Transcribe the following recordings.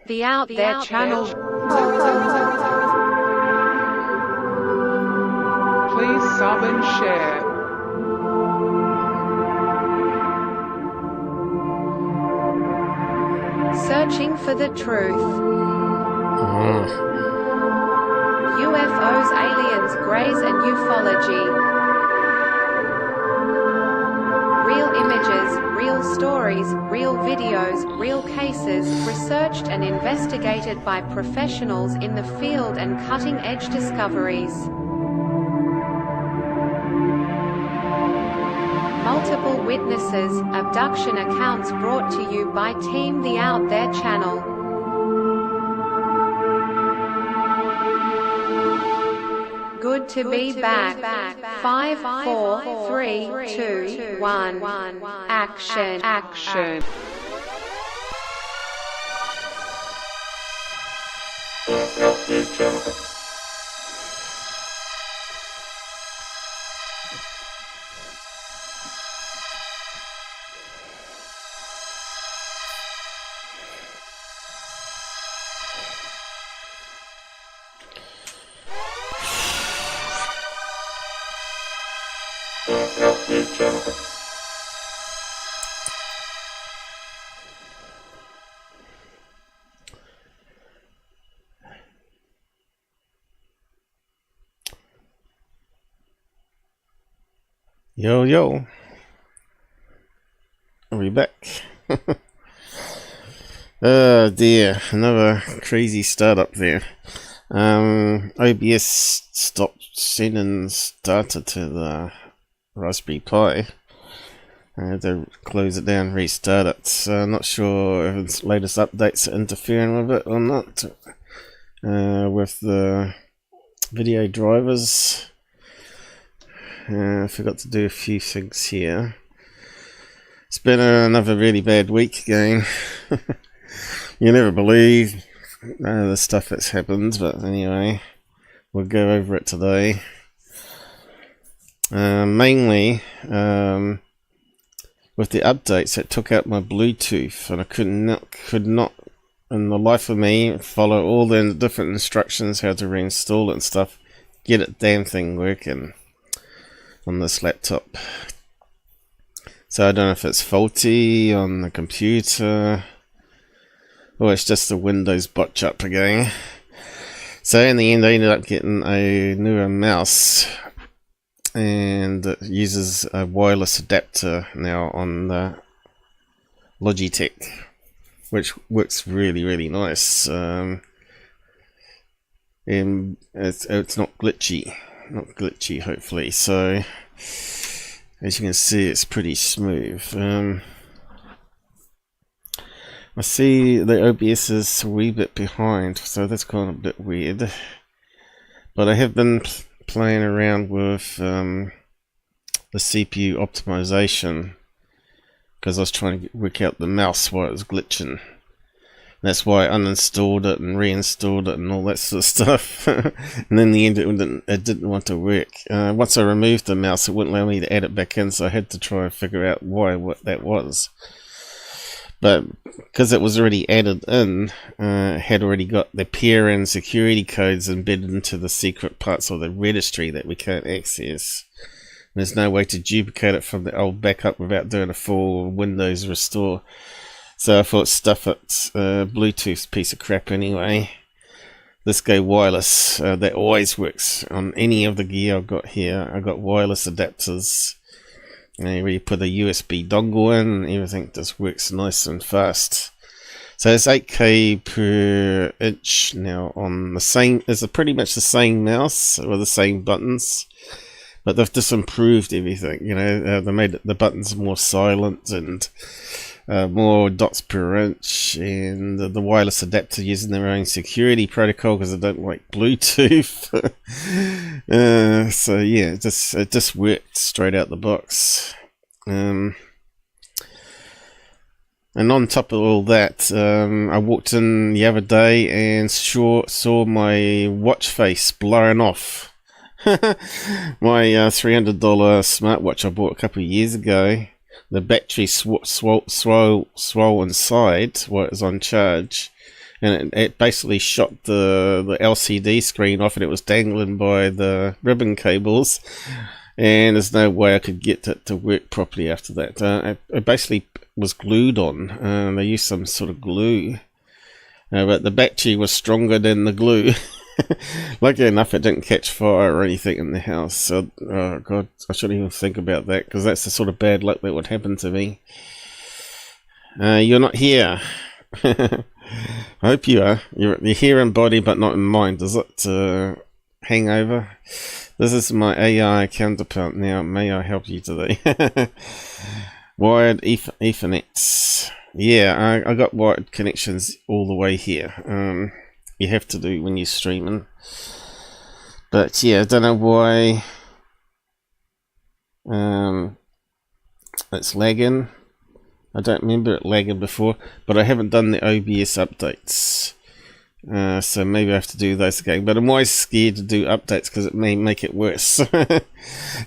The Out There channel. Please sub and share. Searching for the truth. UFOs, aliens, greys and ufology. Real images, real stories, real videos, real cases, researched and investigated by professionals in the field and cutting-edge discoveries. Multiple witnesses, abduction accounts brought to you by Team The Out There channel. Good to be back. 5, 4, 3, 2, 1. Action. Yo, are we back? Oh dear, another crazy startup there. OBS stopped sending data to the Raspberry Pi. I had to close it down, restart it. Not sure if its latest updates are interfering with it or not. With the video drivers. I forgot to do a few things here. It's been another really bad week again. You never believe the stuff that's happened, but anyway, we'll go over it today. Mainly, with the updates, it took out my Bluetooth, and I could not, in the life of me, follow all the different instructions how to reinstall it and stuff. Get it damn thing working on this laptop. So I don't know if it's faulty on the computer or it's just the Windows botch up again. So in the end I ended up getting a newer mouse, and it uses a wireless adapter now on the Logitech, which works really nice. And it's not glitchy hopefully. So as you can see, it's pretty smooth. I see the OBS is a wee bit behind, so that's kind of a bit weird, but I have been playing around with the CPU optimization because I was trying to work out the mouse why it was glitching. That's why I uninstalled it and reinstalled it and all that sort of stuff. And in the end it didn't want to work. Once I removed the mouse, it wouldn't allow me to add it back in, so I had to try and figure out what that was. But because it was already added in, it had already got the pair and security codes embedded into the secret parts of the registry that we can't access. And there's no way to duplicate it from the old backup without doing a full Windows restore. So I thought, stuff it, Bluetooth piece of crap anyway. Let's go wireless. That always works on any of the gear I've got here. I've got wireless adapters. And you put a USB dongle in, and everything just works nice and fast. So it's 8K per inch now on the same. It's pretty much the same mouse with the same buttons, but they've just improved everything. You know, they made the buttons more silent and more dots per inch, and the wireless adapter using their own security protocol because they don't like Bluetooth. So yeah, it just worked straight out the box. And on top of all that, I walked in the other day and saw my watch face blowing off. My $300 smartwatch I bought a couple of years ago. The battery swole inside while it was on charge, and it basically shot the LCD screen off, and it was dangling by the ribbon cables, and there's no way I could get it to work properly after that. It basically was glued on. They used some sort of glue, but the battery was stronger than the glue. Lucky enough, it didn't catch fire or anything in the house. So, oh god, I shouldn't even think about that, because that's the sort of bad luck that would happen to me. You're not here. I hope you are. You're here in body, but not in mind. Does it hangover? This is my AI counterpart now. May I help you today? Wired Ethernet. Yeah, I got wired connections all the way here. You have to do when you're streaming. But yeah, I don't know why it's lagging. I don't remember it lagging before, but I haven't done the OBS updates. So maybe I have to do those again. But I'm always scared to do updates because it may make it worse.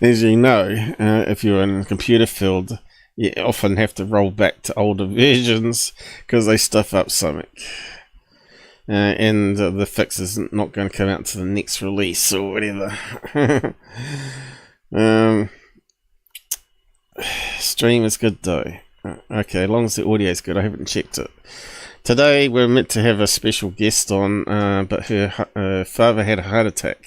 As you know, if you're in the computer field, you often have to roll back to older versions because they stuff up something. And the fix is not going to come out to the next release or whatever. Stream is good though. Okay, as long as the audio is good. I haven't checked it. Today we're meant to have a special guest on, but her father had a heart attack.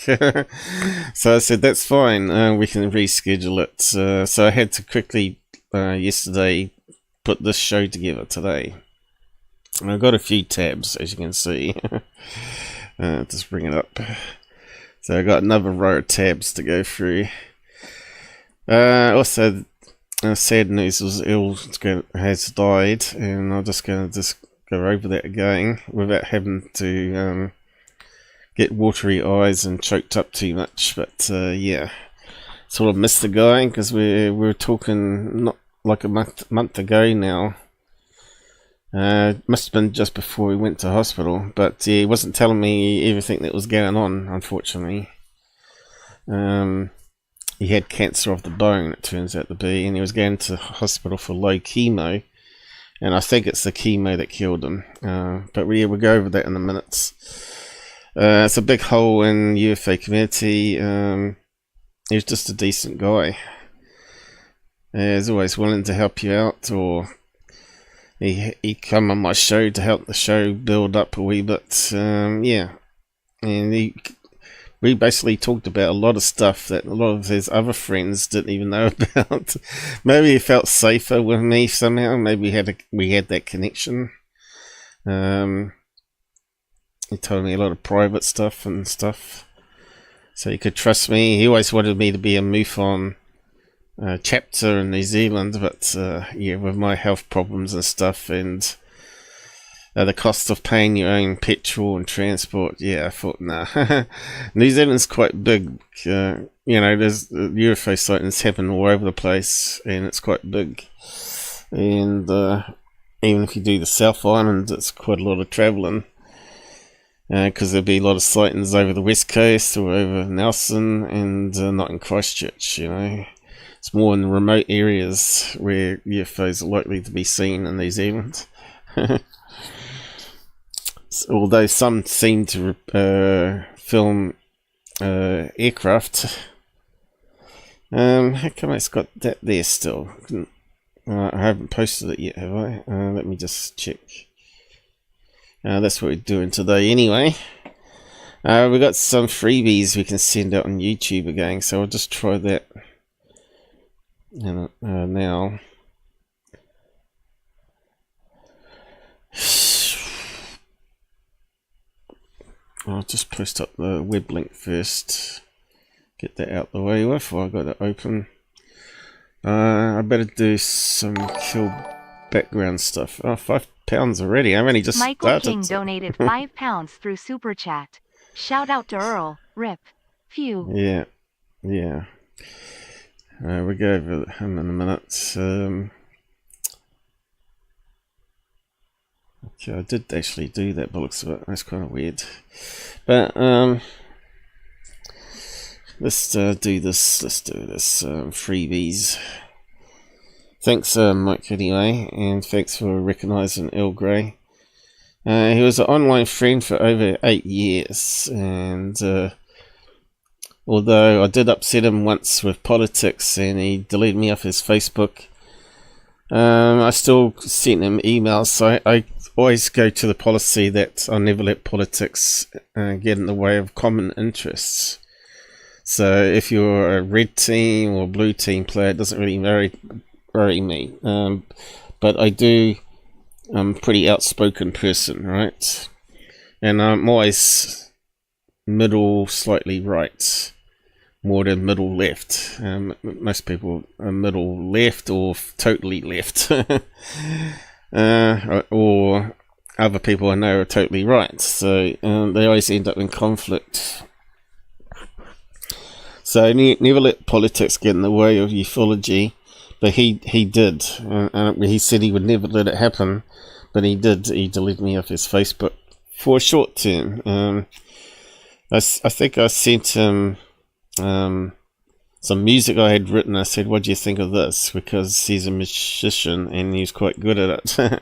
So I said that's fine, we can reschedule it. So I had to quickly yesterday put this show together today. I've got a few tabs, as you can see. Just bring it up. So I got another row of tabs to go through. Also, sad news was Earl has died, and I'm just going to go over that again without having to get watery eyes and choked up too much. But yeah, sort of missed the guy because we were talking not like a month ago now. Must have been just before we went to hospital, but he wasn't telling me everything that was going on, unfortunately. He had cancer of the bone, it turns out to be, and he was going to hospital for low chemo, and I think it's the chemo that killed him. But we'll go over that in a minute. It's a big hole in UFO community. He was just a decent guy. He's always willing to help you out, or he come on my show to help the show build up a wee bit. Yeah, and we basically talked about a lot of stuff that a lot of his other friends didn't even know about. Maybe he felt safer with me somehow. Maybe we had that connection. He told me a lot of private stuff and stuff, so he could trust me. He always wanted me to be a MUFON chapter in New Zealand, but yeah, with my health problems and stuff, and the cost of paying your own petrol and transport, yeah, I thought, nah. New Zealand's quite big. You know, there's UFO sightings happen all over the place, and it's quite big. And even if you do the South Island, it's quite a lot of travelling, because there'll be a lot of sightings over the West Coast or over Nelson, and not in Christchurch, you know. It's more in the remote areas where UFOs are likely to be seen in New Zealand. Although some seem to film aircraft. How come it's got that there still? I haven't posted it yet, have I? Let me just check. That's what we're doing today anyway. We've got some freebies we can send out on YouTube again, so I'll just try that now. I'll just post up the web link first. Get that out the way before I got it open. I better do some kill background stuff. Oh, £5 already. I've only just Michael started. King donated £5 through Super Chat. Shout out to Earl. Rip. Phew. Yeah. Yeah. We'll go over him in a minute. Okay, I did actually do that, but looks of it. That's kind of weird. But let's do this. Let's do this. Freebies. Thanks, Mike, anyway, and thanks for recognising Earl Grey. He was an online friend for over 8 years, and although I did upset him once with politics and he deleted me off his Facebook, I still sent him emails, so I always go to the policy that I'll never let politics get in the way of common interests. So if you're a red team or blue team player, it doesn't really worry me. But I'm a pretty outspoken person, right? And I'm always middle, slightly right, more than middle left. Most people are middle left or totally left. Or other people I know are totally right. So they always end up in conflict. So never let politics get in the way of ufology. But he did. He said he would never let it happen. But he did. He deleted me off his Facebook for a short term. I think I sent him some music I had written. I said, what do you think of this? Because he's a musician and he's quite good at it.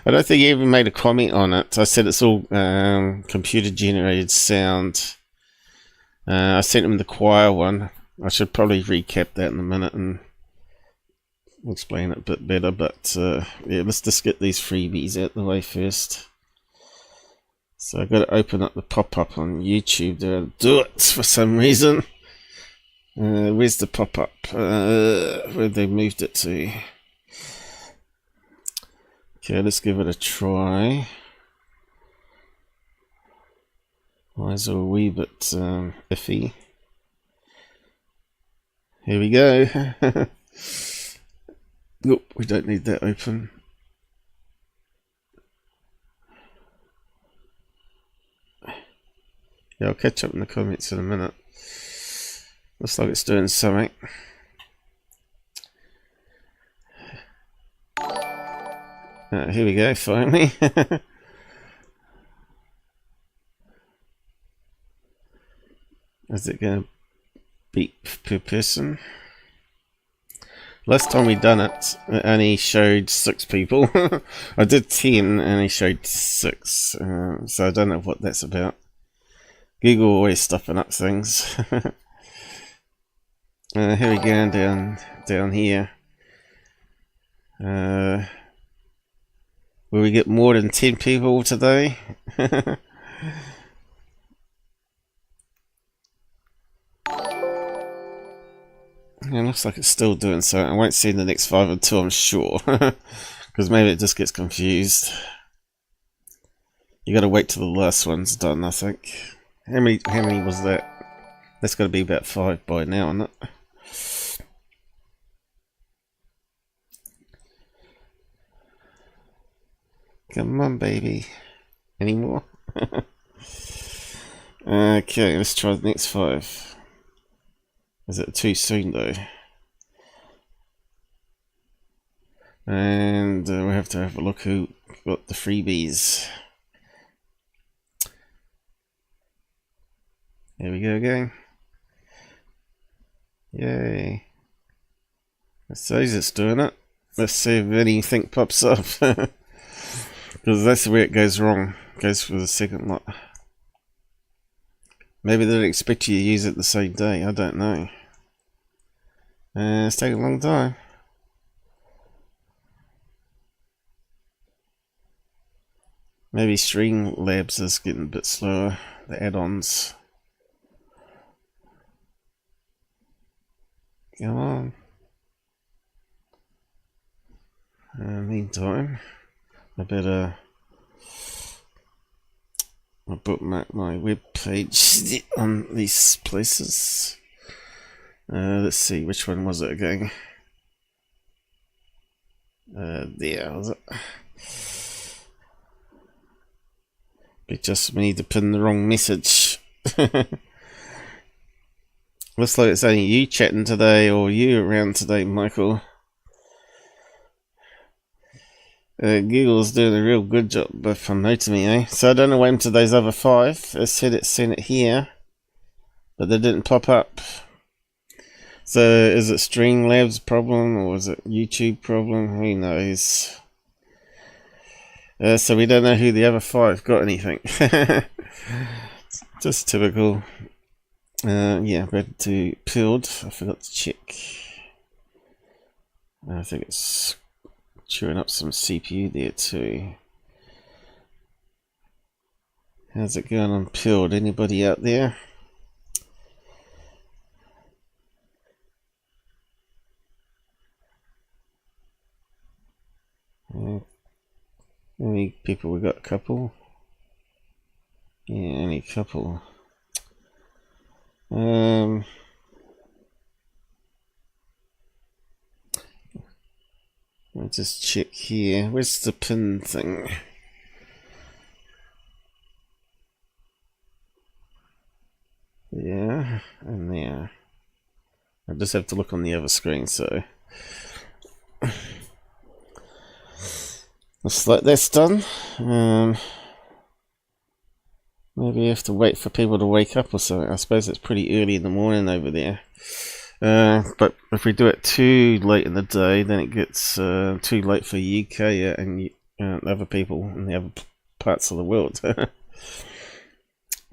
I don't think he even made a comment on it. I said it's all computer generated sound. I sent him the choir one. I should probably recap that in a minute and explain it a bit better. But yeah, let's just get these freebies out the way first. So I've got to open up the pop-up on YouTube to do it for some reason. Where's the pop-up? Where they moved it to? Okay, let's give it a try. Why is it a wee bit iffy? Here we go. Nope, we don't need that open. Yeah, I'll catch up in the comments in a minute. Looks like it's doing something. Here we go, finally. Is it going to beep per person? Last time we done it, it only showed 6 people. I did 10 and he showed 6. So I don't know what that's about. Google always stuffing up things. Here we go, down here. Will we get more than 10 people today? It looks like it's still doing so. I won't see the next 5 until I'm sure. Because maybe it just gets confused. You gotta wait till the last one's done, I think. How many was that? That's gotta be about 5 by now, isn't it? Come on, baby. Any more? Okay, let's try the next 5. Is it too soon though? And we have to have a look who got the freebies. Here we go again. Yay. It says it's doing it. Let's see if anything pops up. Because that's where it goes wrong. It goes for the second lot. Maybe they don't expect you to use it the same day. I don't know. It's taking a long time. Maybe Streamlabs is getting a bit slower. The add-ons. Come on. Meantime, I better bookmark my web page on these places. Let's see, which one was it again? There was it. It just me to pin the wrong message. Looks like it's only you chatting today, or you around today, Michael. Google's doing a real good job of promoting me, eh? So I don't know what happened to those other 5. It said it sent it here, but they didn't pop up. So is it Streamlabs problem or is it YouTube problem? Who knows? So we don't know who the other 5 got anything. Just typical. Yeah, ready to peeled. I forgot to check. I think it's chewing up some CPU there too. How's it going on peeled? Anybody out there? Any people? We got a couple. Yeah, only a couple. I'll just check here. Where's the pin thing? Yeah, and there. I just have to look on the other screen, so looks like that's done. Maybe I have to wait for people to wake up or something. I suppose it's pretty early in the morning over there. But if we do it too late in the day, then it gets too late for UK and other people in the other parts of the world.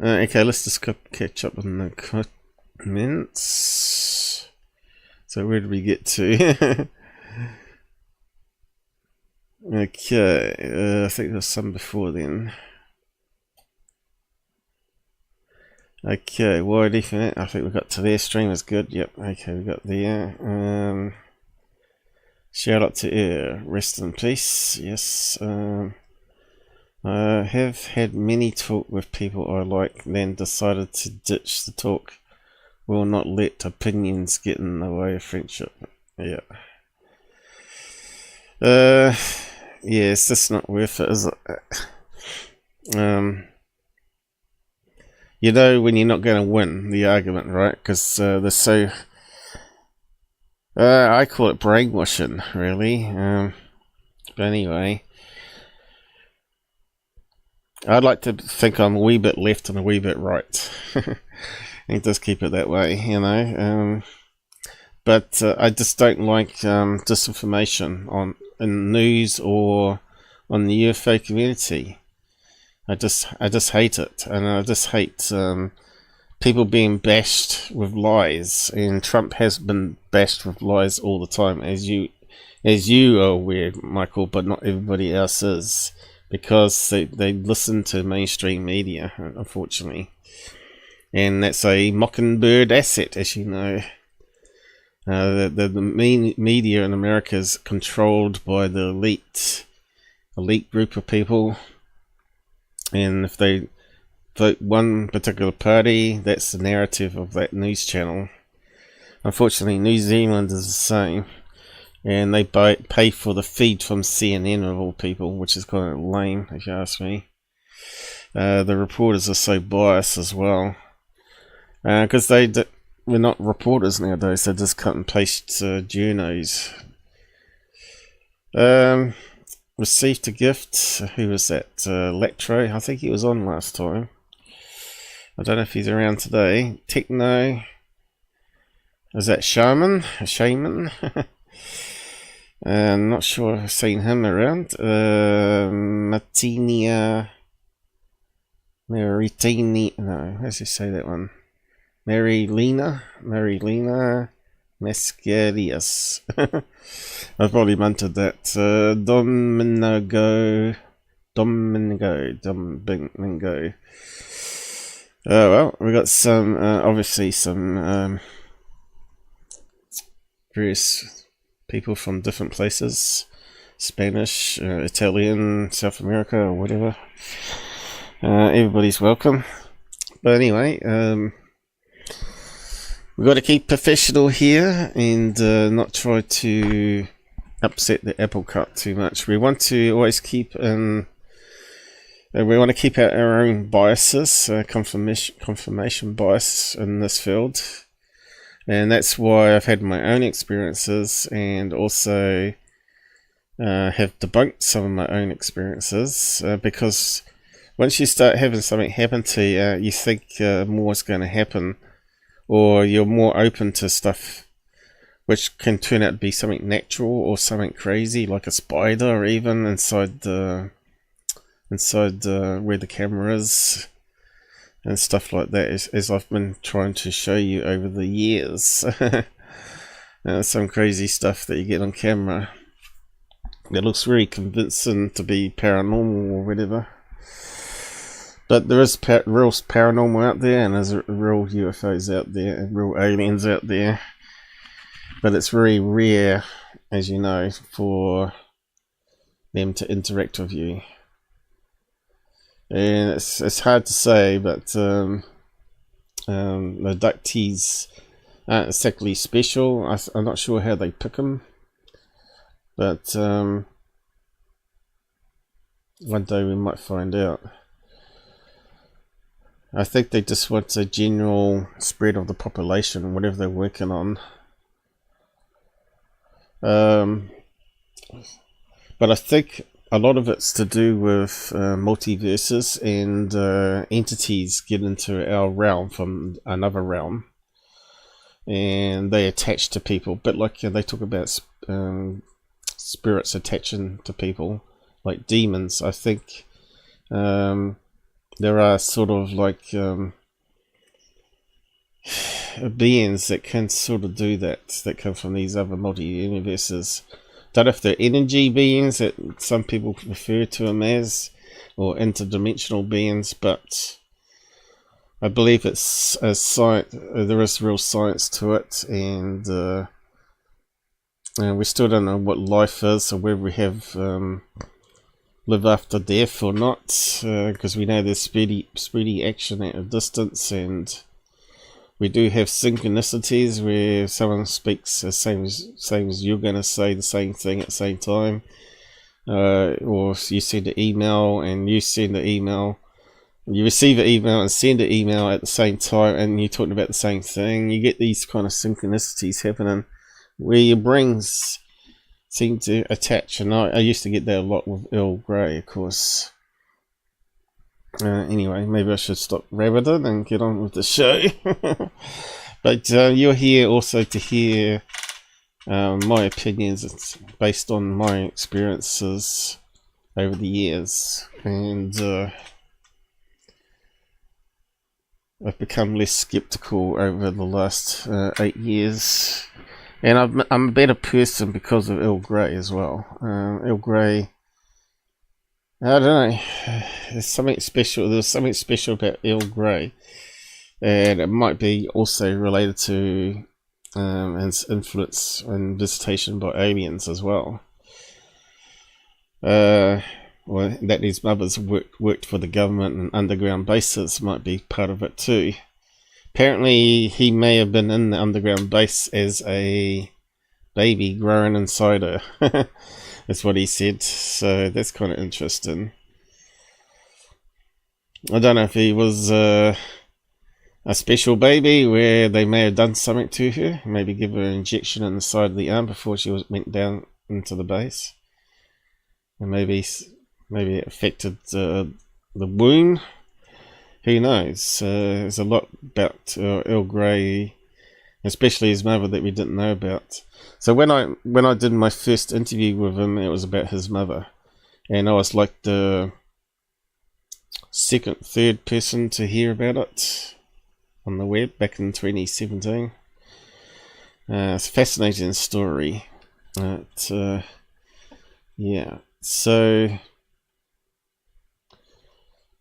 Okay, let's just catch up on the comments. So where did we get to? Okay, I think there's some before then. Okay, wide Ethernet. I think we got to their stream is good. Yep. Okay, we got there. Shout out to rest in peace. Yes. I have had many talk with people I like, then decided to ditch the talk. Will not let opinions get in the way of friendship. Yeah. Yeah, it's just not worth it, is it? You know when you're not going to win the argument, right? Because they're so... I call it brainwashing, really. But anyway... I'd like to think I'm a wee bit left and a wee bit right. And just keep it that way, you know. But I just don't like disinformation in news or on the UFO community. I just hate it, and I just hate people being bashed with lies. And Trump has been bashed with lies all the time, as you are aware, Michael, but not everybody else is. Because they listen to mainstream media, unfortunately. And that's a mockingbird asset, as you know. The main media in America is controlled by the elite group of people. And if they vote one particular party, that's the narrative of that news channel. Unfortunately, New Zealand is the same. And they pay for the feed from CNN of all people, which is kind of lame, if you ask me. The reporters are so biased as well. Because we're not reporters nowadays, they just cut and paste journos. Received a gift. Who was that? Lectro. I think he was on last time. I don't know if he's around today. Techno. Is that Shaman? A Shaman? I'm not sure I've seen him around. Martinia. Maritini. No, how does he say that one? Marilena Mascarius. I've probably munted that. Domingo. Oh well, we got some, obviously some various people from different places. Spanish, Italian, South America, or whatever. Everybody's welcome. But anyway, we've got to keep professional here and not try to upset the apple cart too much. We want to always keep in... we want to keep out our own biases, confirmation bias in this field. And that's why I've had my own experiences and also have debunked some of my own experiences. Because once you start having something happen to you, you think more is going to happen. Or you're more open to stuff which can turn out to be something natural or something crazy, like a spider even inside the inside where the camera is and stuff like that, as I've been trying to show you over the years. Some crazy stuff that you get on camera that looks very convincing to be paranormal or whatever. But there is real paranormal out there, and there's real UFOs out there, and real aliens out there. But it's very rare, as you know, for them to interact with you. And it's hard to say, but the abductees aren't exactly special. I'm not sure how they pick them. But one day we might find out. I think they just want a general spread of the population, whatever they're working on. But I think a lot of it's to do with multiverses and entities get into our realm from another realm. And they attach to people. But like they talk about spirits attaching to people, like demons. I think there are sort of like beings that can sort of do that come from these other multi-universes. Don't know if they're energy beings that some people refer to them as, or interdimensional beings, but I believe it's a science. There is real science to it, and we still don't know what life is, or whether we have live after death or not, because we know there's speedy action at a distance, and we do have synchronicities where someone speaks the same as you're going to say the same thing at the same time, or you send an email and you send an email, you receive an email and send an email at the same time, and you're talking about the same thing. You get these kind of synchronicities happening where your brains seem to attach, and I used to get that a lot with Earl Grey, of course. Anyway, maybe I should stop rabbiting and get on with the show. But you're here also to hear my opinions. It's based on my experiences over the years, and I've become less skeptical over the last 8 years. And I'm a better person because of Earl Grey as well. Earl Grey, I don't know, there's something special. There's something special about Earl Grey, and it might be also related to his influence and visitation by aliens as well. Well, that his mother's worked for the government and underground bases might be part of it too. Apparently, he may have been in the underground base as a baby growing inside her. That's what he said. So that's kind of interesting. I don't know if he was a special baby where they may have done something to her. Maybe give her an injection in the side of the arm before she went down into the base. And maybe it affected the womb. Who knows? There's a lot about Earl Grey, especially his mother, that we didn't know about. So when I did my first interview with him, it was about his mother, and I was like the third person to hear about it on the web back in 2017. It's a fascinating story. Yeah, so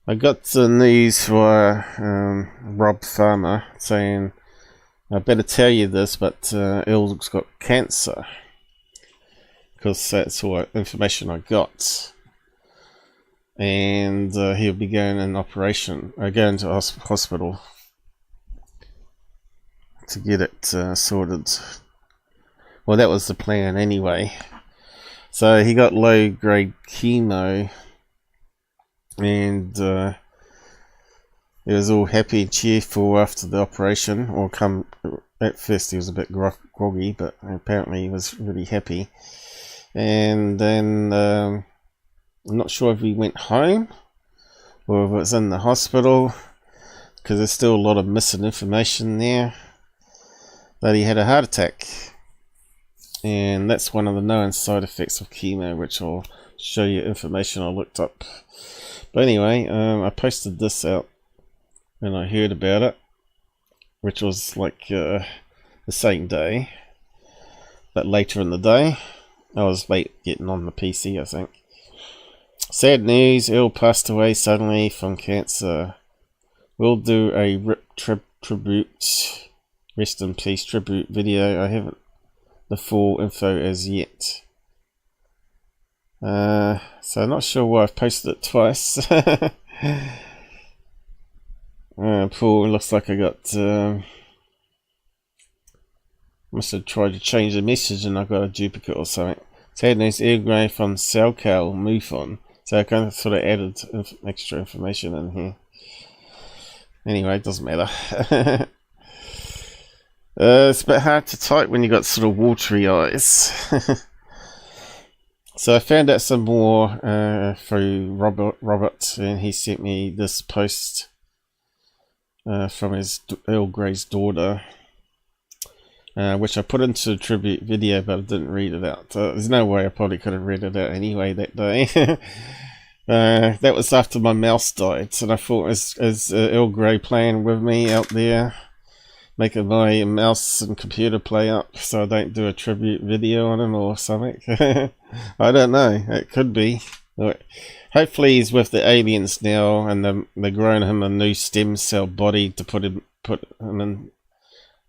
I got the news via Rob Farmer saying, I better tell you this, but Earl's got cancer. Because that's all information I got. And he'll be going in operation, going to hospital to get it sorted. Well, that was the plan anyway. So he got low-grade chemo, and he was all happy and cheerful after the operation. Or at first he was a bit groggy, but apparently he was really happy. And then I'm not sure if he went home or if it was in the hospital, because there's still a lot of missing information there, that he had a heart attack. And that's one of the known side effects of chemo, which I'll show you information I looked up. But anyway, I posted this out when I heard about it, which was like the same day, but later in the day. I was late getting on the PC, I think. Sad news, Earl passed away suddenly from cancer. We'll do a RIP tribute, rest in peace tribute video. I haven't the full info as yet. So I'm not sure why I've posted it twice. Poor, looks like I got must have tried to change the message and I got a duplicate or something. Sad news, Earl Grey from Salcal MUFON. So I kind of sort of added extra information in here. Anyway, it doesn't matter. It's a bit hard to type when you got sort of watery eyes. So I found out some more through Robert, and he sent me this post from his Earl Grey's daughter, which I put into a tribute video, but I didn't read it out. There's no way I probably could have read it out anyway that day. That was after my mouse died, and I thought, as Earl Grey playing with me out there, making my mouse and computer play up so I don't do a tribute video on him or something. I don't know, it could be. Hopefully he's with the aliens now, and they're growing him a new stem cell body to put him in,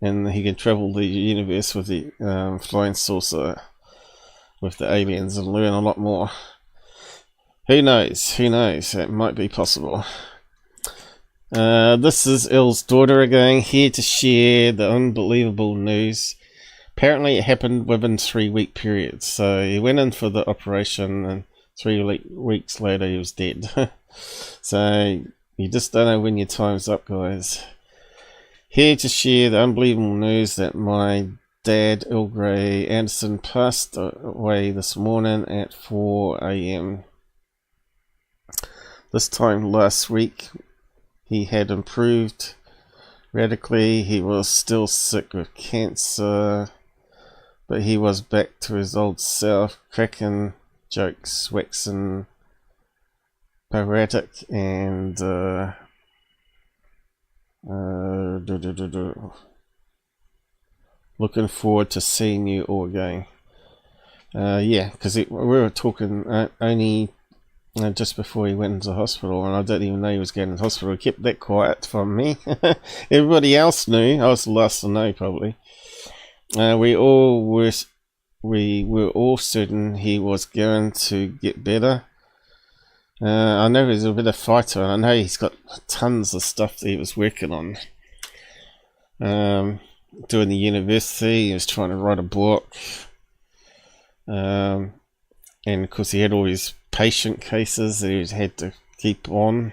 and he can travel the universe with the flying saucer with the aliens and learn a lot more. Who knows? Who knows? It might be possible. This is Earl's daughter again, here to share the unbelievable news. Apparently it happened within 3-week periods. So he went in for the operation and 3 weeks later he was dead. So you just don't know when your time's up, guys. Here to share the unbelievable news that my dad, Earl Grey Anderson, passed away this morning at 4 AM. This time last week, he had improved radically. He was still sick with cancer, but he was back to his old self, cracking jokes, waxing poetic, and looking forward to seeing you all again. Yeah, because we were talking only just before he went into hospital, and I didn't even know he was going into hospital. He kept that quiet from me. Everybody else knew. I was the last to know, probably. We were all certain he was going to get better. I know he's a bit of a fighter, and I know he's got tons of stuff that he was working on. Doing the university, he was trying to write a book. And of course he had all his patient cases that he had to keep on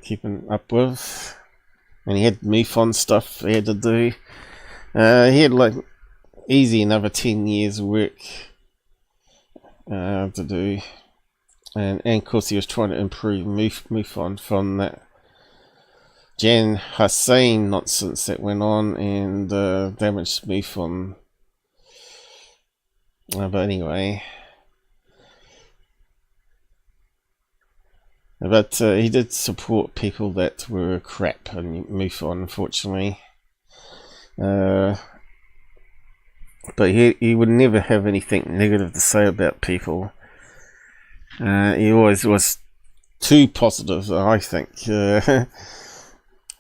keeping up with, and he had MUFON stuff he had to do. He had like easy another 10 years work to do, and of course he was trying to improve MUFON from that Jan Hussein nonsense that went on and damaged MUFON. But anyway, but he did support people that were crap on MUFON, unfortunately. But he would never have anything negative to say about people. He always was too positive, I think.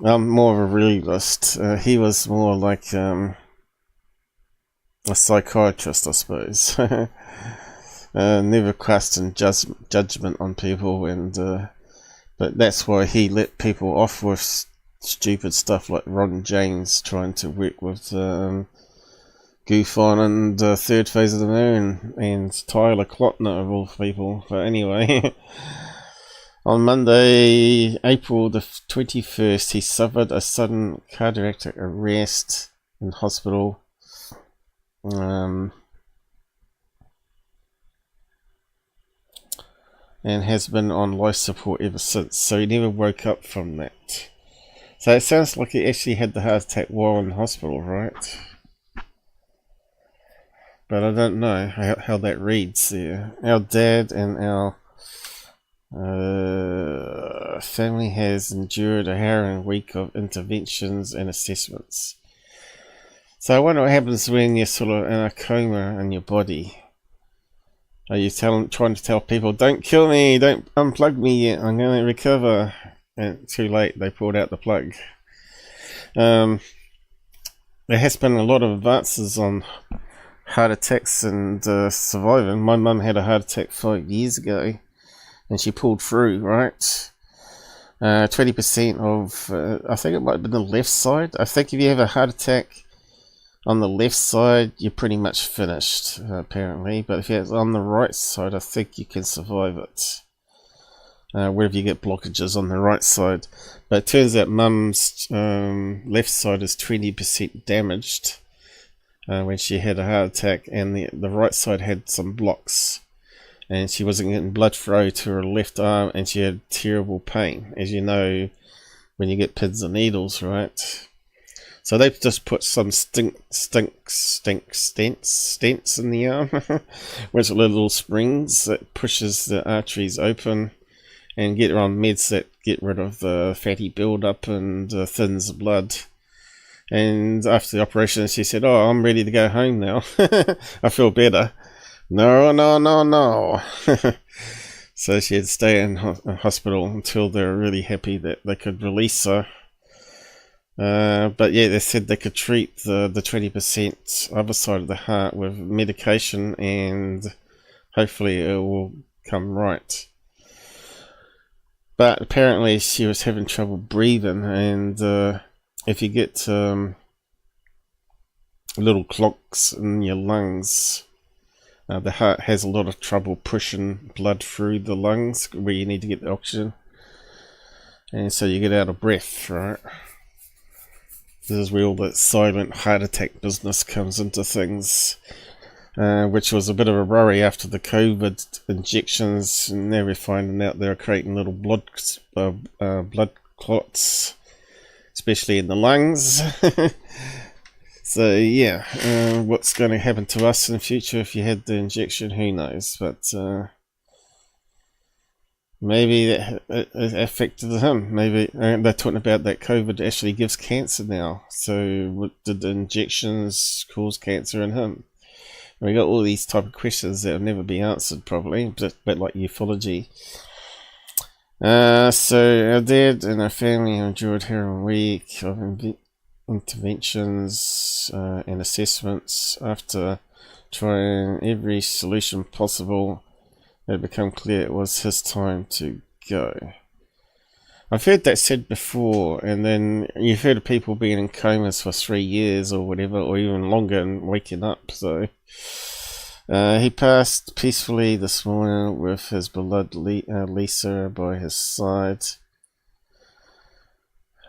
I'm more of a realist. He was more like a psychiatrist, I suppose. Never questioned judgment on people, and but that's why he let people off with stupid stuff like Ron James trying to work with Goof on and Third Phase of the Moon and Tyler of all people. But anyway, on Monday, April the 21st, he suffered a sudden cardiac arrest in hospital. And has been on life support ever since, so he never woke up from that. So it sounds like he actually had the heart attack while in hospital, right? But I don't know how that reads there. Our dad and our Family has endured a harrowing week of interventions and assessments. So I wonder what happens when you're sort of in a coma in your body. Are you trying to tell people, don't kill me, don't unplug me yet, I'm going to recover? And too late, they pulled out the plug. There has been a lot of advances on heart attacks and surviving. My mum had a heart attack 5 years ago, and she pulled through, right? 20% of, I think it might have been the left side. I think if you have a heart attack on the left side, you're pretty much finished, apparently. But if it's on the right side, I think you can survive it. Wherever you get blockages on the right side. But it turns out Mum's left side is 20% damaged when she had a heart attack, and the right side had some blocks. And she wasn't getting blood flow to her left arm, and she had terrible pain, as you know, when you get pins and needles, right? So they've just put some stents in the arm, which are little springs that pushes the arteries open, and get her on meds that get rid of the fatty buildup and thins the blood. And after the operation, she said, "Oh, I'm ready to go home now. I feel better." No. So she had to stay in hospital until they were really happy that they could release her. But yeah, they said they could treat the 20% other side of the heart with medication, and hopefully it will come right. But apparently she was having trouble breathing, and if you get little clogs in your lungs, the heart has a lot of trouble pushing blood through the lungs where you need to get the oxygen, and so you get out of breath, right? This is where all that silent heart attack business comes into things, which was a bit of a worry after the COVID injections, and now we're finding out they're creating little blood clots, especially in the lungs. So yeah, what's going to happen to us in the future if you had the injection, who knows? But maybe it affected him. Maybe they're talking about that COVID actually gives cancer now. So did the injections cause cancer in him? And we got all these type of questions that will never be answered, probably, but like ufology. So our dad and our family endured harrowing week of interventions and assessments. After trying every solution possible, it had become clear it was his time to go. I've heard that said before, and then you've heard of people being in comas for 3 years or whatever, or even longer, and waking up. So he passed peacefully this morning with his beloved Lisa by his side.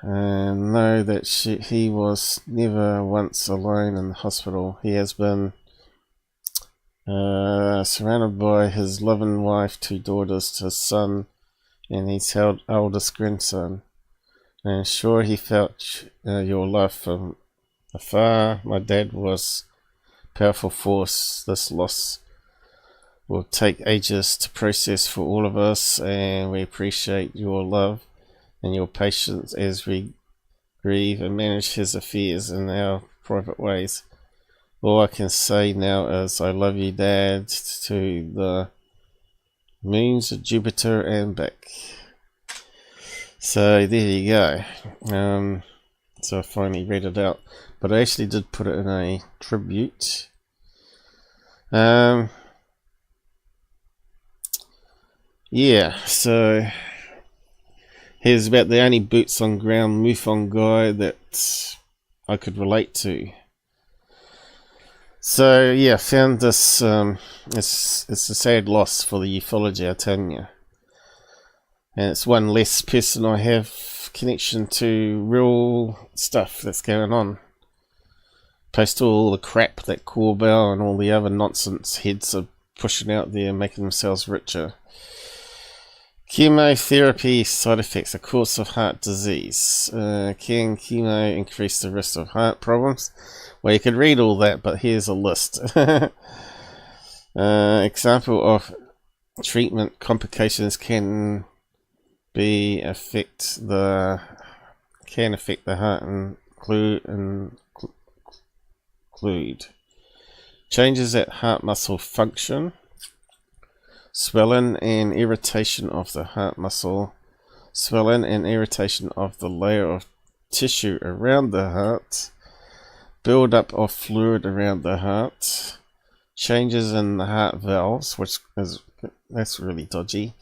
And know that he was never once alone in the hospital. He has been surrounded by his loving wife, 2 daughters, his son, and his eldest grandson. And sure, he felt your love from afar. My dad was a powerful force. This loss will take ages to process for all of us, and we appreciate your love and your patience as we grieve and manage his affairs in our private ways. All I can say now is I love you, Dad, to the moons of Jupiter and back. So there you go. So I finally read it out, but I actually did put it in a tribute. Yeah, so he's about the only boots on ground MUFON guy that I could relate to. So yeah, I found this. It's a sad loss for the ufology, I tell you, and it's one less person I have connection to real stuff that's going on. Post all the crap that Corbell and all the other nonsense heads are pushing out there, making themselves richer. Chemotherapy side effects, a course of heart disease. Can chemo increase the risk of heart problems? Well, you could read all that, but here's a list. Example of treatment complications can affect the heart and include changes at heart muscle function, swelling and irritation of the heart muscle, swelling and irritation of the layer of tissue around the heart, build-up of fluid around the heart, changes in the heart valves, that's really dodgy,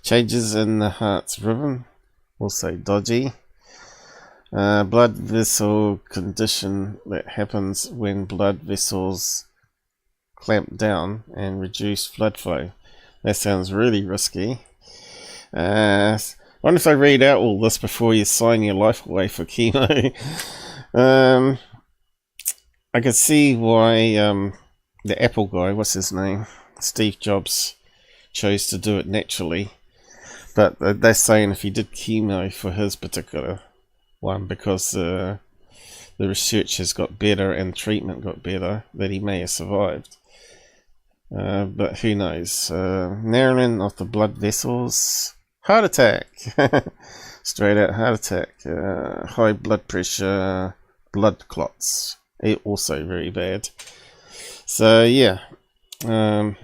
changes in the heart's rhythm, also dodgy, blood vessel condition that happens when blood vessels clamp down and reduce blood flow. That sounds really risky. I wonder if I read out all this before you sign your life away for chemo. I can see why the Apple guy, what's his name, Steve Jobs, chose to do it naturally. But they're saying if he did chemo for his particular one, because the research has got better and treatment got better, that he may have survived. But who knows? Narrowing of the blood vessels, heart attack, straight out heart attack, high blood pressure, blood clots, also very bad. So yeah, I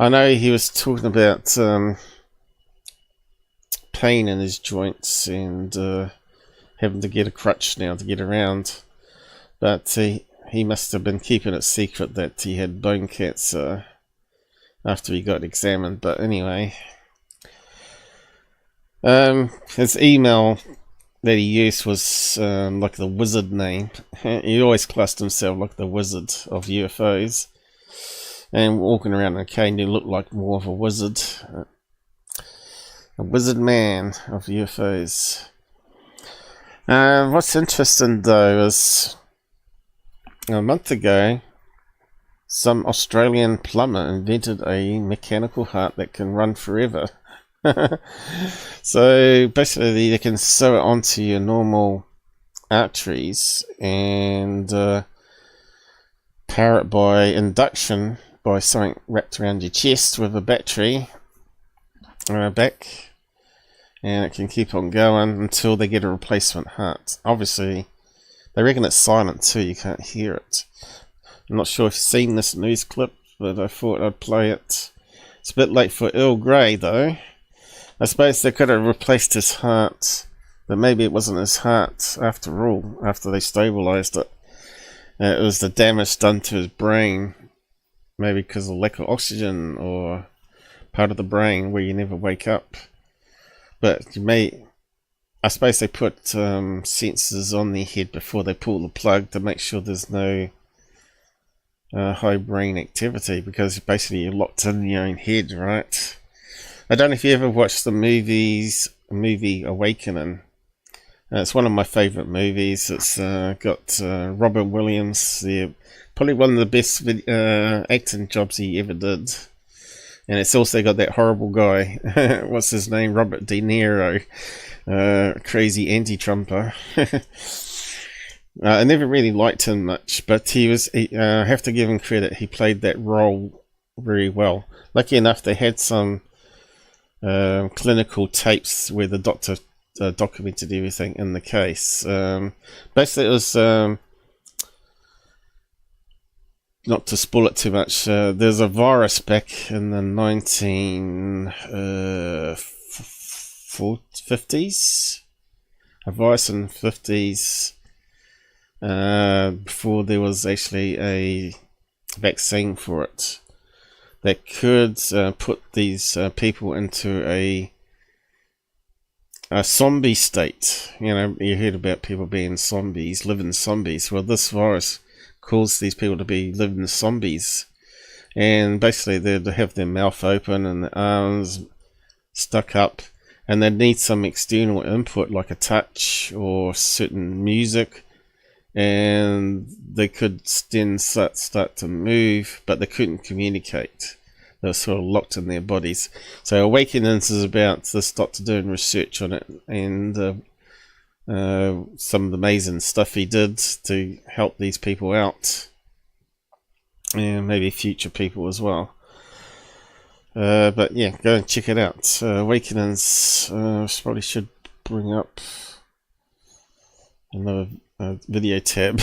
know he was talking about pain in his joints and having to get a crutch now to get around, but he must have been keeping it secret that he had bone cancer after he got examined. But anyway, his email that he used was like the wizard name. He always classed himself like the wizard of UFOs, and walking around in a cane, he looked like more of a wizard. A wizard man of UFOs. What's interesting though is a month ago, some Australian plumber invented a mechanical heart that can run forever. So basically, they can sew it onto your normal arteries and power it by induction by something wrapped around your chest with a battery back, and it can keep on going until they get a replacement heart. Obviously, they reckon it's silent too, you can't hear it. I'm not sure if you've seen this news clip, but I thought I'd play it. It's a bit late for Earl Grey though. I suppose they could have replaced his heart, but maybe it wasn't his heart after all, after they stabilised it. It was the damage done to his brain, maybe because of lack of oxygen or part of the brain where you never wake up. But I suppose they put sensors on their head before they pull the plug to make sure there's no high brain activity, because basically you're locked in your own head, right? I don't know if you ever watched the movie Awakening. It's one of my favourite movies. It's got Robert Williams, probably one of the best acting jobs he ever did. And it's also got that horrible guy, what's his name, Robert De Niro, crazy anti-Trumper. I never really liked him much, but I have to give him credit, he played that role very well. Lucky enough, they had some clinical tapes where the doctor documented everything in the case. Basically, it was, not to spoil it too much, there's a virus back in the 1950s, a virus in the 50s, before there was actually a vaccine for it, that could put these people into a zombie state. You know, you heard about people being zombies, living zombies. Well, this virus caused these people to be living zombies, and basically they'd have their mouth open and their arms stuck up, and they'd need some external input like a touch or certain music, and they could then start to move, but they couldn't communicate. They were sort of locked in their bodies. So Awakenings is about this doctor doing research on it, and some of the amazing stuff he did to help these people out. and maybe future people as well. But yeah, go and check it out. Awakenings. Probably should bring up another video tab.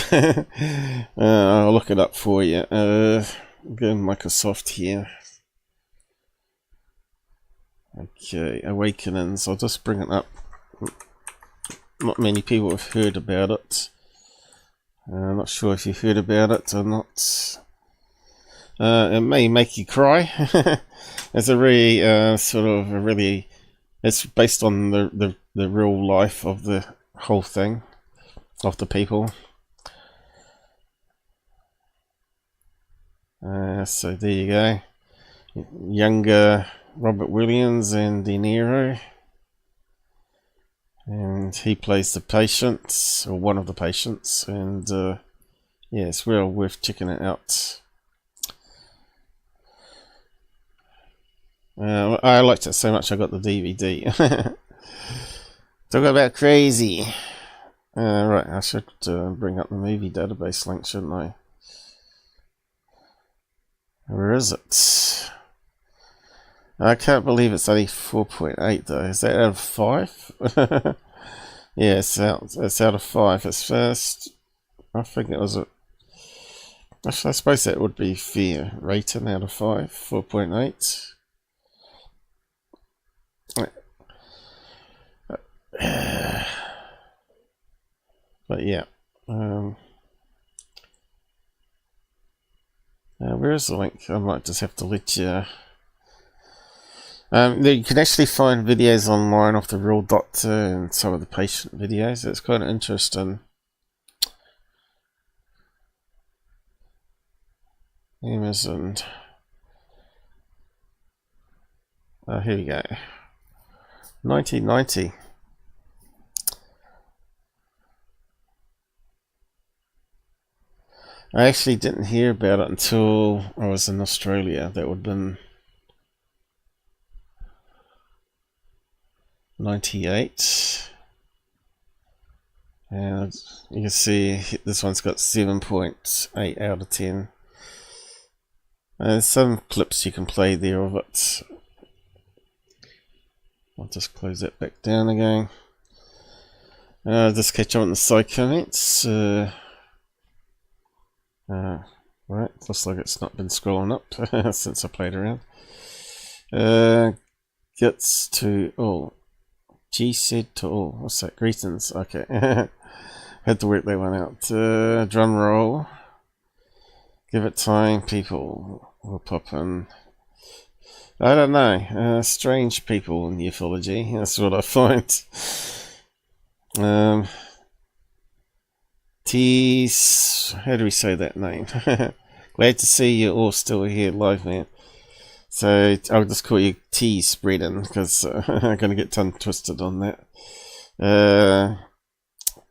I'll look it up for you. Go Microsoft here. Okay, Awakenings. I'll just bring it up. Not many people have heard about it. I'm not sure if you've heard about it or not. It may make you cry. It's a very it's based on the real life of the whole thing, of the people. So there you go. Younger Robert Williams and De Niro, and he plays the patient, or one of the patients, and yeah, it's well worth checking it out. I liked it so much I got the DVD. Talk about crazy. Right, I should bring up the movie database link, shouldn't I? Where is it? I can't believe it's only 4.8 though. Is that out of 5? Yeah, it's out of 5. It's first. I think it was a. Actually, I suppose that would be fair rating out of 5. 4.8. But yeah. Where is the link? I might just have to let you. You can actually find videos online of the real doctor and some of the patient videos. It's quite interesting. Amazon. Here we go. 1990. I actually didn't hear about it until I was in Australia. That would have been 98. And you can see this one's got 7.8 out of 10. There's some clips you can play there of it. I'll just close that back down again. Just catch up on the side comments. Right, looks like it's not been scrolling up since I played around. Gets to all. G said to all. What's that? Greetings. Okay. Had to work that one out. Drum roll. Give it time, people will pop in. I don't know. Strange people in ufology. That's what I find. T's. How do we say that name? Glad to see you all still here live, man. So I'll just call you T Spreading because I'm going to get tongue twisted on that.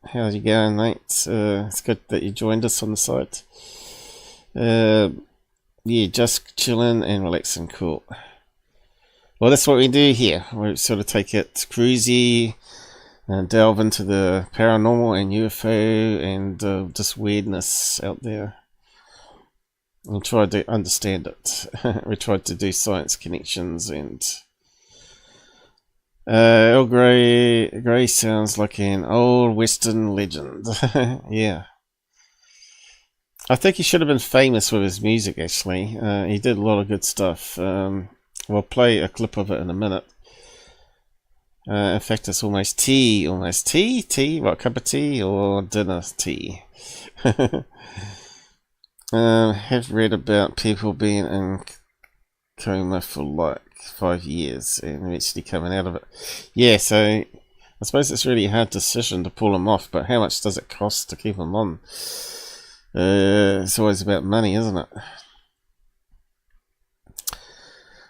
How's you going, mate? It's good that you joined us on the site. Yeah, just chilling and relaxing. Cool. Well, that's what we do here. We sort of take it cruisy and delve into the paranormal and UFO and just weirdness out there. And try to understand it. We tried to do science connections and Earl Grey sounds like an old Western legend. Yeah. I think he should have been famous with his music, actually. He did a lot of good stuff. We'll play a clip of it in a minute. In fact, it's almost tea. Almost tea? Tea? What, cup of tea or dinner tea? Have read about people being in coma for like 5 years and eventually coming out of it. Yeah, so I suppose it's really a hard decision to pull them off, but how much does it cost to keep them on? It's always about money, isn't it?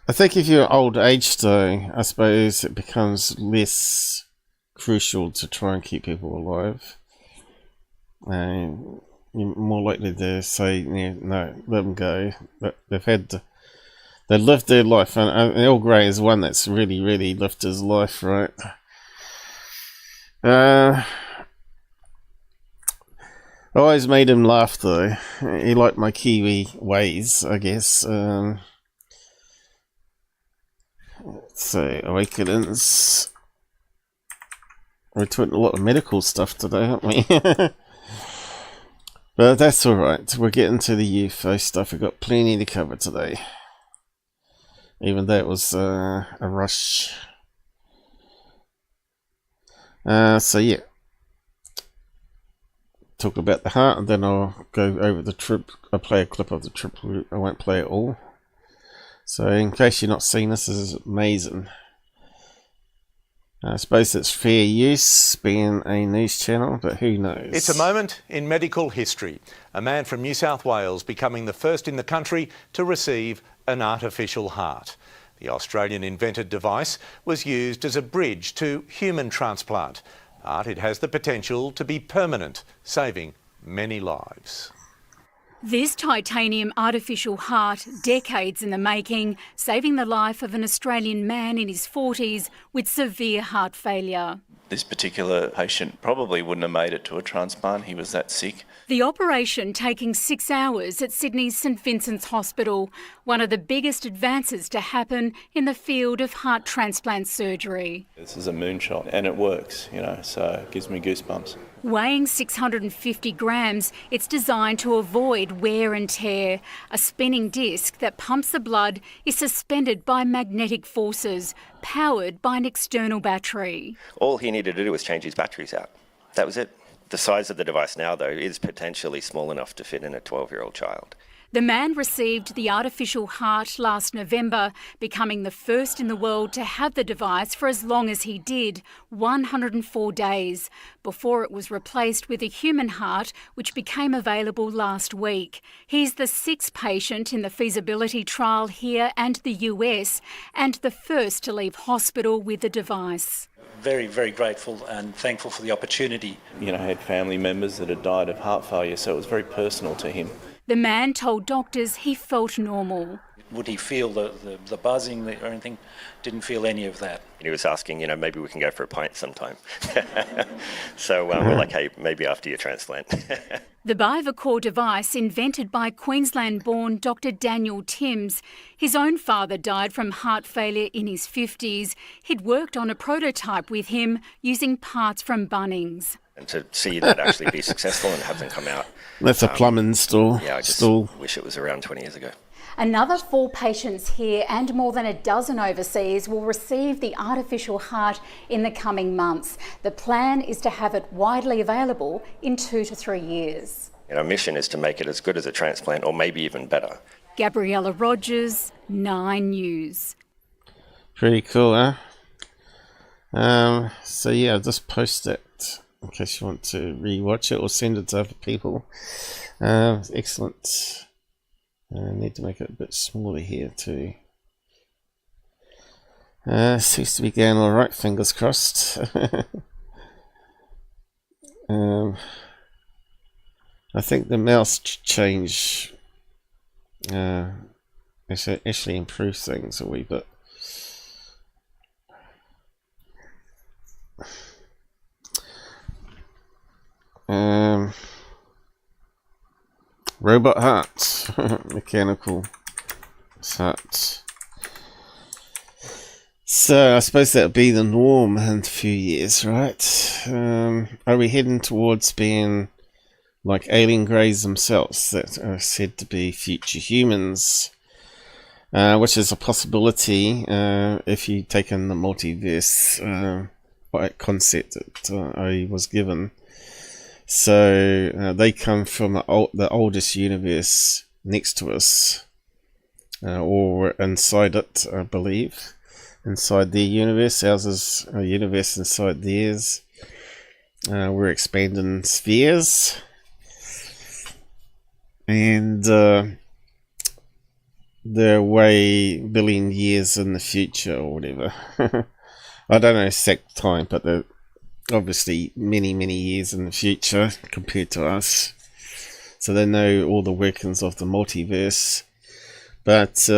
I think if you're old age though, I suppose it becomes less crucial to try and keep people alive. You're more likely to say, yeah, no, let them go. But they lived their life, and Earl Grey is one that's really, really lived his life, right? I always made him laugh though. He liked my Kiwi ways, I guess. So, Awakenings. We're doing a lot of medical stuff today, aren't we? But that's alright. We're getting to the UFO stuff. We've got plenty to cover today. Even though it was a rush. So yeah. Talk about the heart, and then I'll go over the trip. I'll play a clip of the trip. I won't play it all. So in case you've not seen this is amazing. I suppose it's fair use being a news channel, but who knows? It's a moment in medical history. A man from New South Wales becoming the first in the country to receive an artificial heart. The Australian invented device was used as a bridge to human transplant, but it has the potential to be permanent, saving many lives. This titanium artificial heart, decades in the making, saving the life of an Australian man in his 40s with severe heart failure. This particular patient probably wouldn't have made it to a transplant. He was that sick. The operation taking 6 hours at Sydney's St Vincent's Hospital, one of the biggest advances to happen in the field of heart transplant surgery. This is a moonshot and it works, you know, so it gives me goosebumps. Weighing 650 grams, it's designed to avoid wear and tear. A spinning disc that pumps the blood is suspended by magnetic forces, powered by an external battery. All he needed to do was change his batteries out. That was it. The size of the device now, though, is potentially small enough to fit in a 12-year-old child. The man received the artificial heart last November, becoming the first in the world to have the device for as long as he did, 104 days, before it was replaced with a human heart, which became available last week. He's the 6th patient in the feasibility trial here and the US, and the first to leave hospital with the device. Very, very grateful and thankful for the opportunity. You know, I had family members that had died of heart failure, so it was very personal to him. The man told doctors he felt normal. Would he feel the buzzing or anything? Didn't feel any of that. He was asking, you know, maybe we can go for a pint sometime. So we're like, hey, maybe after your transplant. The Bivacor device, invented by Queensland-born Dr. Daniel Timms. His own father died from heart failure in his 50s. He'd worked on a prototype with him using parts from Bunnings. And to see that actually be successful and have them come out. That's a plumbing store. Yeah, I just wish it was around 20 years ago. Another 4 patients here and more than a dozen overseas will receive the artificial heart in the coming months. The plan is to have it widely available in 2 to 3 years. And our mission is to make it as good as a transplant or maybe even better. Gabriella Rogers, 9 News. Pretty cool, huh? So yeah, I'll just post it in case you want to re-watch it or send it to other people. Excellent. I need to make it a bit smaller here too. Seems to be going alright, fingers crossed. I think the mouse change actually improves things a wee bit. Robot heart, mechanical heart. So I suppose that'll be the norm in a few years, right? Are we heading towards being like alien greys themselves that are said to be future humans? Which is a possibility if you take in the multiverse concept that I was given. So they come from the oldest universe next to us, or inside it, I believe. Inside their universe, ours is a universe inside theirs. We're expanding spheres, and they're way billion years in the future or whatever. I don't know exact time, but they're obviously many years in the future compared to us, so they know all the workings of the multiverse. But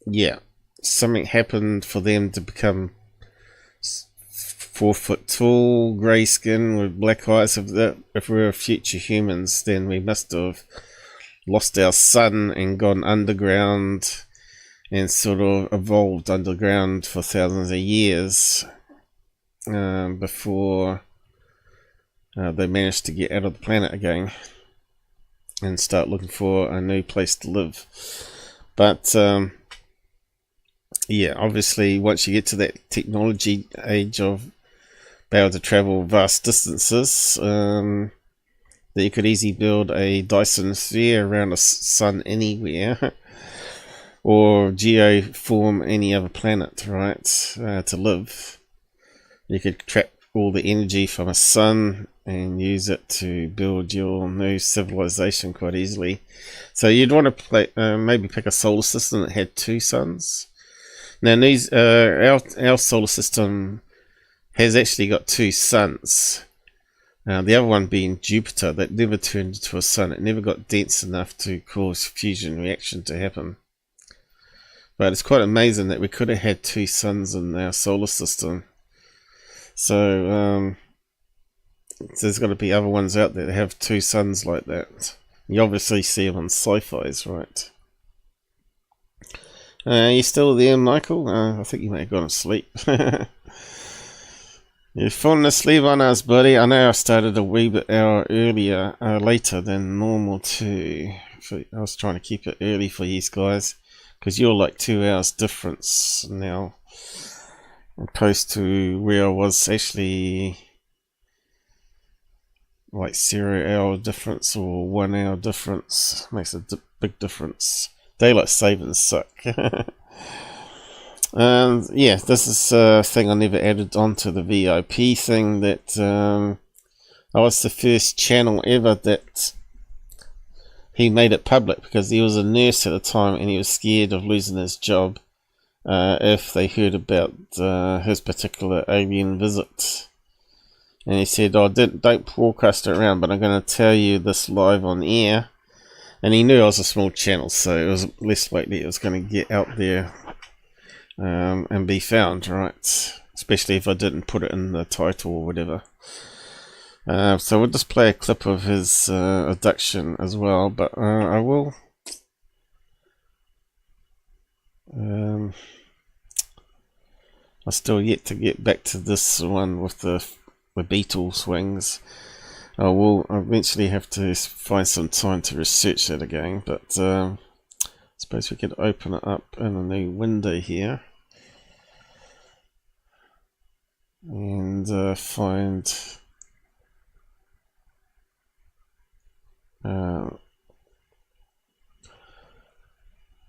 yeah, something happened for them to become 4 foot tall, grey skin with black eyes. If we were future humans, then we must have lost our sun and gone underground and sort of evolved underground for thousands of years before they managed to get out of the planet again and start looking for a new place to live. But yeah, obviously once you get to that technology age of being able to travel vast distances, that you could easily build a Dyson sphere around a sun anywhere or geoform any other planet, right, to live. You could trap all the energy from a sun and use it to build your new civilization quite easily. So you'd want to maybe pick a solar system that had 2 suns. Now these our solar system has actually got 2 suns. The other one being Jupiter, that never turned into a sun. It never got dense enough to cause fusion reaction to happen. But it's quite amazing that we could have had 2 suns in our solar system. So there's got to be other ones out there that have 2 suns like that. You obviously see them on sci-fis, right? You still there, Michael? I think you may have gone to sleep. You're falling asleep on us, buddy. I know I started a wee bit hour earlier, later than normal too. I was trying to keep it early for you guys, because you're like 2 hours difference now, opposed to where I was actually like 0 hour difference or 1 hour difference. Makes a big difference. Daylight savings suck. Yeah, this is a thing I never added onto the VIP thing, that I was the first channel ever that he made it public, because he was a nurse at the time and he was scared of losing his job if they heard about his particular alien visit. And he said, "Oh, don't broadcast it around, but I'm going to tell you this live on air." And he knew I was a small channel, so it was less likely it was going to get out there and be found, right? Especially if I didn't put it in the title or whatever. So we'll just play a clip of his abduction as well, but I will I still yet to get back to this one with the beetle swings. I will eventually have to find some time to research that again, but I suppose we could open it up in a new window here and find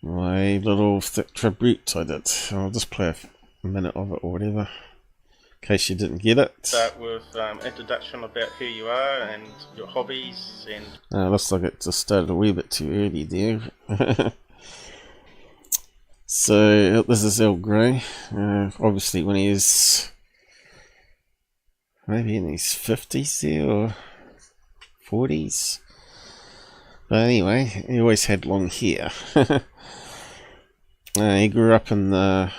my little tribute I did. I'll just play a minute of it or whatever, in case you didn't get it. Start with introduction about who you are and your hobbies, and looks like it just started a wee bit too early there. So this is Earl Grey, obviously when he is maybe in his 50s there or 40s, but anyway, he always had long hair. He grew up in the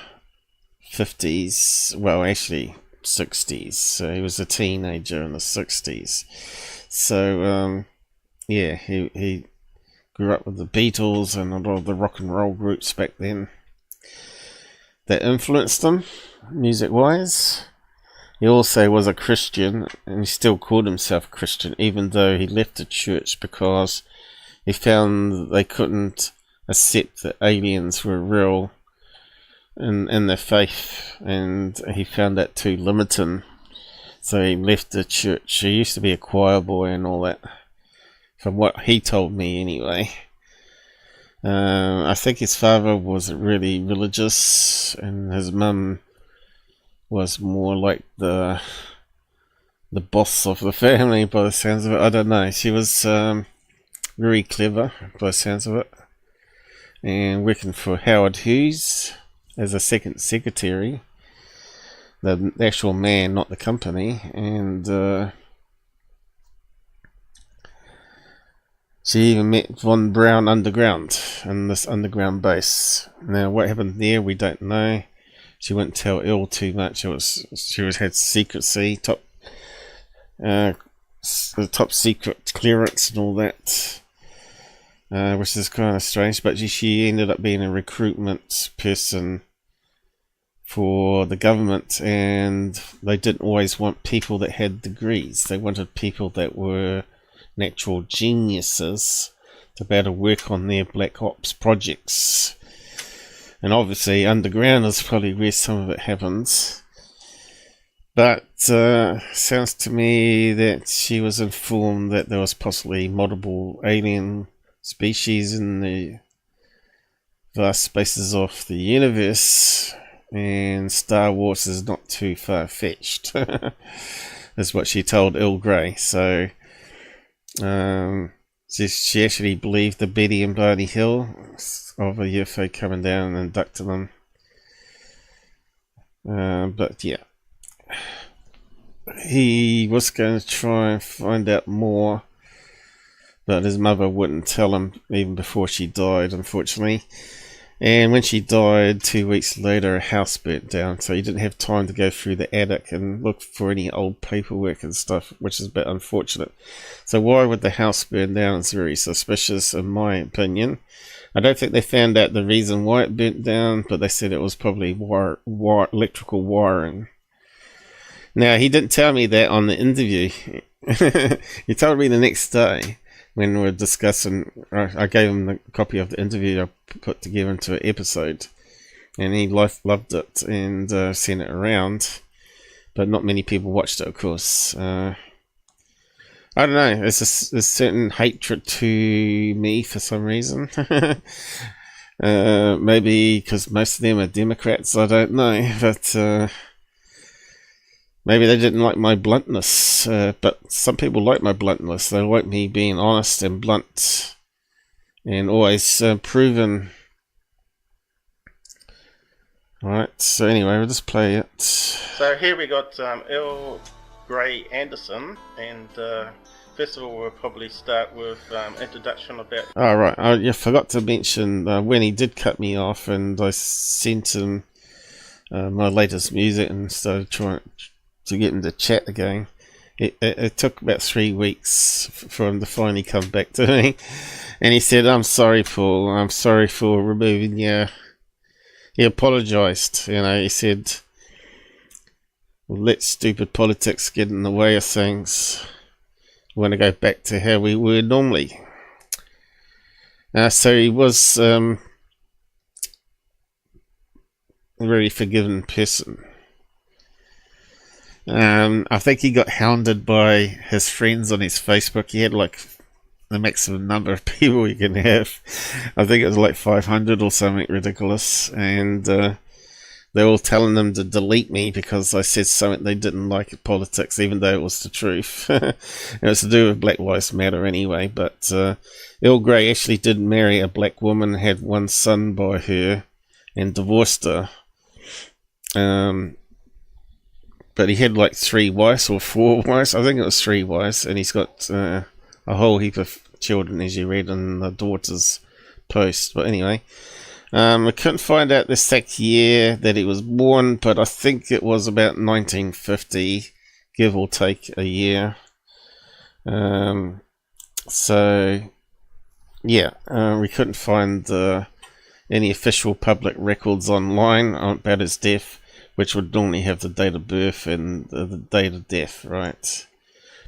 50s, well actually 60s, so he was a teenager in the 60s. So yeah, he grew up with the Beatles and a lot of the rock and roll groups back then that influenced him music wise. He also was a Christian, and he still called himself a Christian, even though he left the church because he found they couldn't accept that aliens were real in their faith, and he found that too limiting, so he left the church. He used to be a choir boy and all that, from what he told me anyway. I think his father was really religious and his mum was more like the boss of the family by the sounds of it. I don't know, she was very clever by the sounds of it, and working for Howard Hughes as a second secretary, the actual man, not the company. And she even met Von Braun underground in this underground base. Now what happened there we don't know. she wouldn't tell Earl too much. She had secrecy, the top secret clearance and all that, which is kind of strange. But she ended up being a recruitment person for the government, and they didn't always want people that had degrees. They wanted people that were natural geniuses to be able to work on their black ops projects. And obviously underground is probably where some of it happens. But sounds to me that she was informed that there was possibly multiple alien species in the vast spaces of the universe, and Star Wars is not too far-fetched. That's what she told Earl Grey. So she actually believed the Betty and Barney Hill of a UFO coming down and inducting them. But yeah, he was going to try and find out more, but his mother wouldn't tell him even before she died, unfortunately. And when she died, 2 weeks later, a house burnt down, so he didn't have time to go through the attic and look for any old paperwork and stuff, which is a bit unfortunate. So why would the house burn down is very suspicious, in my opinion. I don't think they found out the reason why it burnt down, but they said it was probably electrical wiring. Now, he didn't tell me that on the interview. He told me the next day. When we were discussing, I gave him the copy of the interview I put together into an episode, and he loved it and sent it around, but not many people watched it, of course. I don't know, there's a certain hatred to me for some reason. Maybe because most of them are Democrats, I don't know, but maybe they didn't like my bluntness, but some people like my bluntness. They like me being honest and blunt and always proven. Alright, so anyway, we'll just play it. So here we got Earl Grey Anderson, and first of all we'll probably start with introduction about... Oh right, I forgot to mention when he did cut me off and I sent him my latest music and started trying to get him to chat again. It took about 3 weeks for him to finally come back to me, and he said, "I'm sorry, Paul. I'm sorry for removing you." He apologised. You know, he said, "Let stupid politics get in the way of things. We want to go back to how we were normally." So he was a very forgiving person. I think he got hounded by his friends on his Facebook. He had like the maximum number of people you can have. I think it was like 500 or something ridiculous, and they're all telling them to delete me because I said something they didn't like at politics, even though it was the truth. It was to do with Black Lives Matter anyway. But Earl Grey actually did marry a black woman, had one son by her, and divorced her. But he had like 3 wives or 4 wives. I think it was 3 wives, and he's got a whole heap of children, as you read in the daughter's post. But anyway, I couldn't find out the exact year that he was born, but I think it was about 1950, give or take a year. So yeah, we couldn't find any official public records online about his death, which would normally have the date of birth and the date of death, right?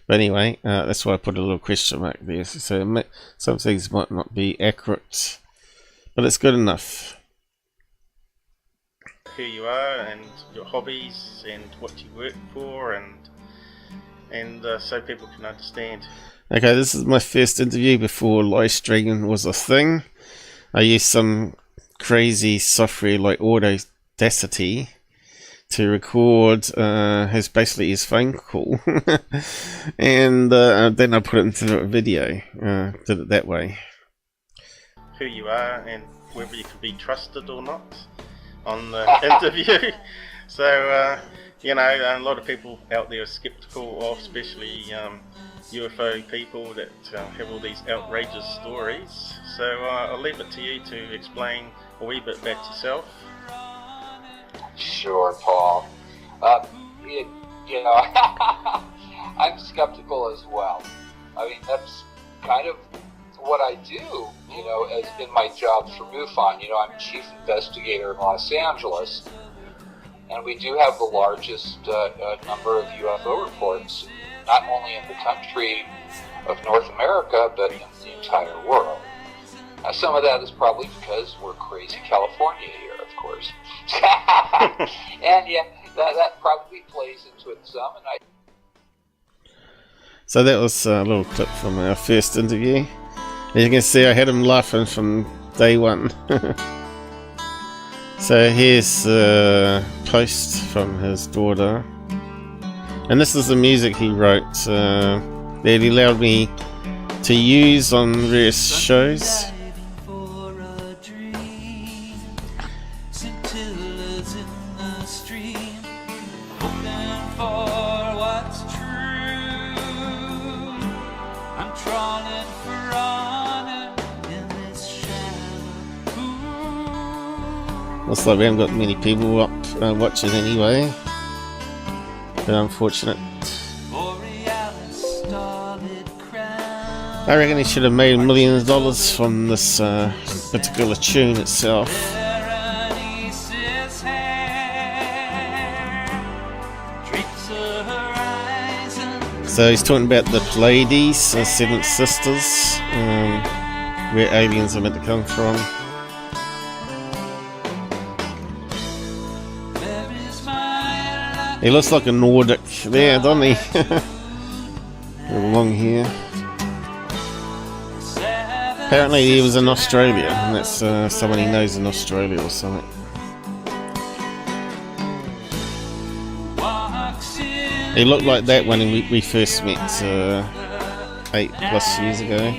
But anyway, that's why I put a little question mark there. So some things might not be accurate, but it's good enough. Who you are and your hobbies and what you work for, and so people can understand. Okay, this is my first interview before live streaming was a thing. I used some crazy software like Audacity to record basically his phone call, and then I put it into a video. Did it that way. Who you are and whether you can be trusted or not on the interview. So you know, a lot of people out there are skeptical of, especially UFO people that have all these outrageous stories. So I'll leave it to you to explain a wee bit about yourself. Sure, Paul. You know, I'm skeptical as well. I mean, that's kind of what I do, you know, as in my job for MUFON. You know, I'm chief investigator in Los Angeles, and we do have the largest number of UFO reports, not only in the country of North America, but in the entire world. Now, some of that is probably because we're crazy California here, of course. And yeah, that probably plays into it some. And So that was a little clip from our first interview. As you can see, I had him laughing from day one. So here's a post from his daughter. And this is the music he wrote that he allowed me to use on various shows. Looks like we haven't got many people up watching anyway. But unfortunate. I reckon he should have made millions of dollars from this particular tune itself. So he's talking about the Pleiades, Seven Sisters, where aliens are meant to come from. He looks like a Nordic there, doesn't he? With long hair. Apparently he was in Australia, and that's someone he knows in Australia or something. He looked like that when we first met 8+ years ago.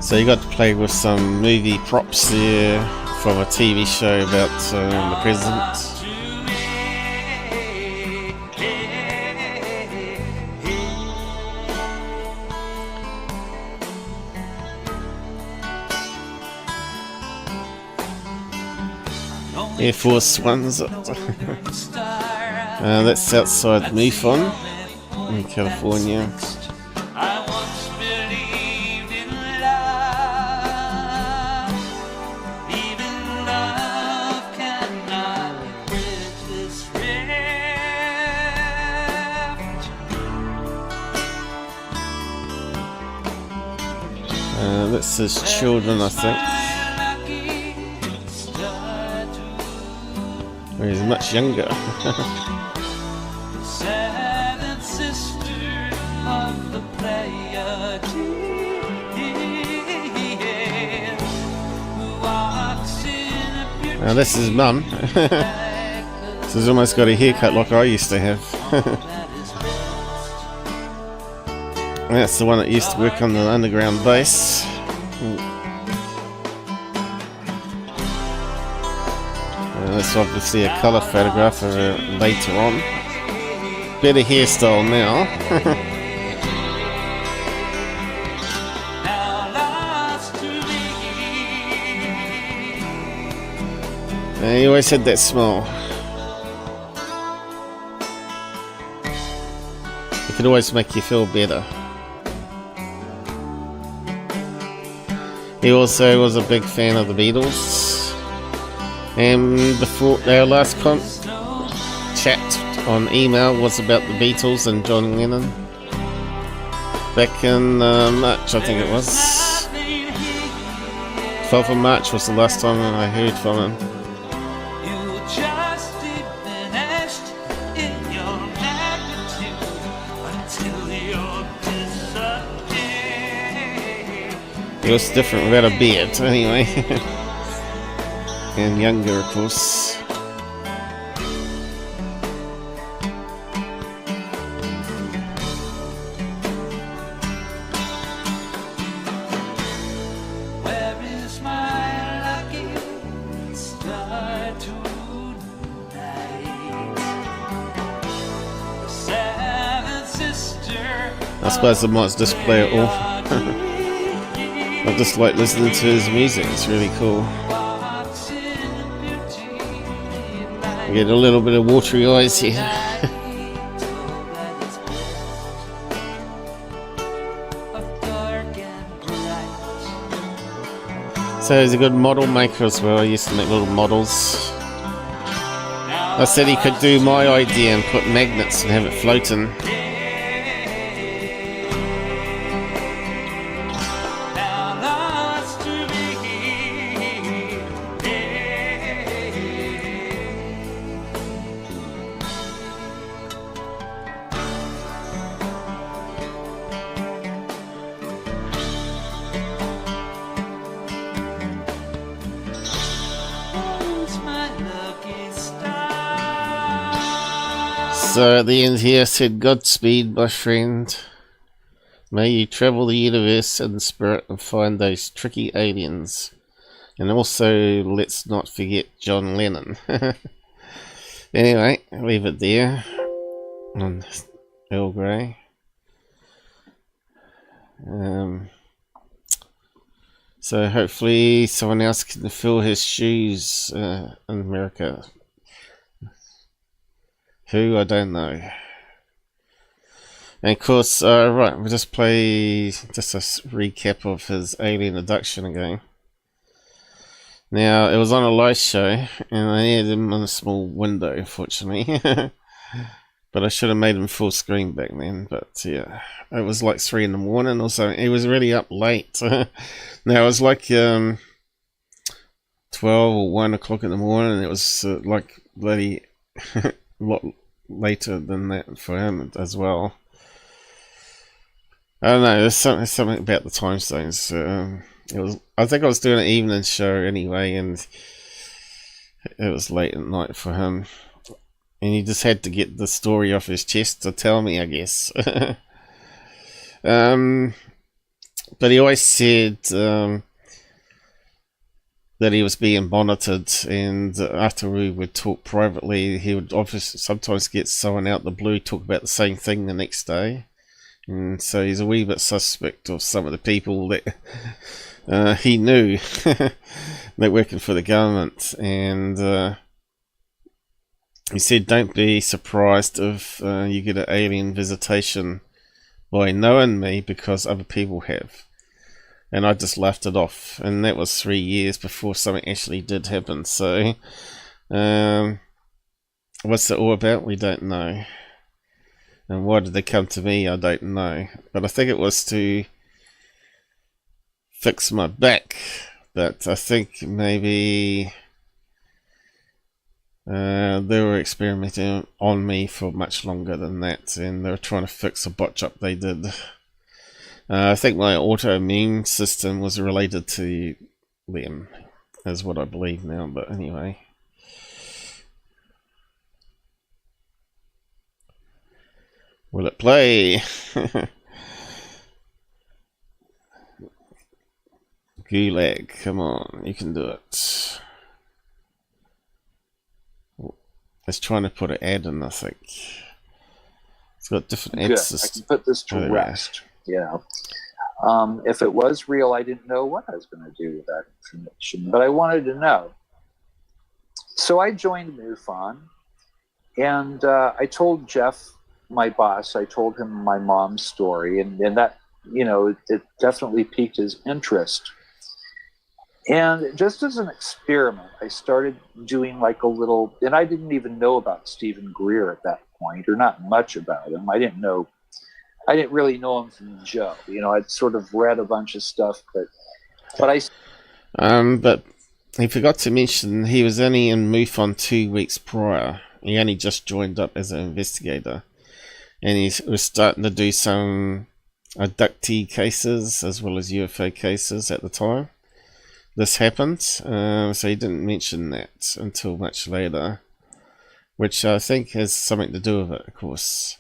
So you got to play with some movie props there from a TV show about the president. Air Force One's that's outside MUFON in California. That's his children, I think. Well, he's much younger. Now this is Mum. So he's almost got a haircut like I used to have. That's the one that used to work on the underground base. That's obviously a colour photograph of her later on. Better hairstyle now. He always had that smile. It could always make you feel better. He also was a big fan of the Beatles. And before our last chat on email was about the Beatles and John Lennon. Back in March, I think it was. 12th of March was the last time I heard from him. He was different without a beard, anyway. And younger, of course. I suppose I might just play it all. I just like listening to his music. It's really cool. I get a little bit of watery eyes here. So he's a good model maker as well. I used to make little models. I said he could do my idea and put magnets and have it floating. So at the end here said, Godspeed, my friend. May you travel the universe in spirit and find those tricky aliens. And also, let's not forget John Lennon. Anyway, I'll leave it there on Earl Grey. So hopefully someone else can fill his shoes in America. Who? I don't know. And of course, right, we'll just play just a recap of his alien abduction again. Now, it was on a live show, and I had him on a small window, unfortunately. But I should have made him full screen back then, but yeah. It was like 3 in the morning or something. He was really up late. Now, it was like 12 or 1 o'clock in the morning, and it was like bloody... a lot later than that for him as well. I don't know, there's something about the time zones. I think I was doing an evening show anyway, and it was late at night for him. And he just had to get the story off his chest to tell me, I guess. But he always said that he was being monitored, and after we would talk privately, he would obviously sometimes get someone out the blue talk about the same thing the next day. And so he's a wee bit suspect of some of the people that he knew that working for the government. And he said, don't be surprised if you get an alien visitation by knowing me, because other people have. And I just laughed it off, and that was 3 years before something actually did happen. So, what's it all about? We don't know. And why did they come to me? I don't know. But I think it was to fix my back. But I think maybe they were experimenting on me for much longer than that, and they were trying to fix a botch up they did. I think my autoimmune system was related to them, is what I believe now, but anyway. Will it play? Gulag, come on, you can do it. It's trying to put an ad in, I think. It's got different ad systems. I can put this to rest. Yeah. If it was real, I didn't know what I was going to do with that information, but I wanted to know. So I joined MUFON, and I told Jeff, my boss, I told him my mom's story, and that, you know, it definitely piqued his interest. And just as an experiment, I started doing like a little, and I didn't even know about Stephen Greer at that point, or not much about him. I didn't really know him from Joe. You know, I'd sort of read a bunch of stuff, but I... But he forgot to mention he was only in MUFON 2 weeks prior. He only just joined up as an investigator. And he was starting to do some abductee cases as well as UFO cases at the time this happened. So he didn't mention that until much later, which I think has something to do with it, of course.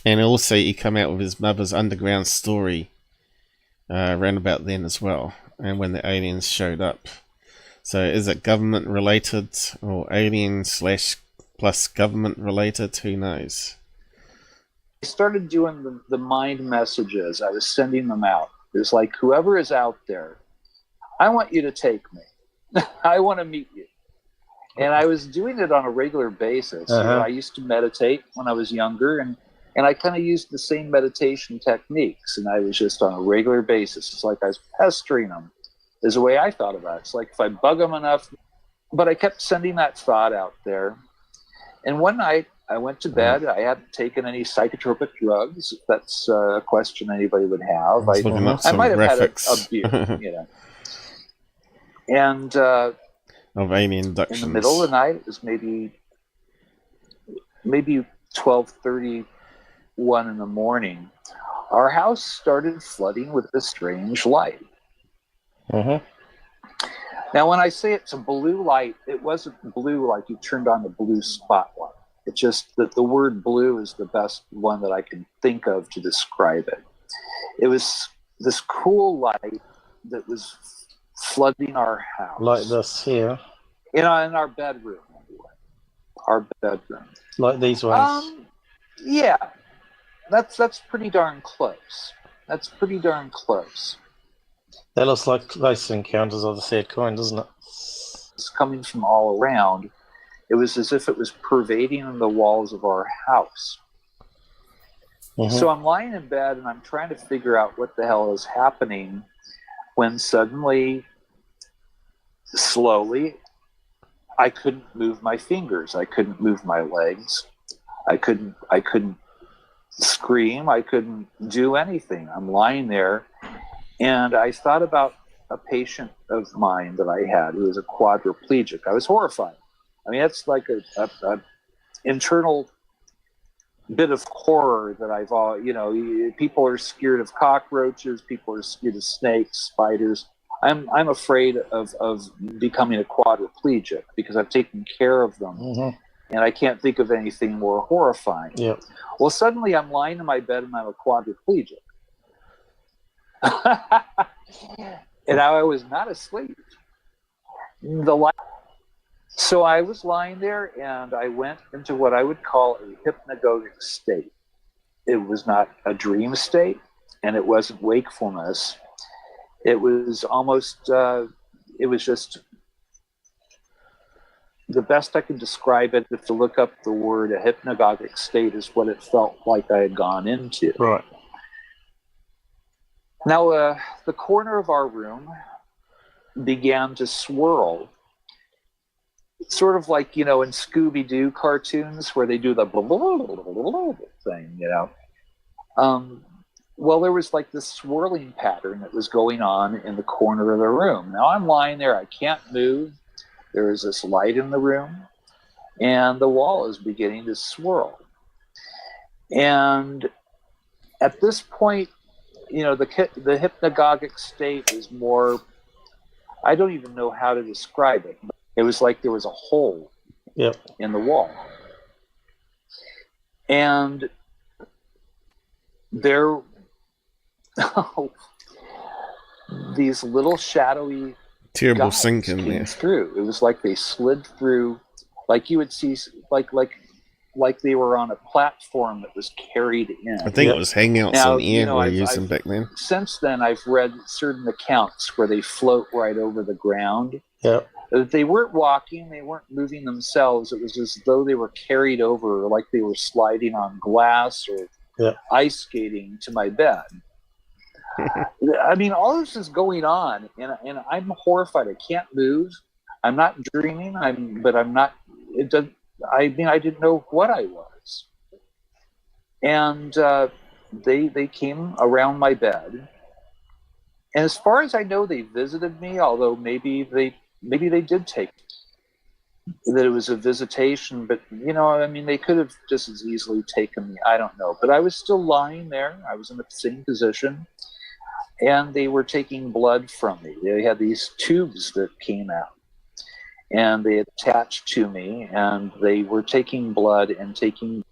And also he came out with his mother's underground story around about then as well, and when the aliens showed up. So is it government related or alien / plus government related? Who knows? I started doing the mind messages. I was sending them out. It was like, whoever is out there, I want you to take me. I want to meet you. And I was doing it on a regular basis. You know, I used to meditate when I was younger, and I kind of used the same meditation techniques, and I was just on a regular basis. It's like I was pestering them, is the way I thought about it. It's like if I bug them enough, but I kept sending that thought out there. And one night I went to bed. I hadn't taken any psychotropic drugs. If that's a question anybody would have. I might have had a beer, you know. And of alien abductions. In the middle of the night, it was maybe 12:31 in the morning. Our house started flooding with a strange light. Now, when I say it's a blue light, it wasn't blue like you turned on the blue spotlight. It's just that the word blue is the best one that I can think of to describe it. It was this cool light that was flooding our house. Like this here? In our bedroom, anyway. Our bedroom. Like these ones? Yeah. That's pretty darn close. That's pretty darn close. That looks like close encounters of the third kind, doesn't it? It's coming from all around. It was as if it was pervading the walls of our house. So I'm lying in bed and I'm trying to figure out what the hell is happening when suddenly, slowly, I couldn't move my fingers. I couldn't move my legs. I couldn't scream. I couldn't do anything. I'm lying there. And I thought about a patient of mine that I had who was a quadriplegic. I was horrified. I mean, that's like a internal bit of horror that I've all, you know, people are scared of cockroaches. People are scared of snakes, spiders. I'm afraid of becoming a quadriplegic because I've taken care of them. And I can't think of anything more horrifying. Well, suddenly I'm lying in my bed and I'm a quadriplegic. And I was not asleep. So I was lying there and I went into what I would call a hypnagogic state. It was not a dream state and it wasn't wakefulness. It was almost, it was just the best I can describe it. If to look up the word a hypnagogic state is what it felt like I had gone into. Right. Now, the corner of our room began to swirl, sort of like, you know, in Scooby-Doo cartoons where they do the blah, blah, blah, blah, blah thing, you know. Well, there was like this swirling pattern that was going on in the corner of the room. Now I'm lying there. I can't move. There is this light in the room, and the wall is beginning to swirl. And at this point, you know, the hypnagogic state is more, I don't even know how to describe it. It was like there was a hole in the wall. And there, these little shadowy terrible guys sinking came there. through. It was like they slid through, like you would see, like they were on a platform that was carried in. I think it was hangouts Now, on the air you know, we were I've using back then. Since then, I've read certain accounts where they float right over the ground. They weren't walking, they weren't moving themselves. It was as though they were carried over, like they were sliding on glass or ice skating to my bed. I mean, all this is going on, and I'm horrified. I can't move. I'm not dreaming. But I'm not. It doesn't. I mean, I didn't know what I was. And they came around my bed, and as far as I know, they visited me. Although maybe they did take that it was a visitation, but you know, I mean, they could have just as easily taken me. I don't know, but I was still lying there. I was in the same position, and they were taking blood from me. They had these tubes that came out, and they attached to me, and they were taking blood and taking.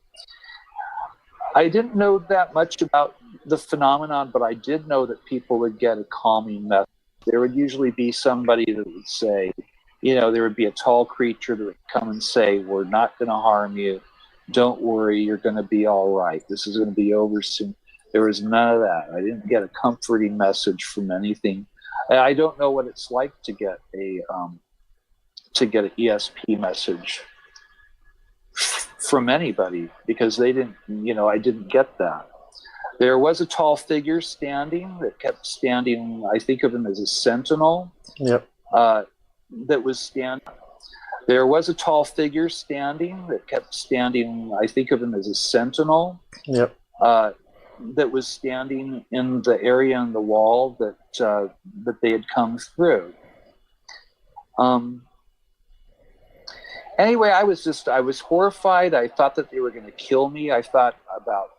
I didn't know that much about the phenomenon, but I did know that people would get a calming message. There would usually be somebody that would say, you know, there would be a tall creature that would come and say, we're not going to harm you. Don't worry, you're going to be all right. This is going to be over soon. There was none of that. I didn't get a comforting message from anything. I don't know what it's like to get an ESP message from anybody, because they didn't, I didn't get that. There was a tall figure standing that kept standing. I think of him as a sentinel. Yep. That was standing. There was a tall figure standing that kept standing. I think of him as a sentinel. Yep. That was standing in the area on the wall that they had come through. Anyway, I was horrified. I thought that they were going to kill me. I thought about,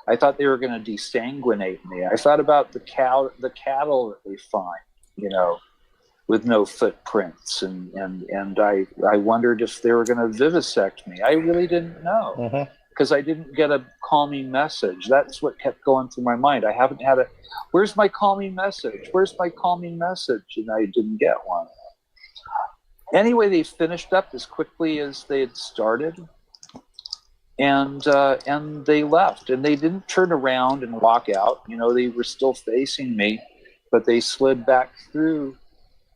I thought they were going to desanguinate me. I thought about the cattle that they find, with no footprints, and I wondered if they were going to vivisect me. I really didn't know, because I didn't get a calming message. That's what kept going through my mind. I haven't had where's my calming message? Where's my calming message? And I didn't get one. Anyway, they finished up as quickly as they had started, and they left. And they didn't turn around and walk out. They were still facing me, but they slid back through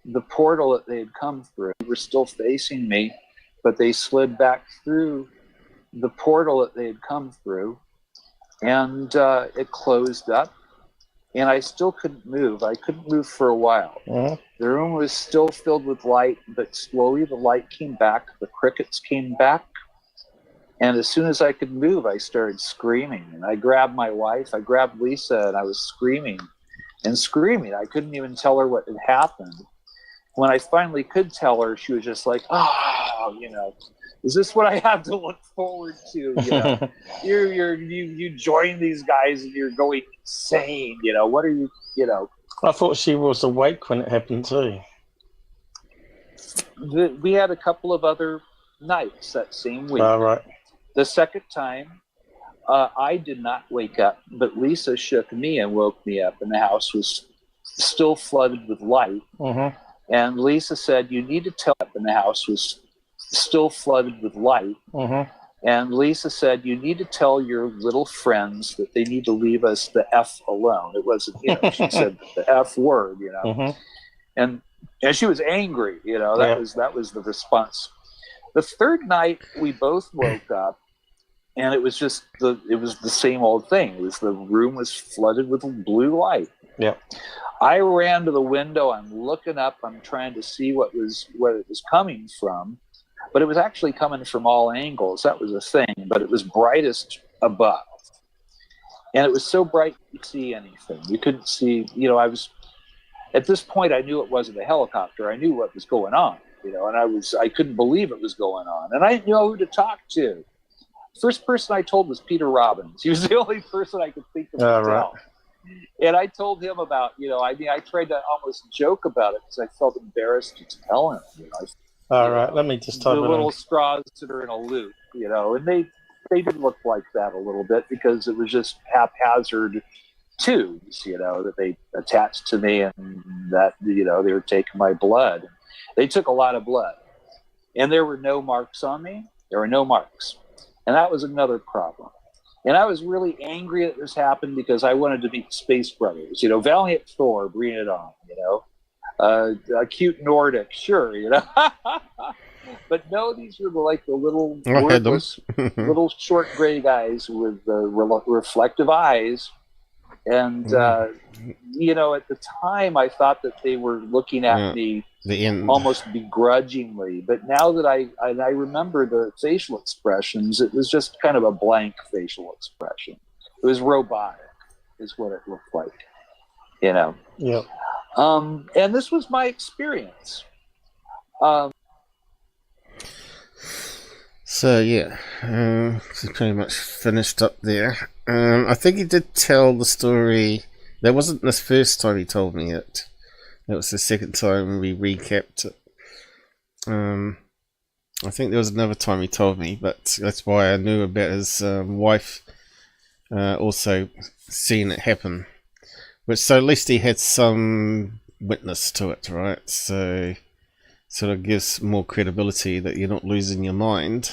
the portal that they had come through. They were still facing me, but they slid back through the portal that they had come through, and it closed up, and I still couldn't move. I couldn't move for a while. The room was still filled with light, but slowly the light came back, the crickets came back, and as soon as I could move, I started screaming. And I grabbed my wife, I grabbed Lisa, and I was screaming and screaming. I couldn't even tell her what had happened. When I finally could tell her, she was just like, is this what I have to look forward to? You join these guys and you're going insane. What are you? I thought she was awake when it happened too. We had a couple of other nights that same week. Right. The second time, I did not wake up, but Lisa shook me and woke me up, and the house was still flooded with light. And Lisa said, "You need to tell," and the house was still flooded with light. And Lisa said, "You need to tell your little friends that they need to leave us the F alone." It wasn't, she said the F word, and she was angry, that was the response. The third night we both woke up, and it was just it was the same old thing. It was the room was flooded with blue light. Yeah. I ran to the window. I'm looking up. I'm trying to see where it was coming from. But it was actually coming from all angles. That was a thing. But it was brightest above. And it was so bright you couldn't see anything. You couldn't see, at this point I knew it wasn't a helicopter. I knew what was going on, and I couldn't believe it was going on. And I didn't know who to talk to. First person I told was Peter Robbins. He was the only person I could think of to tell. And I told him about, I tried to almost joke about it because I felt embarrassed to tell him. All right, let me just type the little straws that are in a loop, and they did look like that a little bit because it was just haphazard tubes, that they attached to me, and that, they were taking my blood. They took a lot of blood, and there were no marks on me. There were no marks, and that was another problem. And I was really angry that this happened because I wanted to meet Space Brothers. Valiant Thor, bring it on. A cute Nordic, sure. But no, these were like the little wordless, little short gray guys with reflective eyes. And at the time, I thought that they were looking at me almost begrudgingly. But now that I remember the facial expressions, it was just kind of a blank facial expression. It was robotic, is what it looked like. Yeah. And this was my experience. So yeah, it's pretty much finished up there. I think he did tell the story. That wasn't the first time he told me it. That was the second time we recapped it. I think there was another time he told me, but that's why I knew about his wife also seeing it happen. So at least he had some witness to it, right? So sort of gives more credibility that you're not losing your mind.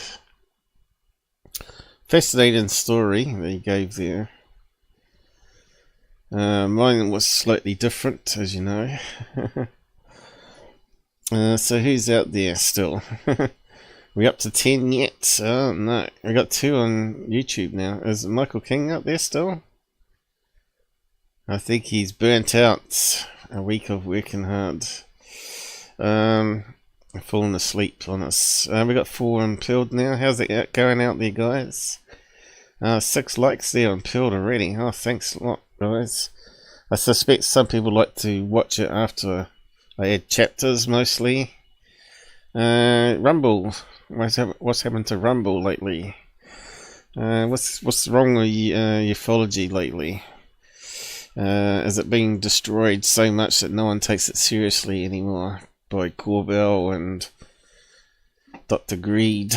Fascinating story that he gave there. Mine was slightly different, as you know. So who's out there still? We up to 10 yet? Oh no, I got 2 on YouTube now. Is Michael King out there still? I think he's burnt out. A week of working hard. Falling asleep on us. We got 4 on Pilled now. How's it going out there, guys? 6 likes there on Pilled already. Oh, thanks a lot, guys. I suspect some people like to watch it after I add chapters, mostly. Rumble. What's happened to Rumble lately? What's wrong with ufology lately? Is it being destroyed so much that no one takes it seriously anymore by Corbell and Dr. Greed?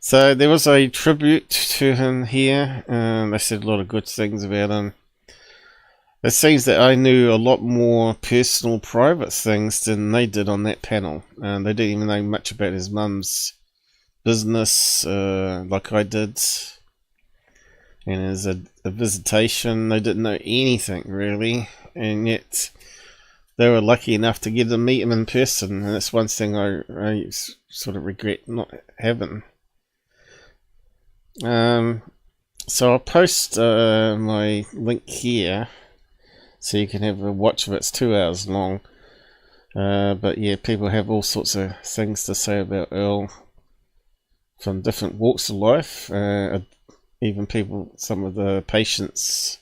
So there was a tribute to him here. They said a lot of good things about him. It seems that I knew a lot more personal, private things than they did on that panel. They didn't even know much about his mum's business like I did. And as a visitation, they didn't know anything really. And yet they were lucky enough to get to meet him in person. And that's one thing I sort of regret not having. So I'll post my link here, so you can have a watch of it. It's 2 hours long. But yeah, people have all sorts of things to say about Earl from different walks of life. Even people, some of the patients,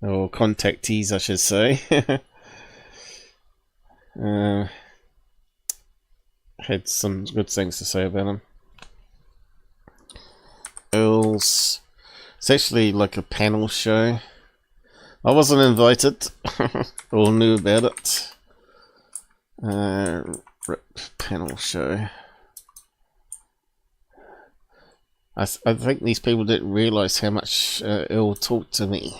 or contactees I should say, had some good things to say about him. Earl's, it's actually like a panel show. I wasn't invited, or knew about it. RIP panel show. I think these people didn't realise how much Earl talked to me.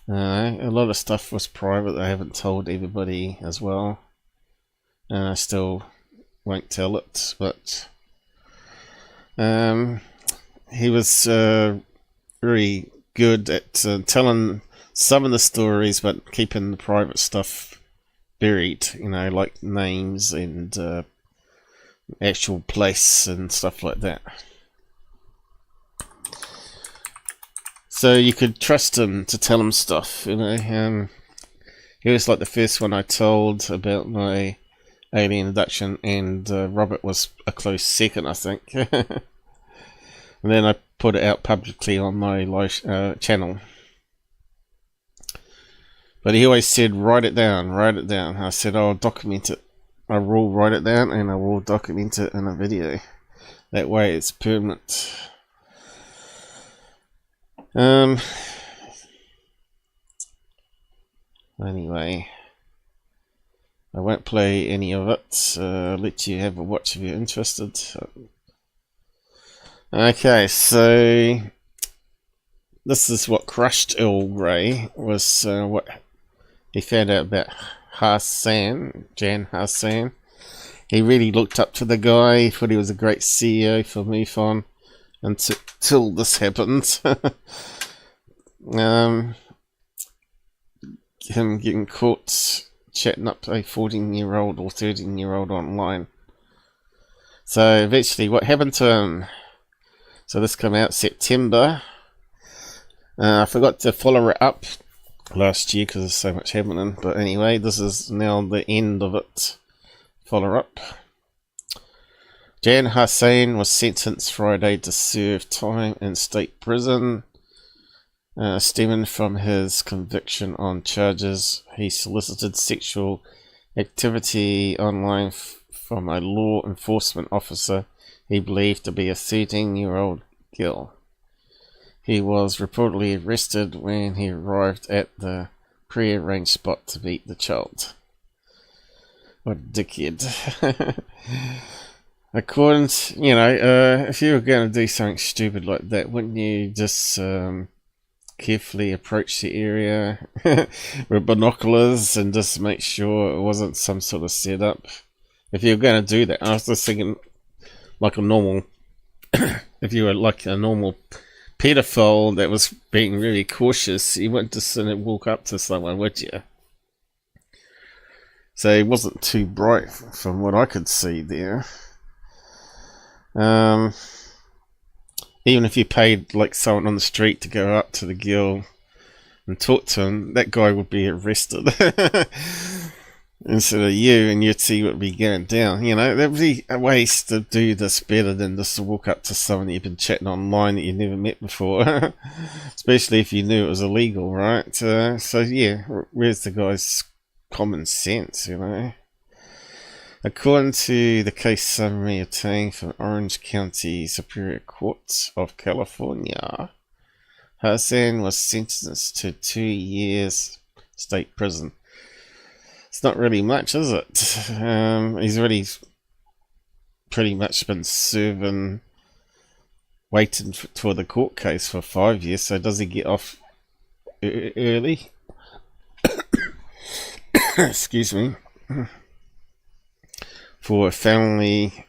A lot of stuff was private that I haven't told everybody as well. And I still won't tell it, but he was very good at telling some of the stories, but keeping the private stuff buried, you know, like names and actual place and stuff like that. So you could trust him to tell him stuff, you know. He was like the first one I told about my alien abduction, and Robert was a close second, I think. And then I put it out publicly on my live channel. But he always said, write it down, write it down. I said, I'll document it. I will write it down and I will document it in a video. That way it's permanent. Anyway, I won't play any of it. I'll let you have a watch if you're interested. Okay, so this is what crushed Earl Grey, was what he found out about Harzan, Jan Harzan. He really looked up to the guy. He thought he was a great CEO for MUFON until this happened. Him getting caught chatting up a 14-year-old or 13-year-old online. So eventually what happened to him? So this came out September. I forgot to follow it up last year because there's so much happening. But anyway, this is now the end of it. Follow up. Jan Harzan was sentenced Friday to serve time in state prison, stemming from his conviction on charges he solicited sexual activity online from a law enforcement officer he believed to be a 13-year-old girl. He was reportedly arrested when he arrived at the pre-arranged spot to meet the child. What a dickhead. According to, you know, if you were going to do something stupid like that, wouldn't you just carefully approach the area with binoculars and just make sure it wasn't some sort of setup? If you were going to do that, I was just thinking like a normal, if you were like a normal pedophile that was being really cautious, you wouldn't just walk up to someone, would you? So he wasn't too bright from what I could see there. Even if you paid like someone on the street to go up to the girl and talk to him, that guy would be arrested instead of you, and you'd see what would be going down. You know, there'd be ways to do this better than just to walk up to someone you've been chatting online that you never met before, especially if you knew it was illegal, right? So yeah, where's the guy's common sense, you know? According to the case summary obtained from Orange County Superior Court of California, Harzan was sentenced to 2 years state prison. It's not really much, is it? He's already pretty much been serving, waiting for the court case for 5 years, so does he get off early? Excuse me. For a felony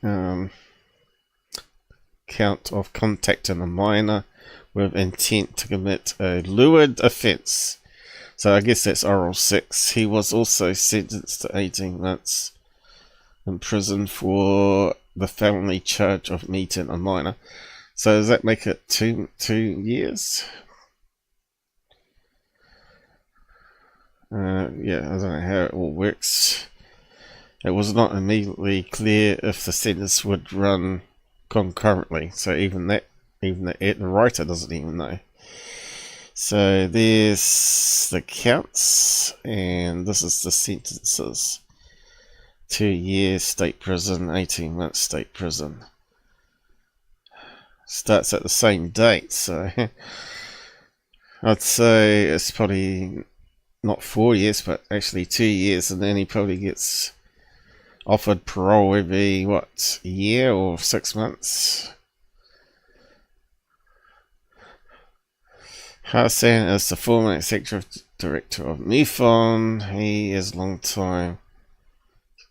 count of contacting a minor with intent to commit a lewd offence. So I guess that's oral sex. He was also sentenced to 18 months in prison for the felony charge of meeting a minor. So does that make it two years? Yeah, I don't know how it all works. It was not immediately clear if the sentence would run concurrently. So even the writer doesn't even know. So there's the counts, and this is the sentences. 2 years state prison, 18 months state prison. Starts at the same date, so I'd say it's probably not 4 years, but actually 2 years, and then he probably gets offered parole every, what, year or 6 months? Harzan is the former executive director of MUFON. He is a long-time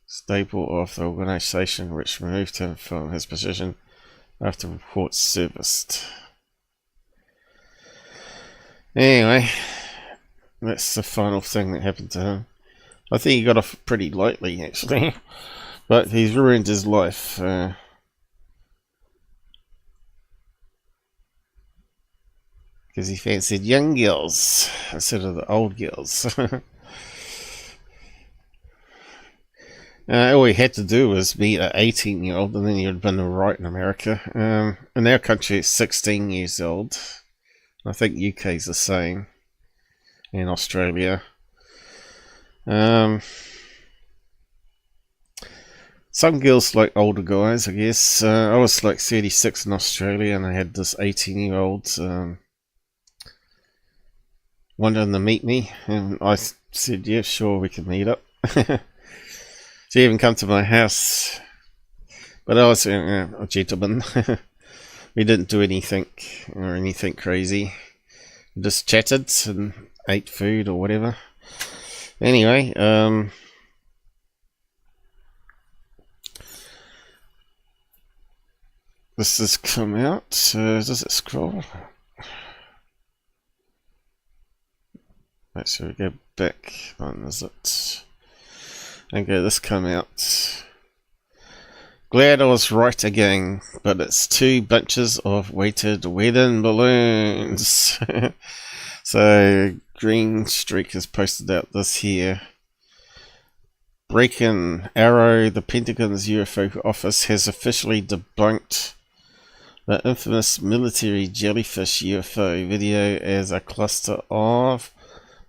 staple of the organisation, which removed him from his position after reports surfaced. Anyway, that's the final thing that happened to him. I think he got off pretty lightly, actually, but he's ruined his life. Because he fancied young girls instead of the old girls. All he had to do was meet an 18-year-old, and then he would have been right in America. In our country, it's 16 years old. I think UK's the same, and Australia. Some girls like older guys, I guess. I was like 36 in Australia, and I had this 18-year-old wanting to meet me, and I said, yeah, sure, we can meet up. She even come to my house, but I was a gentleman. We didn't do anything crazy. We just chatted and ate food or whatever. Anyway, this has come out. Does it scroll? Actually, we go back. When is it? Okay, this come out. Glad I was right again, but it's 2 bunches of weighted wedding balloons. So, Green Streak has posted out this here. Breaking AARO, the Pentagon's UFO office has officially debunked the infamous military jellyfish UFO video as a cluster of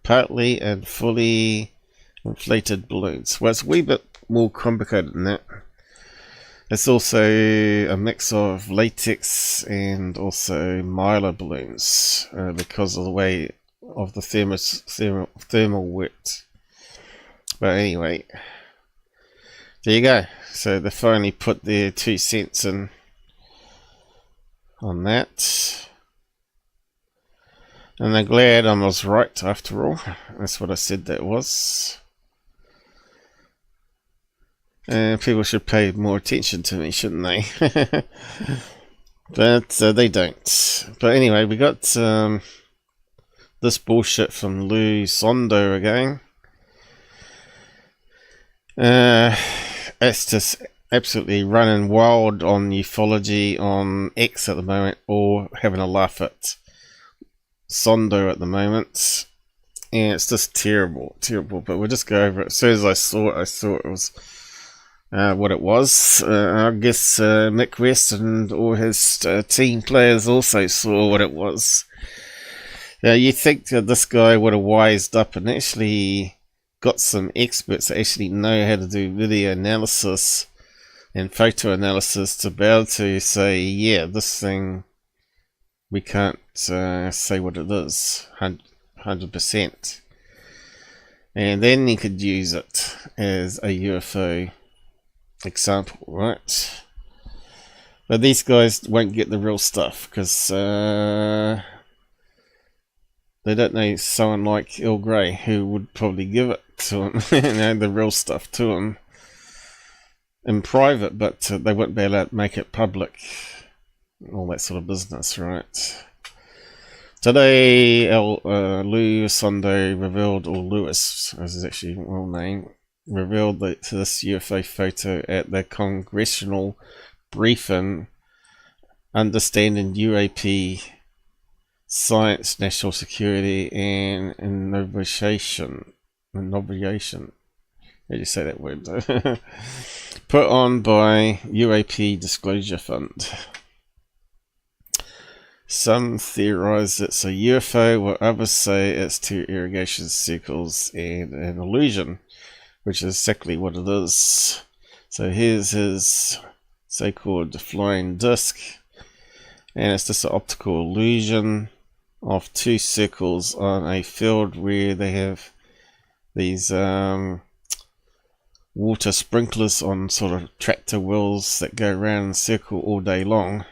partly and fully inflated balloons. Well, it's a wee bit more complicated than that. It's also a mix of latex and also mylar balloons because of the way of the thermal wet. But anyway, there you go. So they finally put their 2 cents in on that. And I'm glad I was right after all. That's what I said that was. And people should pay more attention to me, shouldn't they? But they don't. But anyway, we got this bullshit from Dies Zondo again. It's just absolutely running wild on ufology on X at the moment, or having a laugh at Zondo at the moment. And it's just terrible. But we'll just go over it. As soon as I saw it was what it was. I guess Mick West and all his team players also saw what it was. You think that this guy would have wised up and actually got some experts that actually know how to do video analysis and photo analysis to be able to say, yeah, this thing, we can't say what it is 100%. And then you could use it as a UFO example, right? But these guys won't get the real stuff because they don't know someone like Earl Grey who would probably give it to him, the real stuff to him in private, but they won't be able to make it public, all that sort of business, right? Today, Dies Zondo revealed, or Lewis, as is actually well named, revealed this UFO photo at the congressional briefing, Understanding UAP Science, National Security, and Innovation. How do you say that word? Put on by UAP Disclosure Fund. Some theorize it's a UFO, while others say it's two irrigation circles and an illusion, which is exactly what it is. So here's his so-called flying disc, and it's just an optical illusion of two circles on a field where they have these water sprinklers on sort of tractor wheels that go around in a circle all day long.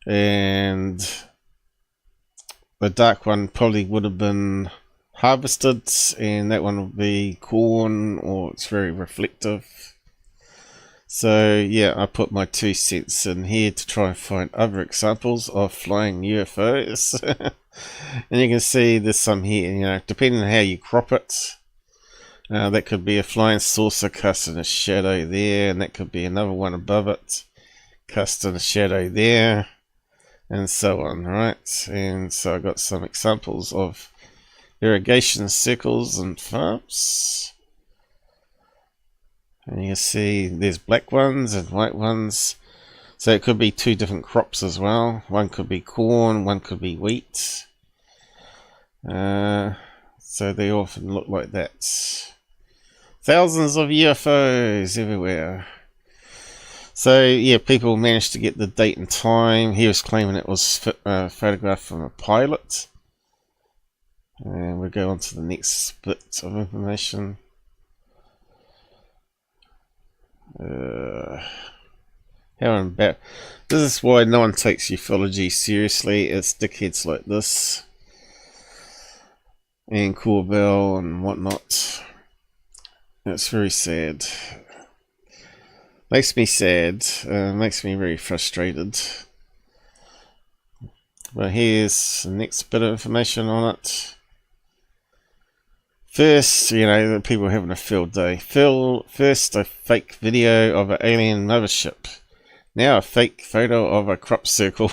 And the dark one probably would have been harvested, and that one would be corn, or it's very reflective. So yeah, I put my 2 cents in here to try and find other examples of flying UFOs. And you can see there's some here, depending on how you crop it. That could be a flying saucer cast in a shadow there, and that could be another one above it cast in a shadow there, and so on, right? And so I got some examples of irrigation circles and farms. And you can see there's black ones and white ones. So it could be 2 different crops as well. One could be corn, one could be wheat. So they often look like that. Thousands of UFOs everywhere. So yeah, people managed to get the date and time. He was claiming it was photographed from a pilot. And we'll go on to the next bit of information. This is why no one takes ufology seriously. It's dickheads like this and Corbell and whatnot. It's very sad. Makes me sad. Makes me very frustrated. But here's the next bit of information on it. First, the people are having a field day. First, a fake video of an alien mothership. Now, a fake photo of a crop circle.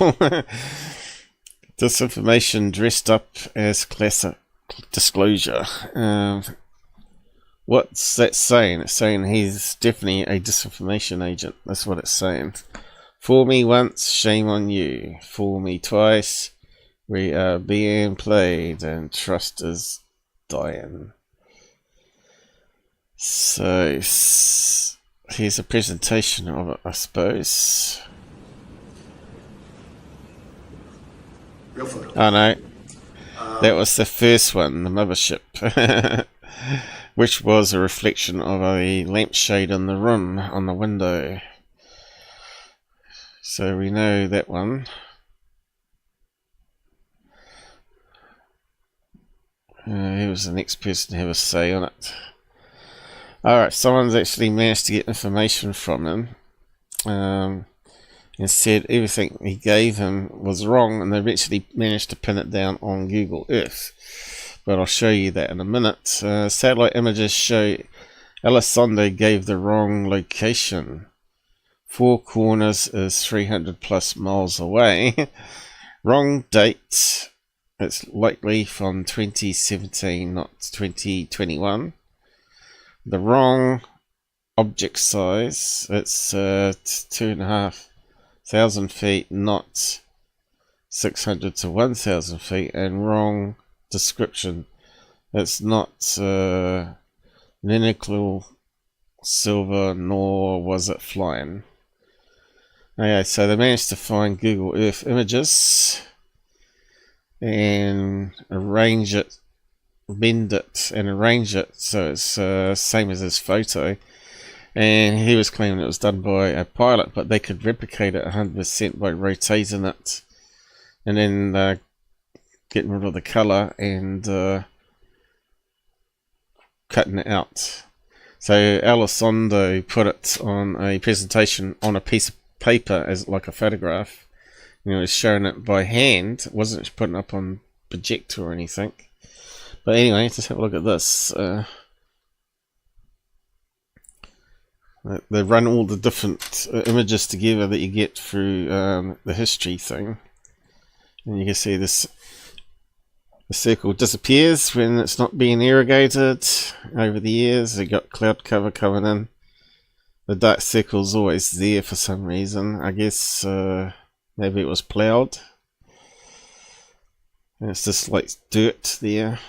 Disinformation dressed up as classic disclosure. What's that saying? It's saying he's definitely a disinformation agent. That's what it's saying. Fool me once, shame on you. Fool me twice, we are being played, and trust is dying. So here's a presentation of it, I suppose. Real photo. Oh no, that was the first one, the mothership, which was a reflection of a lampshade in the room on the window. So we know that one. He was the next person to have a say on it. Alright, someone's actually managed to get information from him. and said everything he gave him was wrong, and they eventually managed to pin it down on Google Earth. But I'll show you that in a minute. Satellite images show Elizondo gave the wrong location. Four Corners is 300 plus miles away. Wrong date. It's likely from 2017, not 2021. The wrong object size. It's 2,500 feet, not 600 to 1,000 feet. And wrong description. It's not nickel, silver, nor was it flying. Okay, so they managed to find Google Earth images and arrange it, bend it and arrange it so it's same as his photo. And he was claiming it was done by a pilot, but they could replicate it 100% by rotating it and then getting rid of the color and cutting it out. So Elizondo put it on a presentation on a piece of paper as like a photograph. You know, was showing it by hand. It wasn't putting up on projector or anything. But anyway, let's have a look at this. They run all the different images together that you get through the history thing, and you can see this. The circle disappears when it's not being irrigated over the years. They got cloud cover coming in. The dark circle's always there for some reason. I guess maybe it was ploughed. And it's just like dirt there.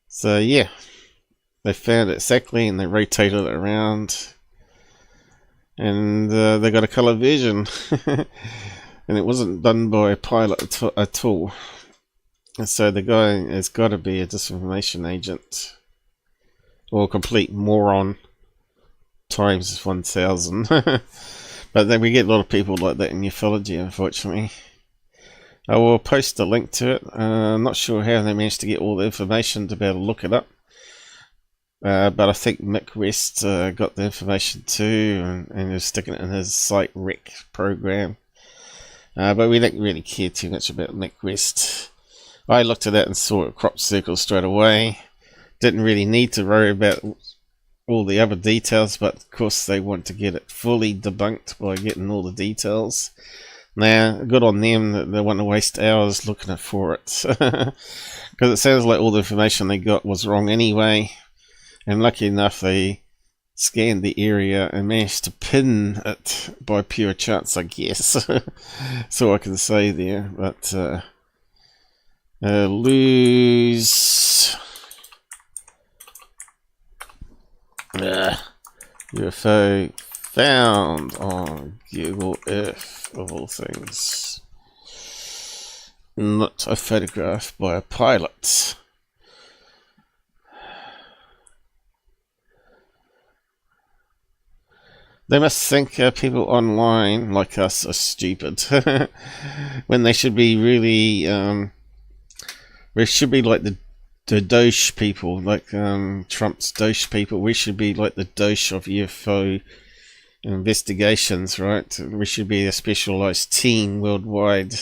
So yeah, they found it exactly and they rotated it around. And they got a colour version. And it wasn't done by a pilot at all. And so the guy has got to be a disinformation agent. Or a complete moron. Times 1,000. But then we get a lot of people like that in ufology, unfortunately. I will post a link to it. I'm not sure how they managed to get all the information to be able to look it up. But I think Mick West got the information too, and was sticking it in his site rec program. But we didn't really care too much about Mick West. I looked at that and saw a crop circle straight away. Didn't really need to worry about all the other details, but of course they want to get it fully debunked by getting all the details. Now, good on them that they want to waste hours looking for it. Because it sounds like all the information they got was wrong anyway. And lucky enough they scanned the area and managed to pin it by pure chance, I guess. So I can say there. But lose UFO found on Google Earth, of all things. Not a photograph by a pilot. They must think people online like us are stupid. When they should be really we should be like the Doge people, like Trump's Doge people. We should be like the Doge of UFO investigations, right? We should be a specialized team worldwide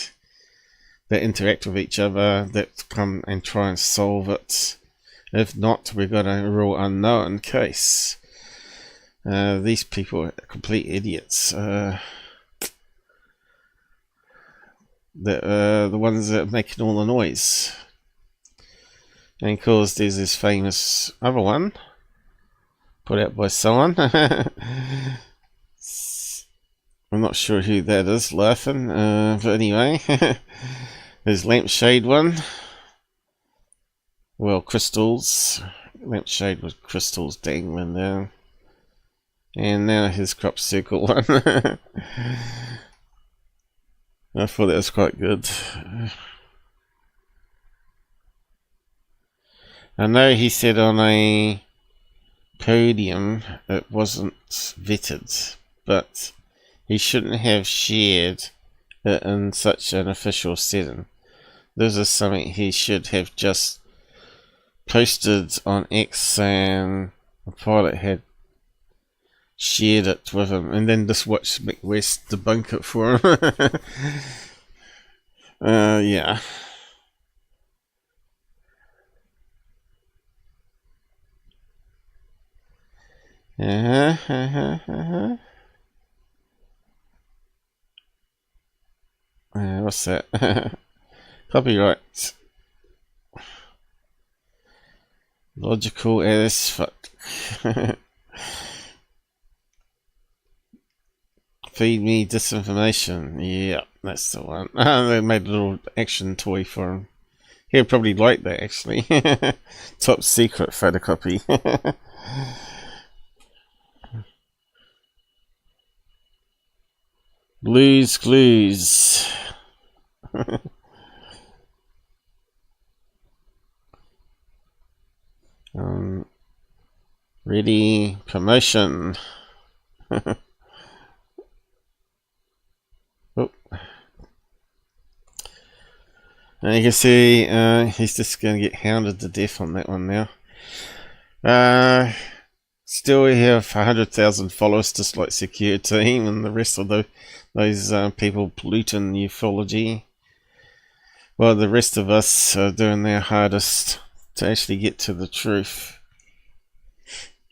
that interact with each other, that come and try and solve it. If not, we've got a real unknown case. These people are complete idiots. The ones that are making all the noise. And of course there's this famous other one put out by someone. I'm not sure who that is laughing, but anyway. There's lampshade one. Well, crystals. Lampshade with crystals dangling down. And now his crop circle one. I thought that was quite good. I know he said on a podium it wasn't vetted, but he shouldn't have shared it in such an official setting. This is something he should have just posted on X, and the pilot had shared it with him, and then just watched McWest debunk it for him. Yeah. What's that? Copyright. Logical as fuck. Feed me disinformation. Yeah, that's the one. They made a little action toy for him. He'll probably like that, actually. Top secret photocopy. Blues Clues. Ready promotion. Oh. And you can see he's just going to get hounded to death on that one now. Still we have 100,000 followers, just like Secureteam and the rest of those people polluting ufology. Well, the rest of us are doing their hardest to actually get to the truth.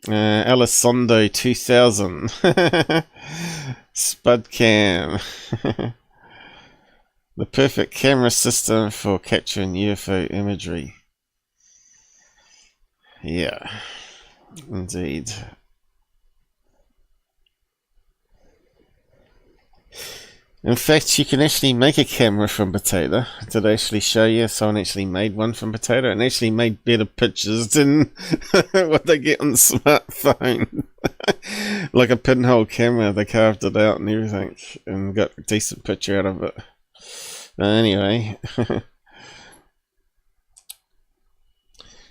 Alice Zondo 2000. Spudcam. The perfect camera system for capturing UFO imagery. Yeah, indeed. In fact, you can actually make a camera from potato. Did I actually show you? Someone actually made one from potato and actually made better pictures than what they get on the smartphone. Like a pinhole camera, they carved it out and everything and got a decent picture out of it. Anyway.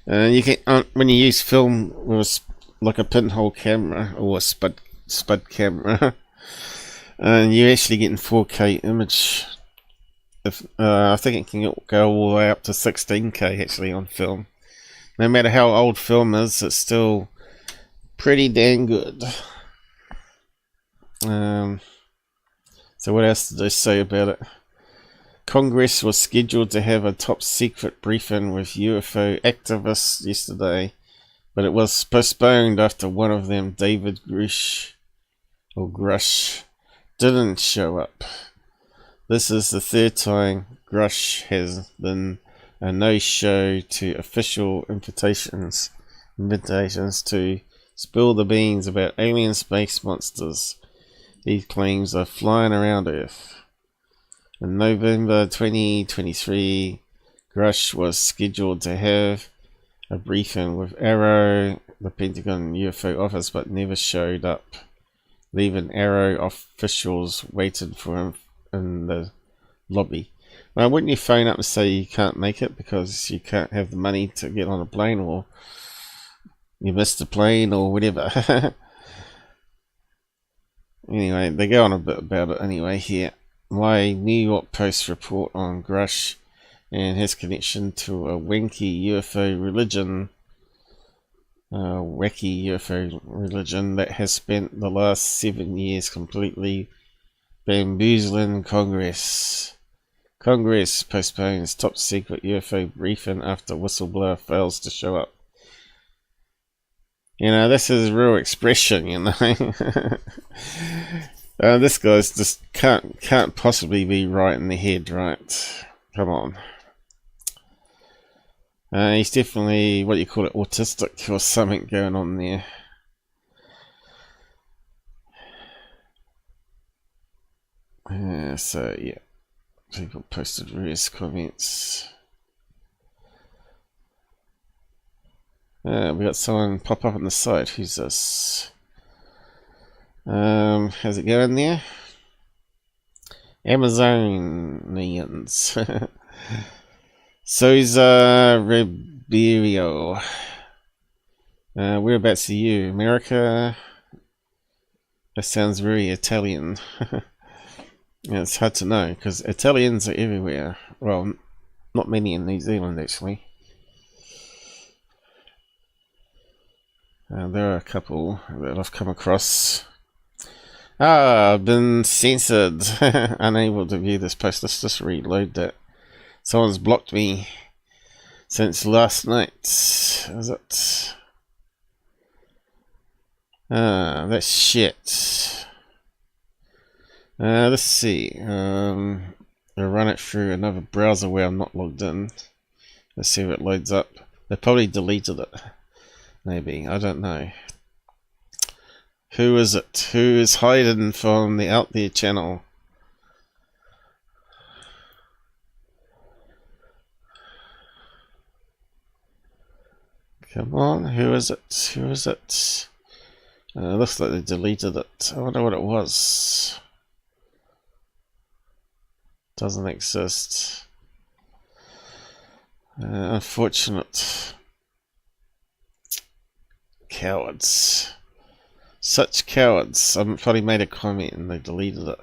You can, when you use film with like a pinhole camera or a spud camera, and you're actually getting 4K image. If I think it can go all the way up to 16K actually on film. No matter how old film is, it's still pretty dang good. So what else did I say about it? Congress was scheduled to have a top secret briefing with UFO activists yesterday, but it was postponed after one of them, David Grusch, didn't show up. This is the third time Grusch has been a no-show to official invitations to spill the beans about alien space monsters he claims are flying around Earth. In November 2023, Grusch was scheduled to have a briefing with AARO, the Pentagon UFO office, but never showed up, leaving AARO officials waited for him in the lobby. Well, wouldn't you phone up and say you can't make it because you can't have the money to get on a plane, or you missed the plane, or whatever? Anyway, they go on a bit about it anyway here. My New York Post report on Grusch and his connection to a wacky UFO religion that has spent the last 7 years completely bamboozling Congress. Congress postpones top secret UFO briefing after whistleblower fails to show up. You know, this is real expression, you know. This guy's just can't possibly be right in the head, right? Come on. He's definitely, what you call it, autistic or something going on there. So, yeah. People posted various comments. We got someone pop up on the side. Who's this? How's it going there? Amazonians. Souza Ribeiro. Whereabouts are you? America? That sounds very Italian. Yeah, it's hard to know because Italians are everywhere. Well, not many in New Zealand actually. There are a couple that I've come across. I've been censored. Unable to view this post. Let's just reload that. Someone's blocked me since last night. Is it? That's shit. Let's see. I'll run it through another browser where I'm not logged in. Let's see if it loads up. They probably deleted it. Maybe. I don't know. Who is it? Who is hiding from the Out There channel? Come on, who is it? Who is it? Looks like they deleted it. I wonder what it was. Doesn't exist. Unfortunate. Cowards. Such cowards. I probably made a comment and they deleted it.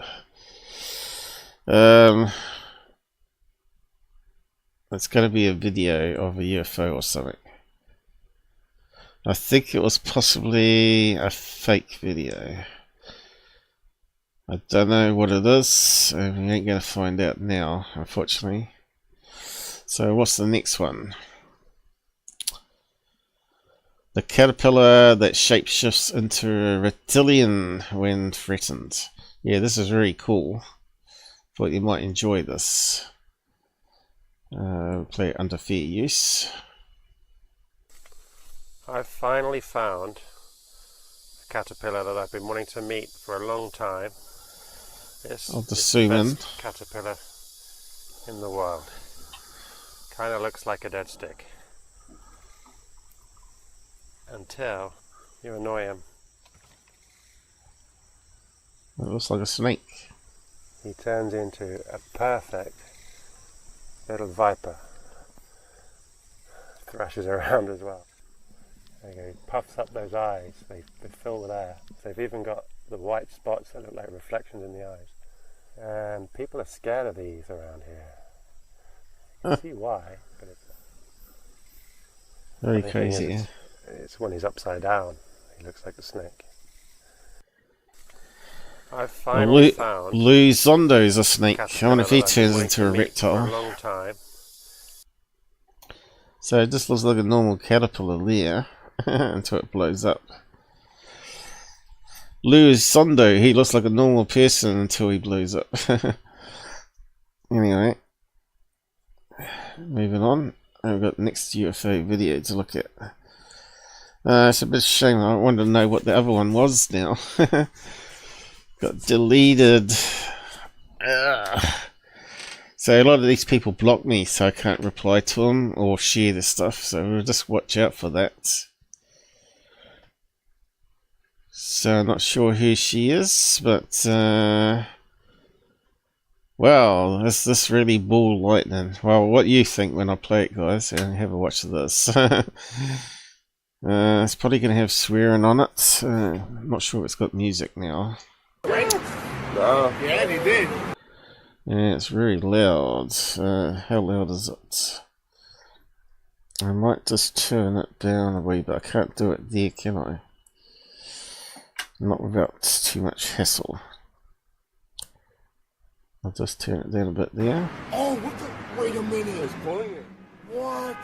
It's going to be a video of a UFO or something. I think it was possibly a fake video. I don't know what it is, and we ain't going to find out now, unfortunately. So what's the next one? The caterpillar that shapeshifts into a reptilian when threatened. Yeah, this is very cool. Thought you might enjoy this. Play it under fair use. I've finally found a caterpillar that I've been wanting to meet for a long time. It's the best caterpillar in the world. Kind of looks like a dead stick. Until you annoy him. It looks like a snake. He turns into a perfect little viper. Thrashes around as well. There you go. He puffs up those eyes. They fill with air. They've even got the white spots that look like reflections in the eyes. And people are scared of these around here. You can see why, but it's very crazy. It's when he's upside down. He looks like a snake. I've finally found Dies Zondo is a snake. I wonder if he turns into a reptile. For a long time. So it just looks like a normal caterpillar there until it blows up. Dies Zondo, he looks like a normal person until he blows up. Anyway, moving on. I've got the next UFO video to look at. It's a bit of a shame. I wanted to know what the other one was now. Got deleted. So a lot of these people block me, so I can't reply to them or share this stuff. So we'll just watch out for that. So I'm not sure who she is, but well, is this really ball lightning? Well, what do you think when I play it, guys? And have a watch of this. It's probably going to have swearing on it. I'm not sure if it's got music now. Yeah, they did. Yeah, it's very loud. How loud is it? I might just turn it down a wee bit. I can't do it there, can I? Not without too much hassle. I'll just turn it down a bit there. Oh, what the? Wait a minute. It's pulling it. What?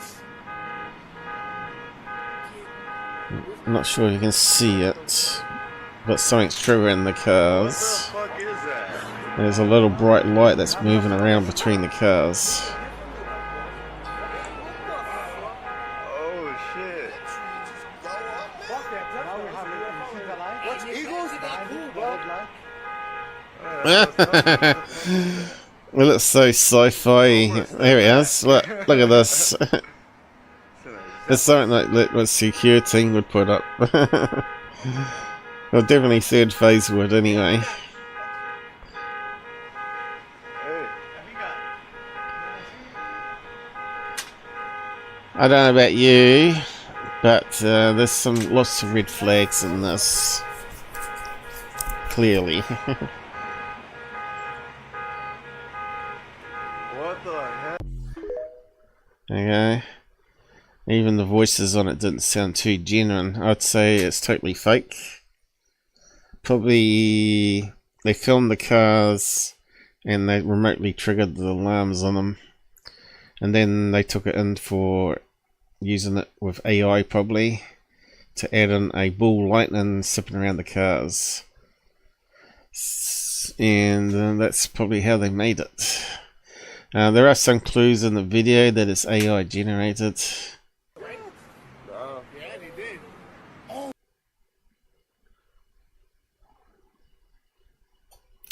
I'm not sure you can see it, but something's true in the cars. What the fuck is that? There's a little bright light that's moving around between the cars. Oh shit. Well, it's so sci-fi. There he is. Look at this. It's something like what Secureteams would put up. Well, definitely third phase would anyway. I don't know about you, but there's lots of red flags in this. Clearly. What the heck? Okay. Even the voices on it didn't sound too genuine. I'd say it's totally fake. Probably they filmed the cars and they remotely triggered the alarms on them. And then they took it in for using it with AI probably to add in a ball lightning zipping around the cars. And that's probably how they made it. There are some clues in the video that it's AI generated.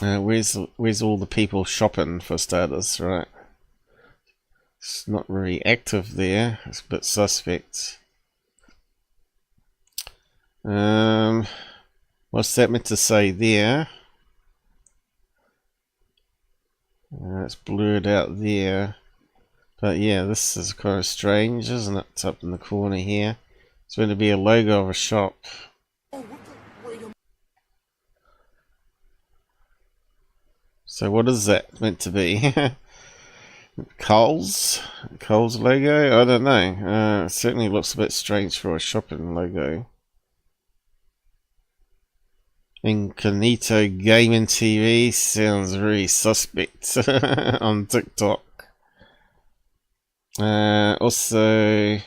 Where's all the people shopping for starters, right? It's not very active there. It's a bit suspect. What's that meant to say there? It's blurred out there. But yeah, this is kind of strange, isn't it? It's up in the corner here. It's meant to be a logo of a shop. So what is that meant to be? Coles logo? I don't know. It certainly looks a bit strange for a shopping logo. Incognito Gaming TV sounds very suspect on TikTok. Also,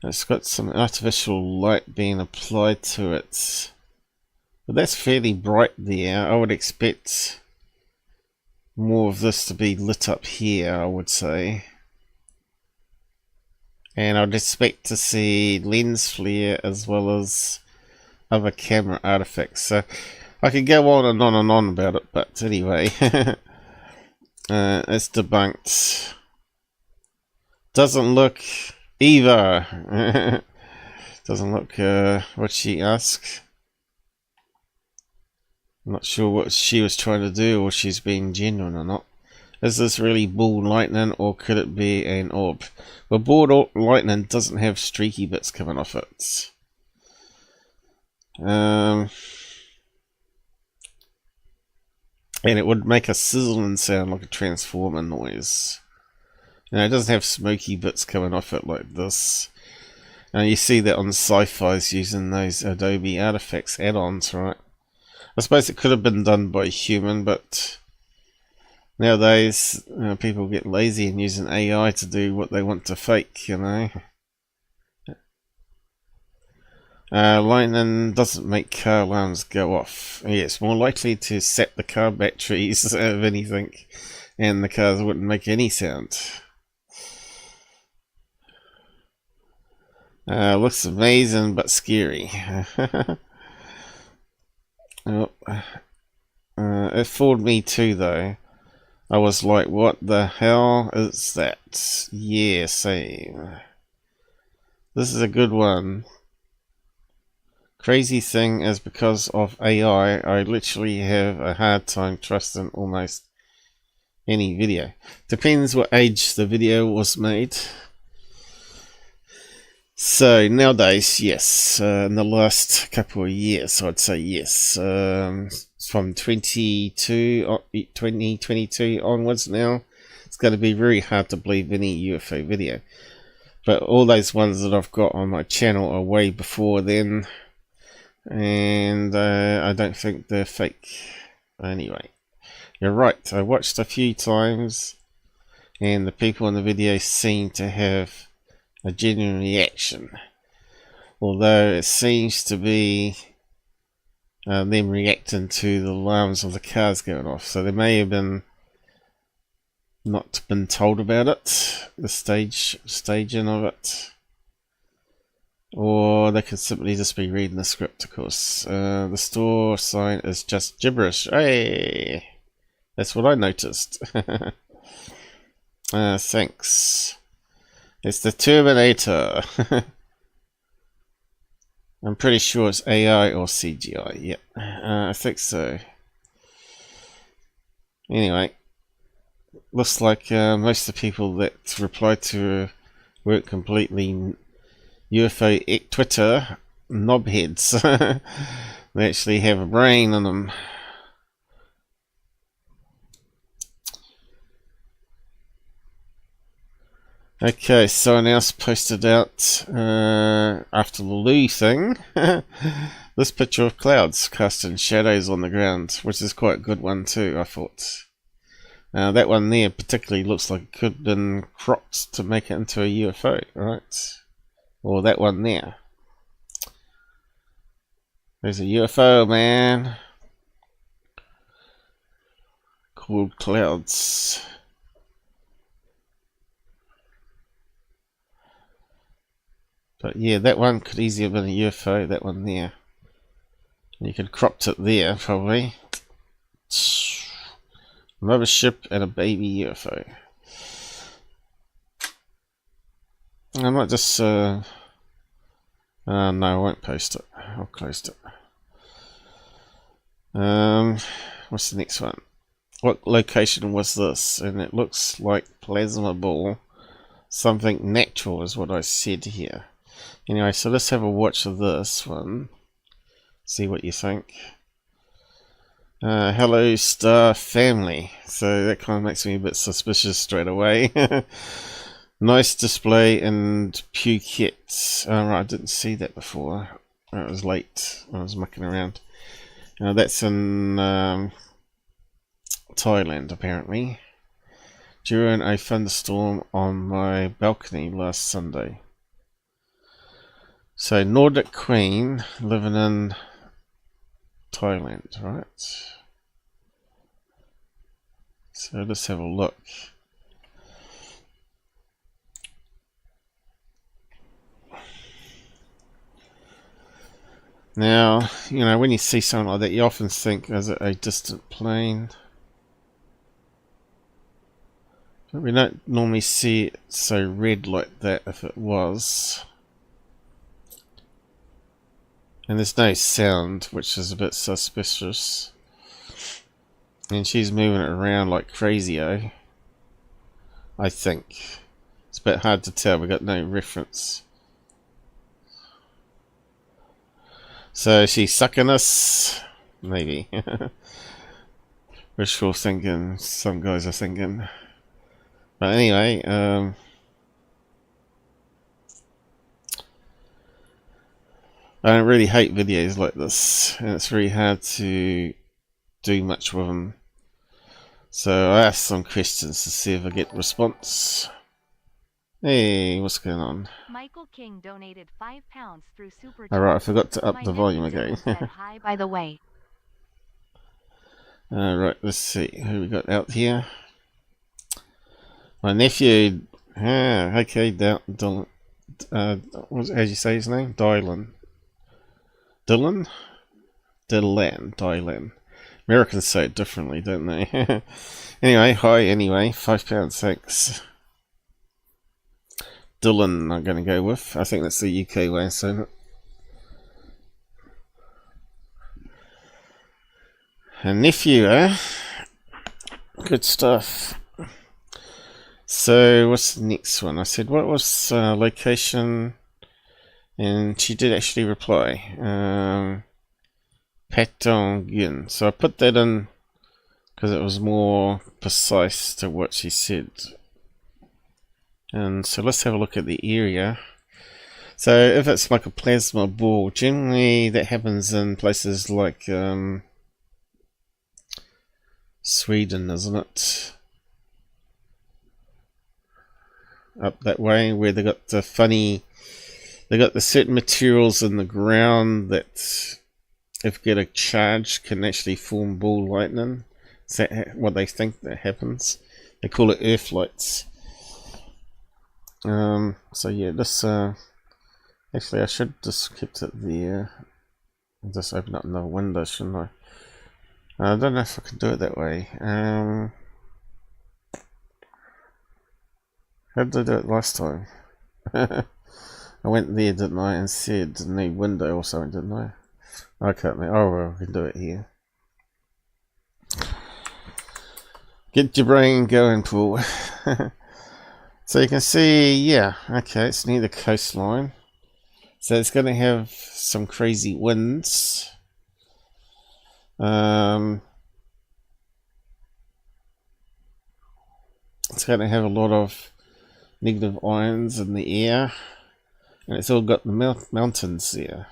it's got some artificial light being applied to it. But that's fairly bright there. I would expect more of this to be lit up here, I would say. And I'd expect to see lens flare as well as other camera artifacts. So I could go on and on and on about it, but anyway, it's debunked. Doesn't look either. Doesn't look what she asked. I'm not sure what she was trying to do, or she's being genuine or not. Is this really ball lightning, or could it be an orb? Well, ball lightning doesn't have streaky bits coming off it. And it would make a sizzling sound like a transformer noise. And it doesn't have smoky bits coming off it like this. And you see that on sci-fi's using those Adobe Artifacts add-ons, right? I suppose it could have been done by a human, but nowadays people get lazy and using AI to do what they want to fake, you know. Lightning doesn't make car alarms go off. Yeah, it's more likely to sap the car batteries of anything, and the cars wouldn't make any sound. Looks amazing but scary. It fooled me too, though. I was like, what the hell is that? Yeah, same. This is a good one. Crazy thing is, because of AI, I literally have a hard time trusting almost any video. Depends what age the video was made. So nowadays, yes, in the last couple of years, I'd say yes. From 2022 onwards now, it's going to be very hard to believe any UFO video. But all those ones that I've got on my channel are way before then, and I don't think they're fake. Anyway, you're right, I watched a few times, and the people in the video seem to have a genuine reaction, although it seems to be them reacting to the alarms of the cars going off. So they may have been not been told about it, the staging of it, or they could simply just be reading the script. Of course, the store sign is just gibberish. Hey, that's what I noticed. Thanks. It's the Terminator. I'm pretty sure it's AI or CGI. Yep, I think so. Anyway, looks like most of the people that replied to her weren't completely UFO Twitter knobheads. They actually have a brain on them. Okay, someone else posted out after the Lou thing this picture of clouds casting shadows on the ground, which is quite a good one too, I thought. That one there particularly looks like it could have been cropped to make it into a UFO, right? Or that one there. There's a UFO, man. Called clouds. But yeah, that one could easily have been a UFO, that one there. You could cropped it there, probably. Another ship and a baby UFO. I might just... no, I won't post it. I'll close it. What's the next one? What location was this? And it looks like plasma ball. Something natural is what I said here. Anyway, so let's have a watch of this one. See what you think. Hello Star Family. So that kind of makes me a bit suspicious straight away. Nice display in Phuket. Right, I didn't see that before. It was late. I was mucking around. That's in Thailand, apparently. During a thunderstorm on my balcony last Sunday. So, Nordic Queen living in Thailand, right? So, let's have a look. Now, you know, when you see something like that, you often think, is it a distant plane? But we don't normally see it so red like that if it was. And there's no sound, which is a bit suspicious. And she's moving it around like crazy-o. I think. It's a bit hard to tell, we got no reference. So she's sucking us? Maybe. Wishful thinking, some guys are thinking. But anyway, I don't really hate videos like this, and it's very hard to do much with them. So I asked some questions to see if I get response. Hey, what's going on? Michael King donated £5 through Super Chat. Alright, I forgot to up the volume again. Hi, by the way. Alright, let's see who we got out here. My nephew, okay, Dylan, how do you say his name? Dylan. Americans say it differently, don't they? Anyway, hi, £5, thanks. Dylan, I'm going to go with. I think that's the UK way of saying it. A nephew, eh? Good stuff. So, what's the next one? I said, what was location? And she did actually reply. Patong. So I put that in because it was more precise to what she said. And so let's have a look at the area. So if it's like a plasma ball, generally that happens in places like Sweden, isn't it? Up that way, where they got the funny, they got the certain materials in the ground that, if get a charge, can actually form ball lightning. Is that what they think that happens? They call it earth lights. So yeah, this actually I should just kept it there. I'll just open up another window, shouldn't I? I don't know if I can do it that way. How did I do it last time? I went there, didn't I, and said need window or something, didn't I? I can't. Oh well, I can do it here. Get your brain going, Paul. So you can see, yeah, okay, it's near the coastline. So it's going to have some crazy winds. It's going to have a lot of negative ions in the air, and it's all got the mountains there.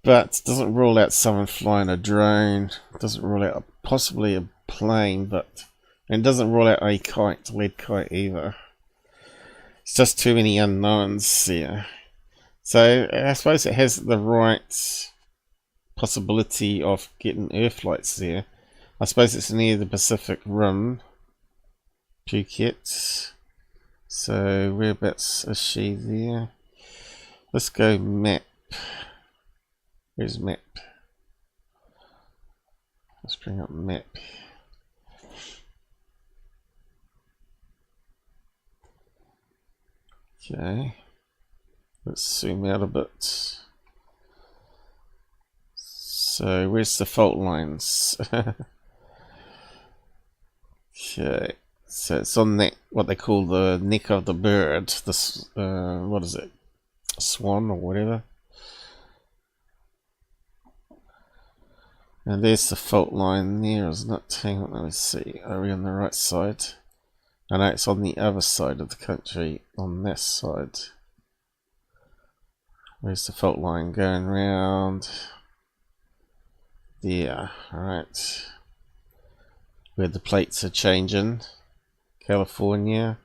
But it doesn't rule out someone flying a drone, it doesn't rule out possibly a plane, and it doesn't rule out a kite, lead kite either. It's just too many unknowns there. So I suppose it has the right possibility of getting Earth lights there. I suppose it's near the Pacific Rim, Phuket. So whereabouts is she there? Let's go map. Where's map? Let's bring up map. Okay. Let's zoom out a bit. So where's the fault lines? Okay. So it's on that, what they call the neck of the bird. This, what is it? Swan or whatever. And there's the fault line there, isn't it? Hang on, let me see. Are we on the right side? I know it's on the other side of the country, on this side. Where's the fault line going round? There, alright. Where the plates are changing. California.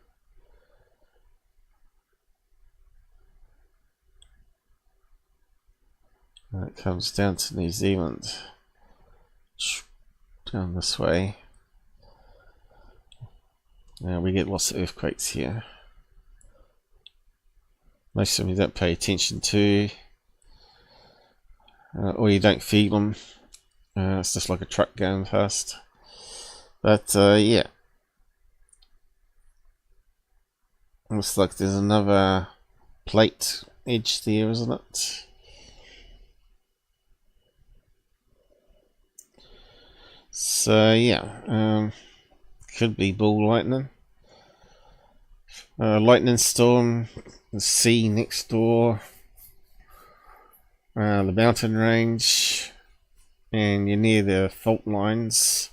And it comes down to New Zealand. Down this way. Now we get lots of earthquakes here. Most of them you don't pay attention to. Or you don't feel them. It's just like a truck going past. But yeah. Looks like there's another plate edge there, isn't it? So yeah, could be ball lightning. Lightning storm, the sea next door, the mountain range, and you're near the fault lines.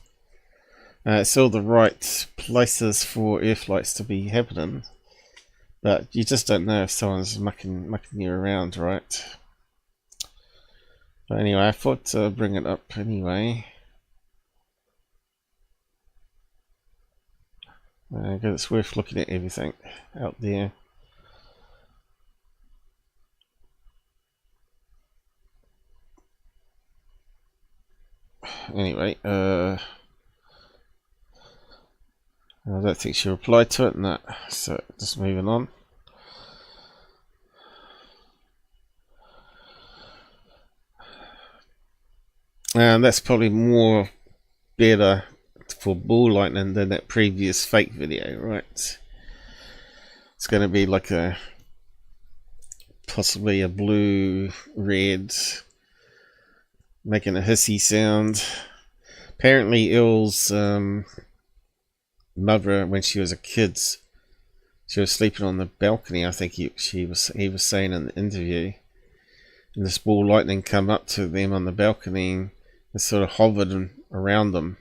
It's all the right places for earth lights to be happening, but you just don't know if someone's mucking you around, right? But anyway, I thought to bring it up anyway. Because it's worth looking at everything out there. Anyway, I don't think she replied to it, no. So just moving on. And that's probably more better for ball lightning than that previous fake video, right? It's going to be like a possibly a blue red making a hissy sound. Apparently Earl's mother, when she was a kid, she was sleeping on the balcony, I think he was saying in the interview, and this ball lightning come up to them on the balcony and sort of hovered around them.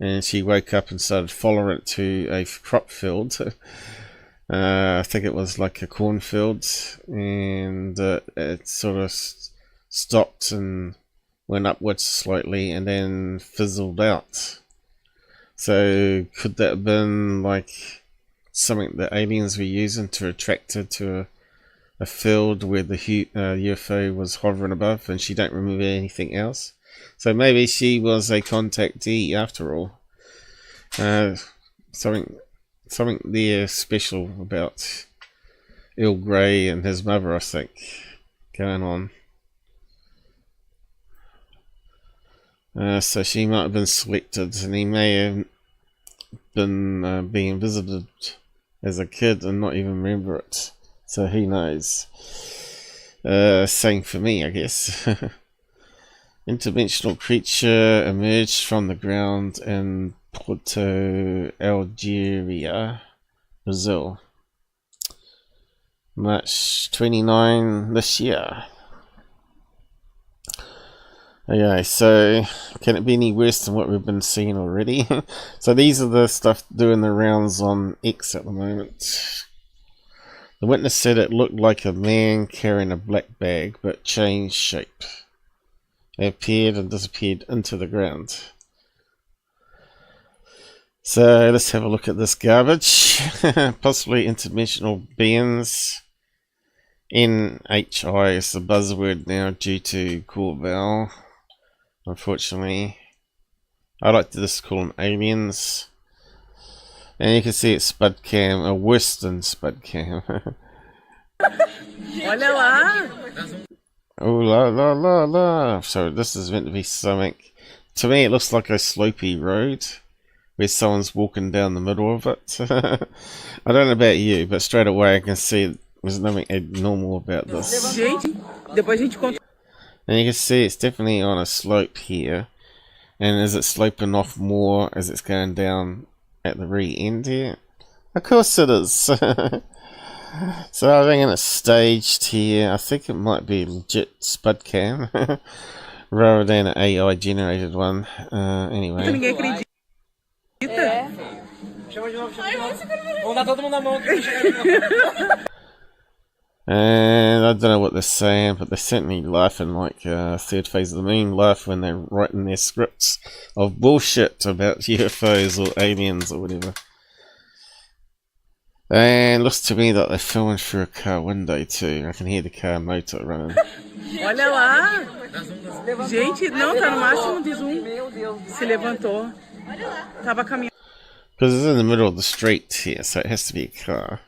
And she woke up and started following it to a crop field. I think it was like a cornfield, and it sort of stopped and went upwards slightly and then fizzled out. So could that have been like something that aliens were using to attract her to a field where the UFO was hovering above, and she don't remember anything else? So maybe she was a contactee after all. Something there special about Earl Grey and his mother, I think, going on. So she might have been selected, and he may have been being visited as a kid and not even remember it. So who knows? Same for me, I guess. Interdimensional creature emerged from the ground in Porto Algeria, Brazil. March 29 this year. Okay, so can it be any worse than what we've been seeing already? So these are the stuff doing the rounds on X at the moment. The witness said it looked like a man carrying a black bag, but changed shape. It appeared and disappeared into the ground. So let's have a look at this garbage. Possibly interdimensional beings. NHI is the buzzword now due to Corbell. Unfortunately, I like to just call them aliens. And you can see it's spud cam, or worse than spud cam. Olha lá! Oh la la la la! So this is meant to be something. To me, it looks like a slopey road where someone's walking down the middle of it. I don't know about you, but straight away I can see there's nothing abnormal about this. And you can see it's definitely on a slope here. And is it sloping off more as it's going down at the very end here? Of course it is. So I think it's staged here. I think it might be legit spud cam rather than an AI generated one. Anyway. And I don't know what they're saying, but they're certainly laughing like Third Phase of the Moon laugh when they're writing their scripts of bullshit about UFOs or aliens or whatever. And it looks to me that they're filming through a car window too. I can hear the car motor running. Olha lá! Gente, não, tá no máximo de zoom. Se levantou. Tava caminhando. Because it's in the middle of the street here, so it has to be a car.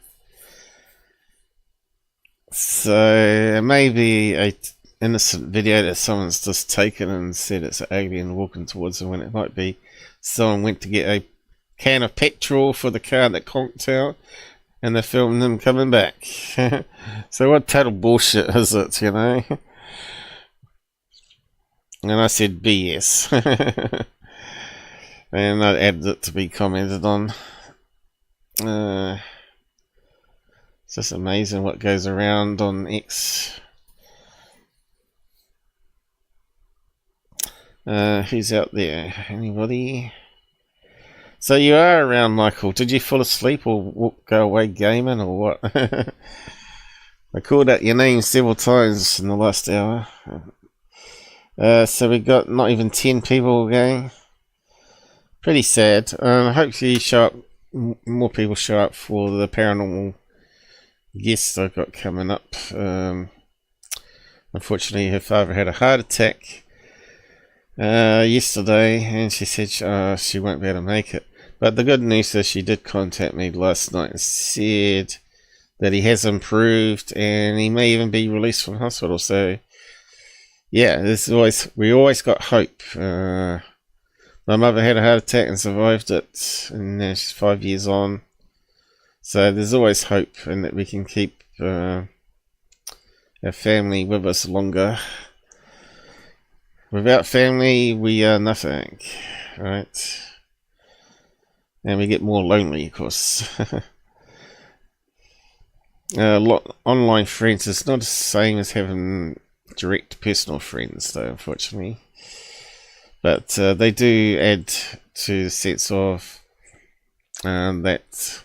So it may be a innocent video that someone's just taken and said it's an alien walking towards them, when it might be someone went to get a can of petrol for the car that conked out and they're filming them coming back. So what total bullshit is it, you know? And I said BS. And I added it to be commented on. It's just amazing what goes around on X. Who's out there? Anybody? So you are around, Michael. Did you fall asleep or go away gaming or what? I called out your name several times in the last hour. So we got not even 10 people going. Pretty sad. Hopefully more people show up for the paranormal guest I've got coming up. Unfortunately, her father had a heart attack yesterday, and she said she won't be able to make it. But the good news is she did contact me last night and said that he has improved and he may even be released from hospital. So yeah, we always got hope. My mother had a heart attack and survived it, and now she's 5 years on. So there's always hope, and that we can keep our family with us longer. Without family, we are nothing, right? And we get more lonely, of course. Online friends is not the same as having direct personal friends, though, unfortunately. But they do add to the sense of that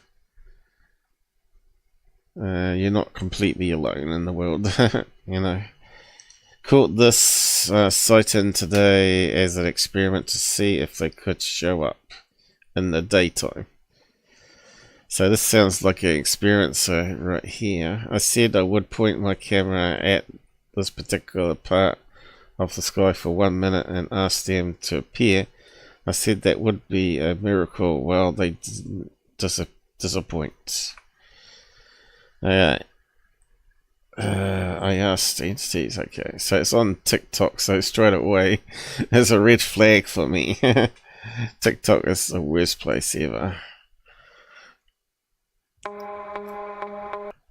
you're not completely alone in the world. You know, caught this sighting today as an experiment to see if they could show up in the daytime. So this sounds like an experiencer right here. I said I would point my camera at this particular part of the sky for 1 minute and ask them to appear. I said that would be a miracle. Well, they disappoint. Alright. I asked entities. Okay, so it's on TikTok, so straight away there's a red flag for me. TikTok is the worst place ever.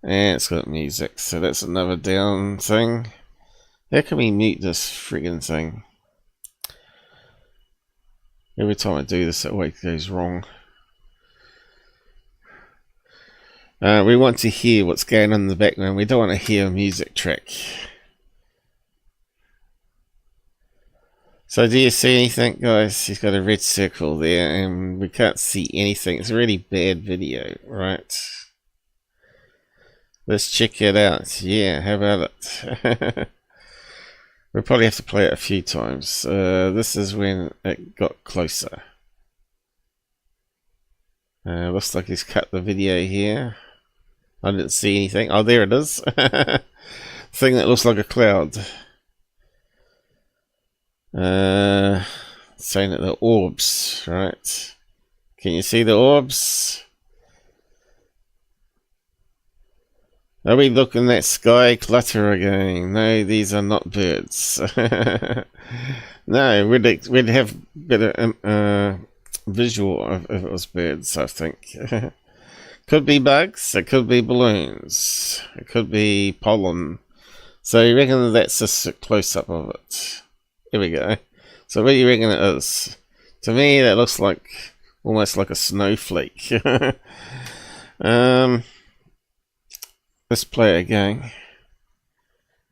And it's got music, so that's another down thing. How can we mute this friggin' thing? Every time I do this, it always goes wrong. We want to hear what's going on in the background. We don't want to hear a music track. So do you see anything, guys? He's got a red circle there, and we can't see anything. It's a really bad video, right? Let's check it out. Yeah, how about it? We'll probably have to play it a few times. This is when it got closer. Looks like he's cut the video here. I didn't see anything. Oh, there it is. Thing that looks like a cloud. Saying that the orbs, right? Can you see the orbs? Are we looking at sky clutter again? No, these are not birds. No, we'd have better visual if it was birds, I think. Could be bugs, it could be balloons, it could be pollen. So you reckon that's just a close-up of it? Here we go. So what do you reckon it is? To me, that looks like almost like a snowflake. Let's play it again.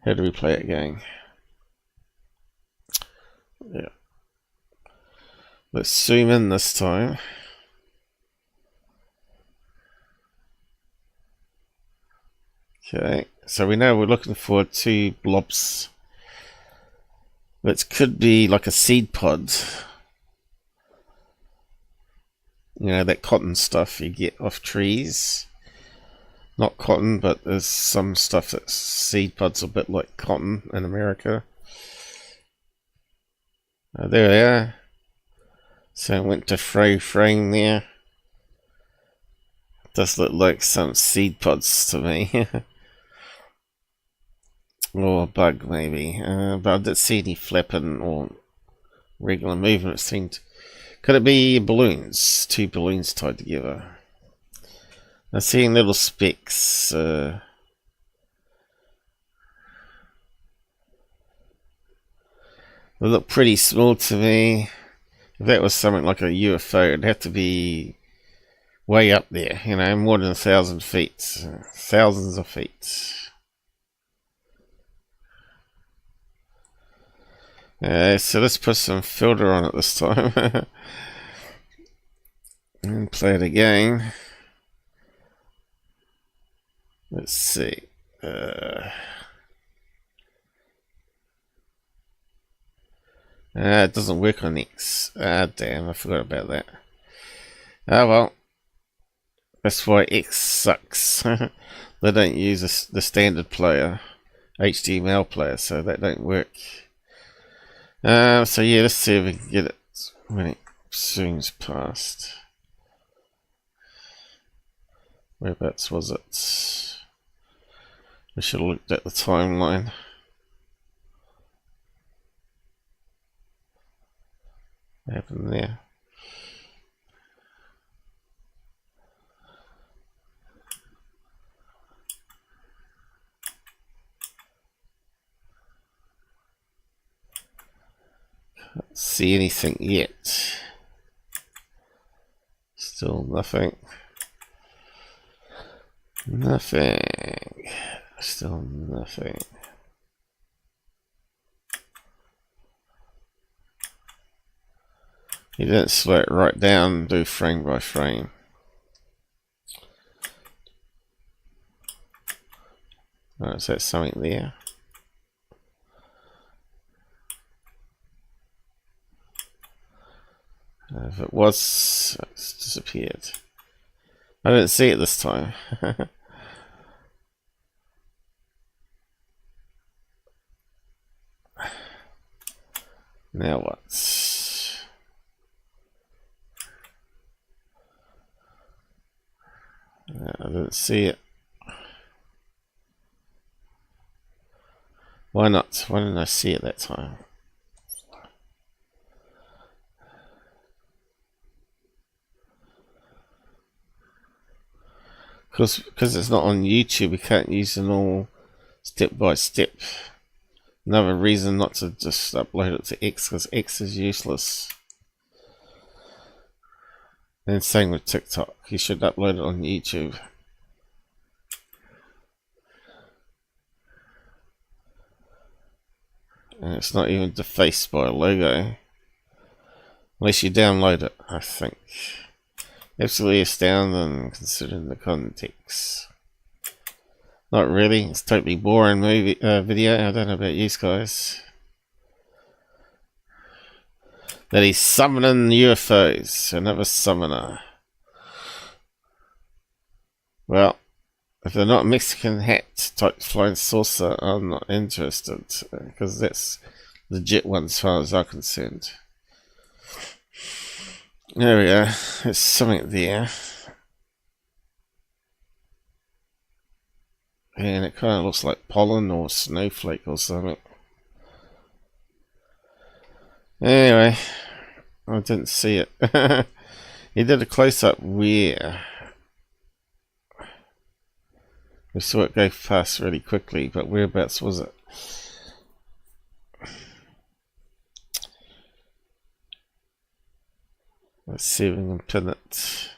How do we play it again? Yeah. Let's zoom in this time. Okay, so we know we're looking for 2 blobs. That could be like a seed pod. You know, that cotton stuff you get off trees. Not cotton, but there's some stuff that's seed pods a bit like cotton in America. There they are. So I went to frame there. Does look like some seed pods to me. Or a bug maybe. But I didn't see any flapping or regular movement. It seemed. Could it be balloons? 2 balloons tied together. I'm seeing little specks. They look pretty small to me. If that was something like a UFO, it'd have to be way up there, you know, more than 1,000 feet. Thousands of feet. So let's put some filter on it this time. And play it again. Let's see. It doesn't work on X. Damn, I forgot about that. Oh well. That's why X sucks. They don't use the standard player, HTML player, so that don't work. So yeah, let's see if we can get it when it zooms past. Whereabouts was it? We should have looked at the timeline. What happened there? Can't see anything yet. Still nothing. Nothing. Still nothing. You didn't slow it right down and do frame by frame. Oh, is that something there? If it was, it's disappeared. I didn't see it this time. Now what? I didn't see it. Why not? Why didn't I see it that time? Because it's not on YouTube, we can't use an all step by step. Another reason not to just upload it to X, because X is useless. And same with TikTok, you should upload it on YouTube. And it's not even defaced by a logo. Unless you download it, I think. Absolutely astounding considering the context. Not really, it's totally boring video. I don't know about you guys. That he's summoning UFOs. Another summoner. Well, if they're not Mexican hat type flying saucer, I'm not interested. Because that's legit one as far as I'm concerned. There we go. There's something there. And it kind of looks like pollen or snowflake or something. Anyway, I didn't see it. He did a close-up where we saw it go past really quickly, but whereabouts was it? Let's see if we can pin it.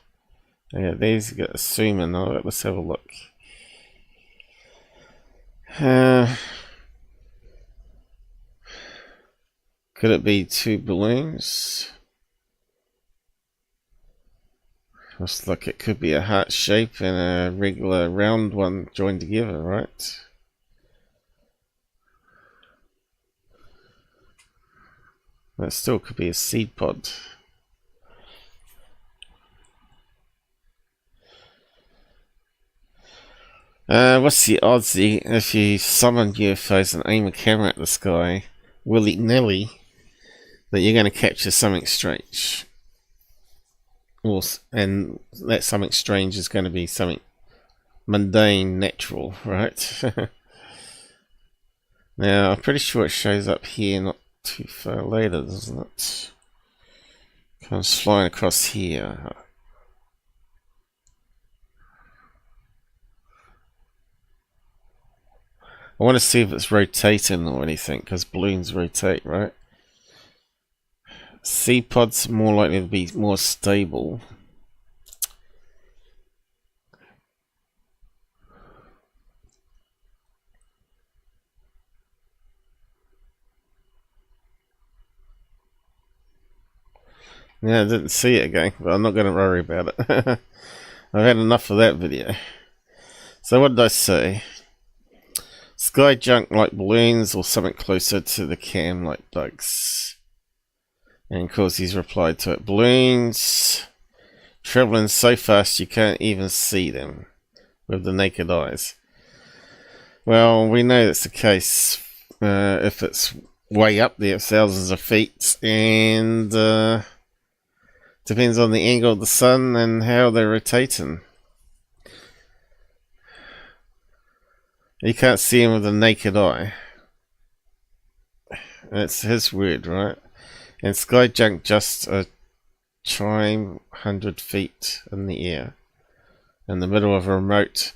Yeah, these got a zoom in. Alright, let's have a look. Could it be two balloons? Looks like it could be a heart shape and a regular round one joined together, right? That still could be a seed pod. What's the odds if you summon UFOs and aim a camera at the sky willy-nilly that you're going to capture something strange? And that something strange is going to be something mundane, natural, right? Now, I'm pretty sure it shows up here not too far later, doesn't it? Comes flying across here. I want to see if it's rotating or anything, because balloons rotate, right? Seed pods more likely to be more stable. Yeah, I didn't see it again, but I'm not going to worry about it. I've had enough of that video. So what did I say? Sky junk like balloons or something closer to the cam like bugs. And of course he's replied to it. Balloons traveling so fast you can't even see them with the naked eyes. Well, we know that's the case if it's way up there, thousands of feet, and depends on the angle of the sun and how they're rotating. You can't see him with the naked eye. That's his word, right? And sky junk just a chime 100 feet in the air, in the middle of a remote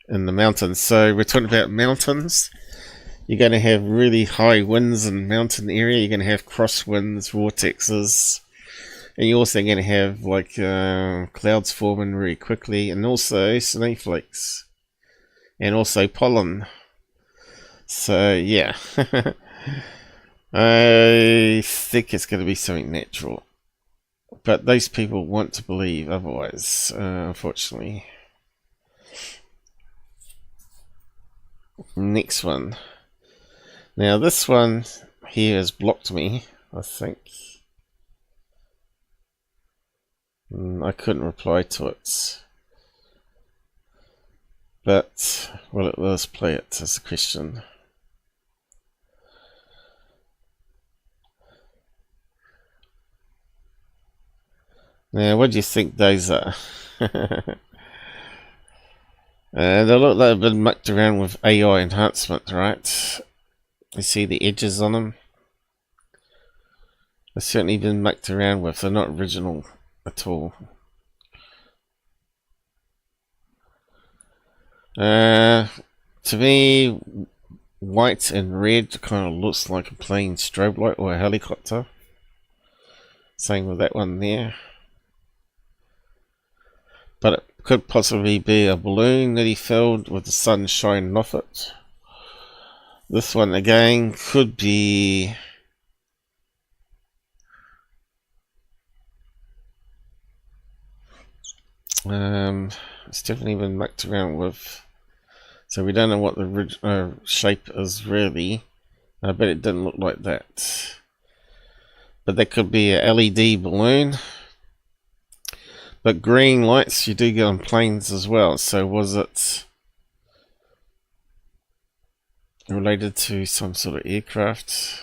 in the mountains. So we're talking about mountains. You're going to have really high winds in mountain area. You're going to have crosswinds, vortexes, and you're also going to have like clouds forming very quickly, and also snowflakes. And also pollen. So yeah, I think it's going to be something natural. But those people want to believe otherwise, unfortunately. Next one. Now this one here has blocked me, I think. I couldn't reply to it. But, well, let's play it as a question. Now, what do you think those are? They look like they've been mucked around with AI enhancement, right? You see the edges on them? They've certainly been mucked around with. They're not original at all. To me, white and red kind of looks like a plain strobe light or a helicopter. Same with that one there. But it could possibly be a balloon that he filled with the sun shining off it. This one again could be it's definitely been mucked around with, so we don't know what the shape is really. I bet it didn't look like that, but that could be a LED balloon. But green lights you do get on planes as well, so was it related to some sort of aircraft?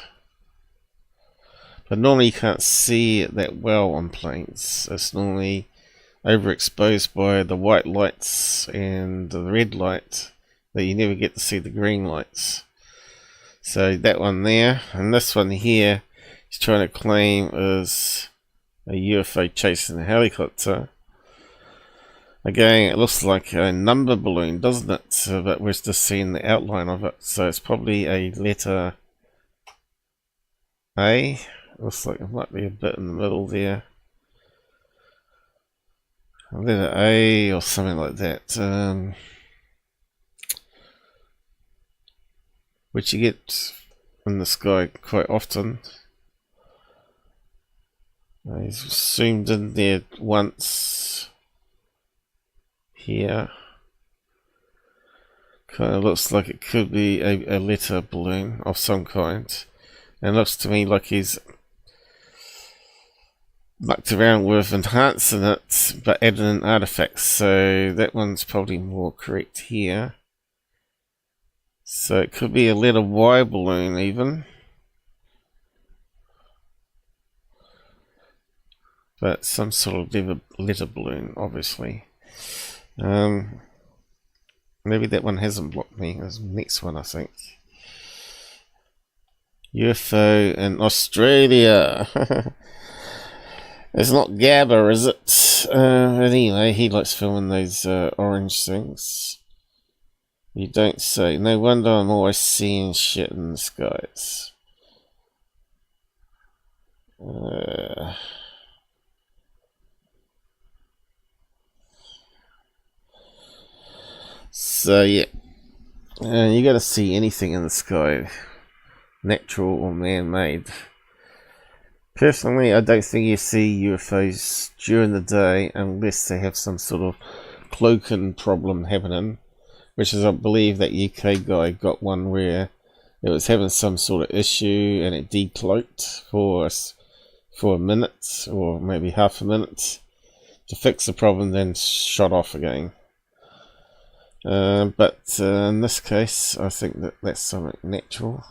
But normally you can't see it that well on planes. It's normally overexposed by the white lights and the red light that you never get to see the green lights. So that one there, and this one here he's trying to claim is a UFO chasing a helicopter. Again, it looks like a number balloon, doesn't it? But we're just seeing the outline of it, so it's probably a letter A. Looks like it might be a bit in the middle there. A letter A or something like that. Which you get in the sky quite often. He's zoomed in there once. Here. Kind of looks like it could be a letter balloon of some kind. And looks to me like he's mucked around with enhancing it, but adding in artifacts. So that one's probably more correct here. So it could be a letter Y balloon even. But some sort of letter balloon, obviously. Maybe that one hasn't blocked me. There's the next one, I think. UFO in Australia. It's not Gabba, is it? Anyway, he likes filming those orange things. You don't say. No wonder I'm always seeing shit in the skies. So yeah, you got to see anything in the sky, natural or man-made. Personally, I don't think you see UFOs during the day unless they have some sort of cloaking problem happening, which is, I believe, that UK guy got one where it was having some sort of issue and it decloaked for a minute or maybe half a minute to fix the problem, then shot off again. But in this case, I think that that's something natural.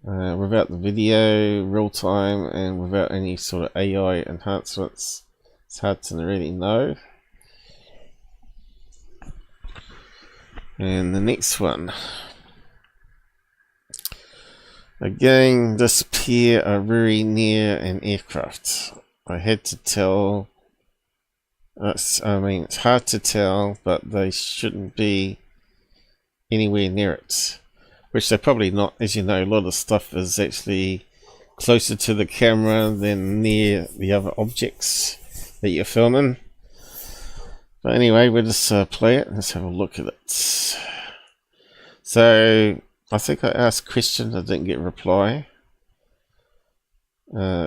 Without the video, real time, and without any sort of AI enhancements, it's hard to really know. And the next one. Again, this pair are very near an aircraft. I had to tell. I mean, it's hard to tell, but they shouldn't be anywhere near it. Which they're probably not. As you know, a lot of stuff is actually closer to the camera than near the other objects that you're filming. But anyway, we'll just play it. Let's have a look at it. So, I think I asked a question, I didn't get a reply.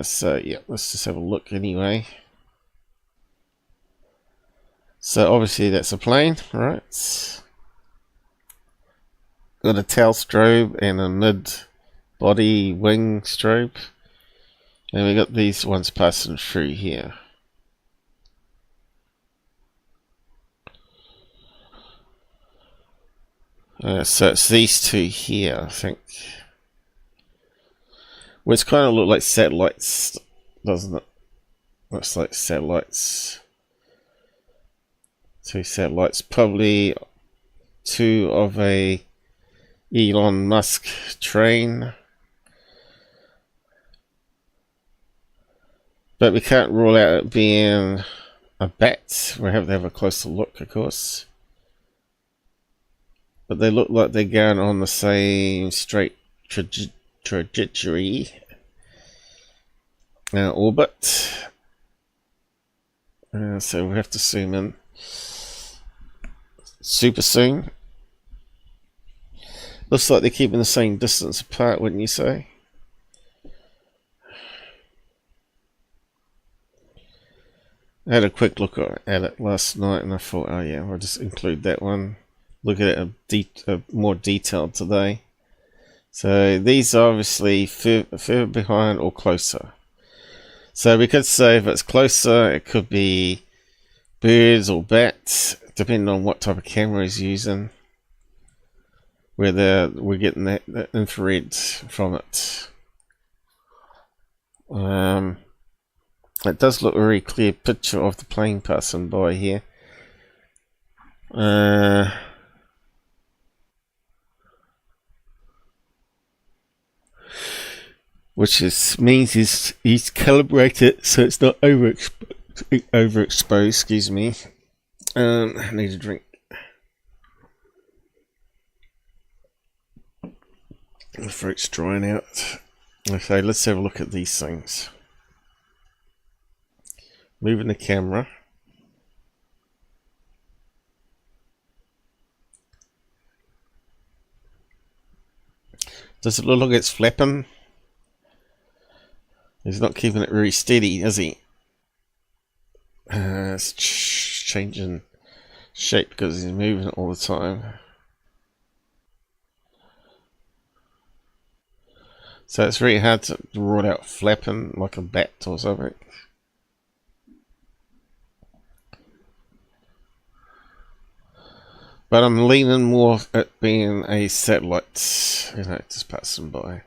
So, yeah, let's just have a look anyway. So, obviously, that's a plane, right? Got a tail strobe and a mid-body wing strobe. And we got these ones passing through here. So it's these two here, I think. Which kind of look like satellites, doesn't it? Looks like satellites. Two satellites, probably two of a Elon Musk train. But we can't rule out it being a bat. We have to have a closer look, of course. But they look like they're going on the same straight trajectory orbit. So we have to zoom in super soon. Looks like they're keeping the same distance apart, wouldn't you say? I had a quick look at it last night and I thought, oh yeah, I'll just include that one. Look at it more detailed today. So these are obviously further behind or closer. So we could say if it's closer, it could be birds or bats, depending on what type of camera he's using. Whether we're getting that infrared from it. It does look a very clear picture of the plane passing by here. Which means he's calibrated so it's not overexposed. Excuse me. I need a drink. The throat's drying out. Okay, let's have a look at these things. Moving the camera. Does it look like it's flapping? He's not keeping it very steady, is he? It's changing shape because he's moving it all the time. So it's very hard to rule out flapping like a bat or something. But I'm leaning more at being a satellite, you know, just passing by.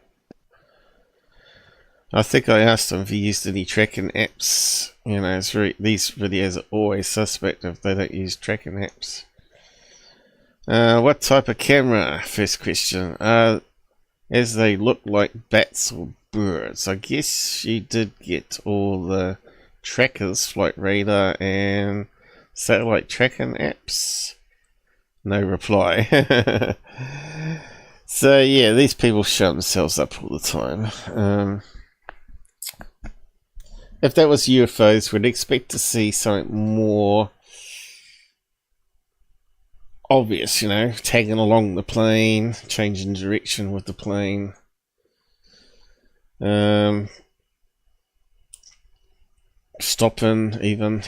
I think I asked him if he used any tracking apps. You know, it's these videos are always suspect if they don't use tracking apps. What type of camera? First question. As they look like bats or birds. I guess you did get all the trackers, flight radar and satellite tracking apps. No reply. So yeah, these people show themselves up all the time. If that was UFOs, we'd expect to see something more obvious, you know, tagging along the plane, changing direction with the plane. Stopping even.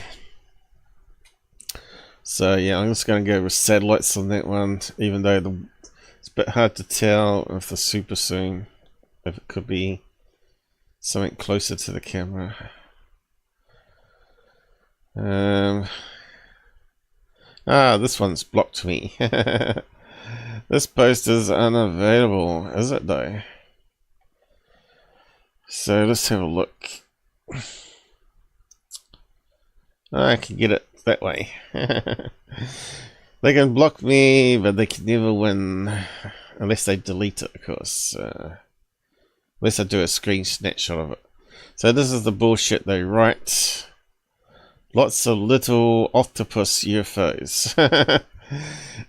So yeah, I'm just going to go with satellites on that one, even though it's a bit hard to tell if the super zoom, if it could be something closer to the camera. This one's blocked me. This post is unavailable, is it though? So let's have a look. I can get it that way. They can block me, but they can never win unless they delete it, of course. Unless I do a screen snapshot of it. So this is the bullshit they write. Lots of little octopus UFOs.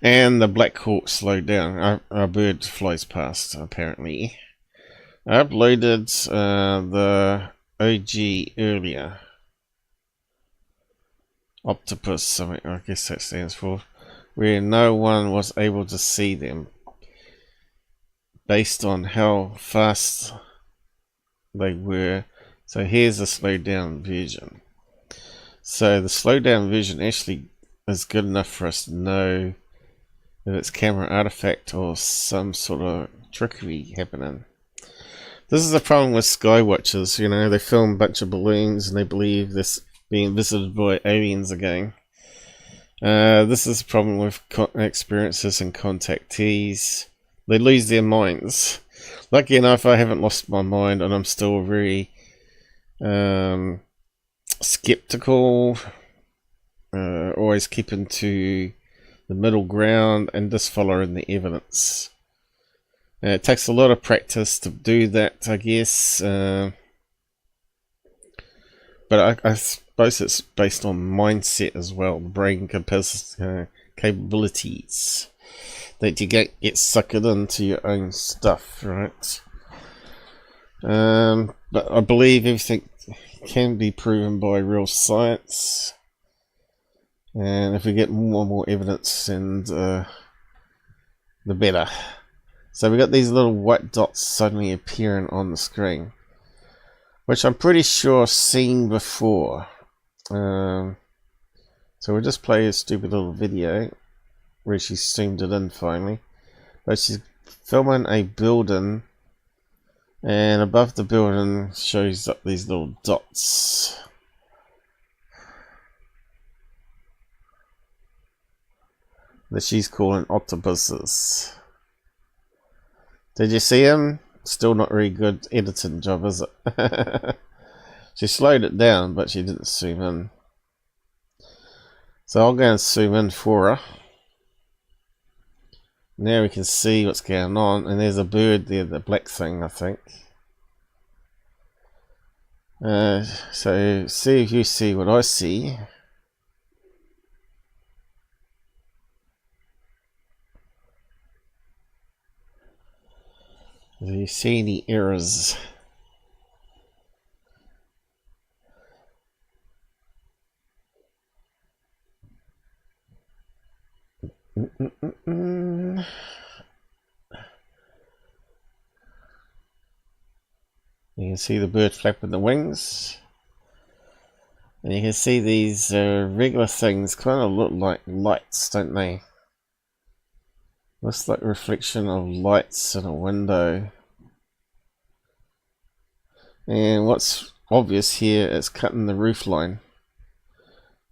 And the Black Hawk slowed down. Our bird flies past, apparently. I uploaded the OG earlier. Octopus, something I guess that stands for. Where no one was able to see them. Based on how fast they were. So here's the slowed down version. So the slowed down version actually is good enough for us to know if it's camera artifact or some sort of trickery happening. This is the problem with Skywatchers, you know, they film a bunch of balloons and they believe this being visited by aliens again. This is the problem with experiences and contactees. They lose their minds. Lucky enough, I haven't lost my mind and I'm still very skeptical, always keeping to the middle ground and just following the evidence. It takes a lot of practice to do that, I guess, but I suppose it's based on mindset as well, brain capabilities, that you get suckered into your own stuff, right? But I believe everything can be proven by real science, and if we get more and more evidence, and the better. So we got these little white dots suddenly appearing on the screen, which I'm pretty sure I've seen before. So we'll just play a stupid little video where she zoomed it in finally. But she's filming a building, and above the building shows up these little dots. That she's calling octopuses. Did you see him? Still not very good editing job, is it? She slowed it down, but she didn't zoom in. So I'll go and zoom in for her. Now we can see what's going on, and there's a bird there, the black thing, I think. So see if you see what I see. Do you see any errors? You can see the bird flapping the wings, and you can see these regular things kind of look like lights, don't they? Looks like a reflection of lights in a window. And what's obvious here is cutting the roof line.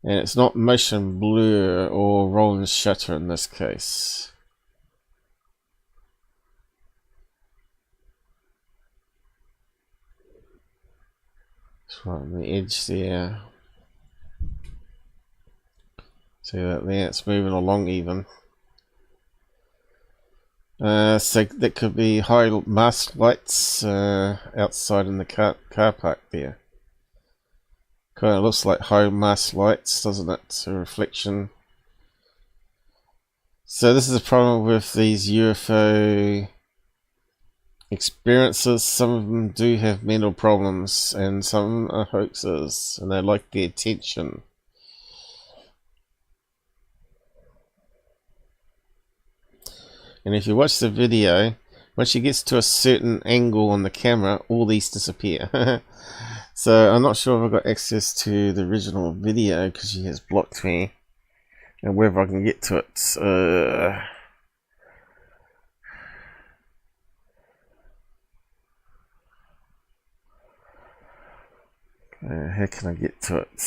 And it's not motion blur or rolling shutter in this case. It's right on the edge there. See that there? It's moving along even. So that could be high mast lights outside in the car park there. Kind of looks like high mast lights, doesn't it? A reflection. So this is a problem with these UFO experiences. Some of them do have mental problems, and some of them are hoaxes, and they like the attention. And if you watch the video, once she gets to a certain angle on the camera, all these disappear. So I'm not sure if I've got access to the original video because she has blocked me, and whether I can get to it. How can I get to it?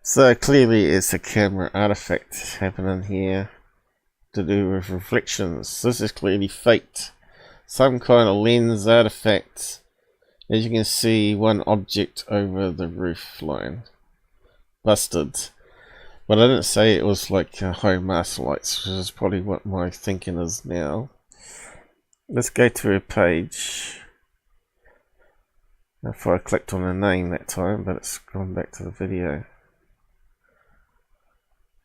So clearly it's a camera artifact happening here to do with reflections. This is clearly faked. Some kind of lens artifact. As you can see, one object over the roof line. Busted. But I didn't say it was like high mast lights, which is probably what my thinking is now. Let's go to her page. If I clicked on her name that time, but it's gone back to the video.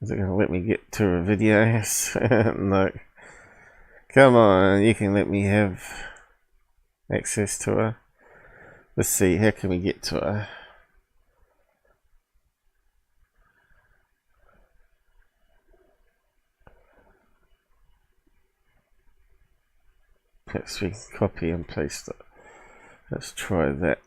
Is it going to let me get to her videos? No. Come on, you can let me have access to her. Let's see, how can we get to her? Perhaps we can copy and paste it. Let's try that.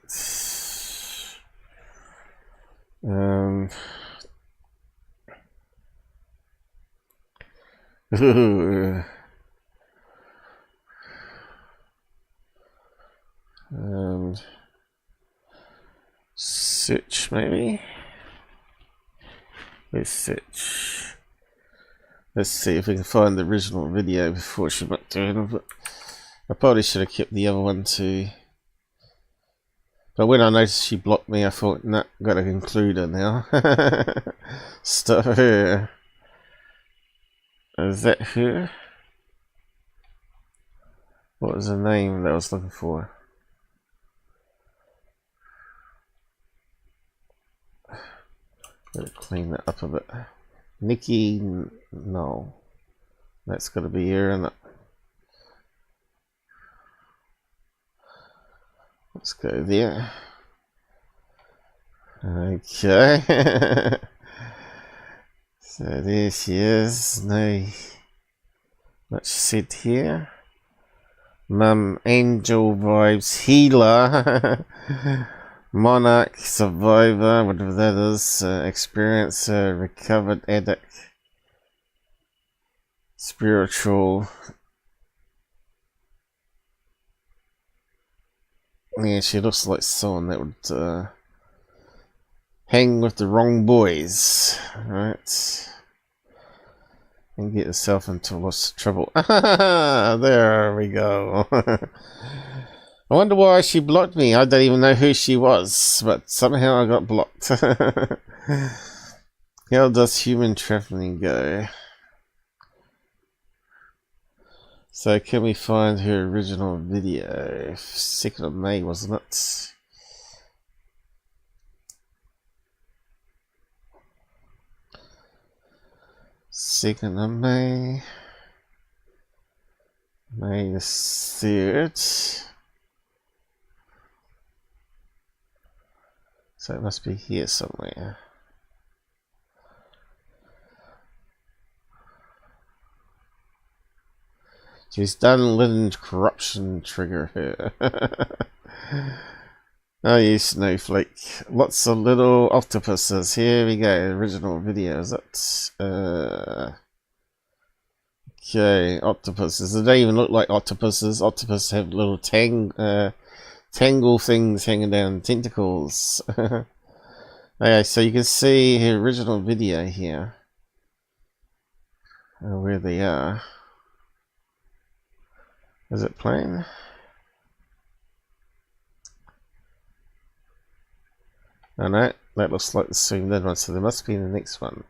Search maybe. Let's search. Let's see if we can find the original video before she went doing it. I probably should have kept the other one too. But when I noticed she blocked me, I thought, nah, gotta include her now. Stuff her. Is that her? What was the name that I was looking for? Gotta clean that up a bit. Nikki, no. That's gotta be her, isn't it? Let's go there. Okay. So there she is. No much said here. Mum, angel vibes, healer, monarch, survivor, whatever that is, experiencer, recovered addict, spiritual. Yeah, she looks like someone that would hang with the wrong boys, right? And get herself into lots of trouble. There we go. I wonder why she blocked me. I don't even know who she was, but somehow I got blocked. How does human trafficking go? So can we find her original video? 2nd of May, wasn't it? Second of May, May the 3rd. So it must be here somewhere. She's done Lynn's corruption trigger her. Oh, you snowflake. Lots of little octopuses. Here we go. Original video. Is it? Okay, octopuses. They don't even look like octopuses. Octopuses have little tangle things hanging down, tentacles. Okay, so you can see her original video here. Where they are. Is it playing? Oh no, that looks like the zoomed in one, so there must be the next one.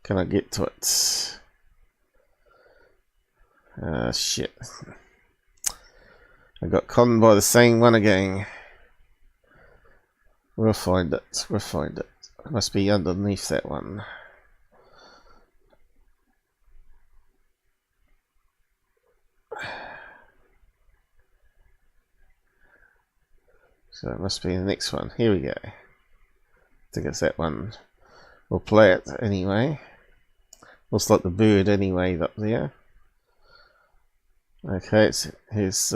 Can I get to it? Shit. I got conned by the same one again. We'll find it, we'll find it. It must be underneath that one. So it must be the next one. Here we go. I think it's that one. We'll play it anyway. Looks like the bird anyway up there. Okay, here's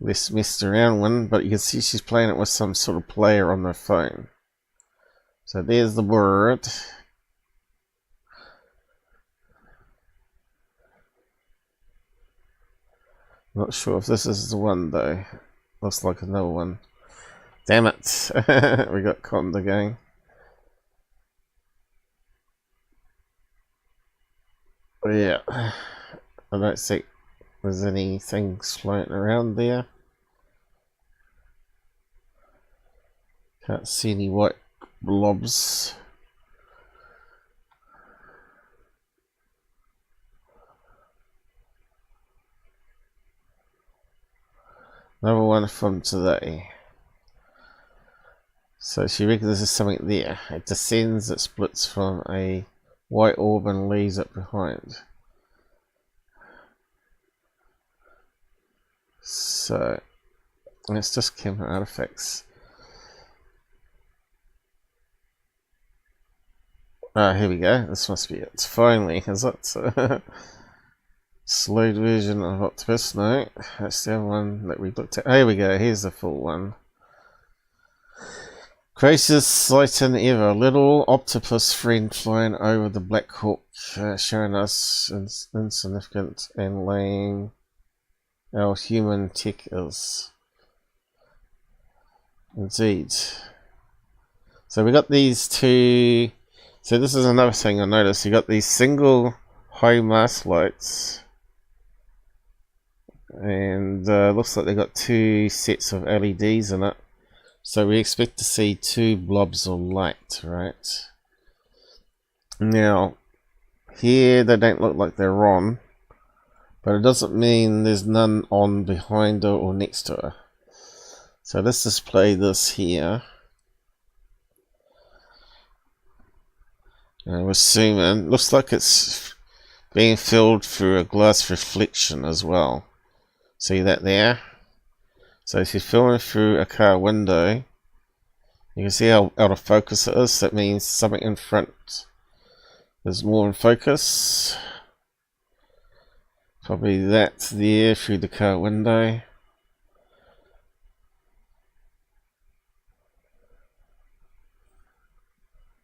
this messed around one, but you can see she's playing it with some sort of player on her phone. So there's the bird. Not sure if this is the one though. Looks like another one. Damn it. We got conned again. But yeah. I don't think there's anything floating around there. Can't see any white blobs. Another one from today. So she reckons there's something there. It descends, it splits from a white orb and leaves it behind. So it's just camera artifacts. Ah, here we go. This must be it. Finally, is it? Slowed version of Octopus. No, that's the other one that we looked at. Here we go. Here's the full one. Craziest sight in ever. Little octopus friend flying over the Black Hawk, showing us insignificant and laying our human tech is. Indeed. So we got these two. So this is another thing I noticed. You got these single high mast lights. And looks like they got two sets of LEDs in it, so we expect to see two blobs of light, right? Now here they don't look like they're on, but it doesn't mean there's none on behind her or next to her. So let's just play this here. And we're zooming. Looks like it's being filled through a glass reflection as well. See that there? So if you're filming through a car window You can see how out of focus it is. That means something in front is more in focus. Probably that's there through the car window.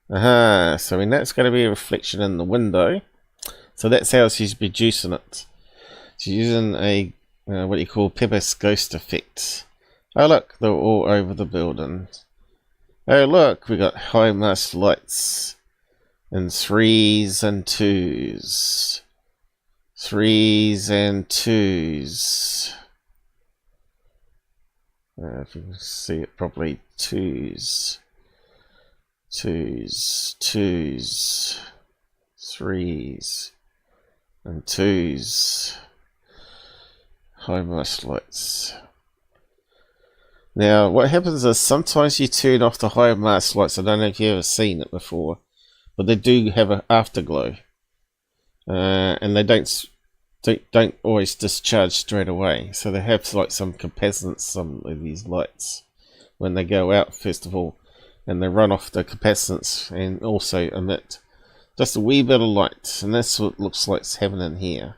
Aha, so I mean that's going to be a reflection in the window. So that's how she's reducing it. She's using a what you call Pepper's ghost effect. Oh look, they're all over the building. Oh look, we got high mast lights in 3s and 2s. 3s and 2s. If you can see it properly, 2s. 2s, 2s, 3s, and 2s. High mast lights. Now, what happens is sometimes you turn off the high mast lights. I don't know if you've ever seen it before, but they do have an afterglow, and they don't always discharge straight away. So they have like some capacitance, some of these lights, when they go out first of all. And they run off the capacitance and also emit just a wee bit of light, and that's what it looks like it's happening here.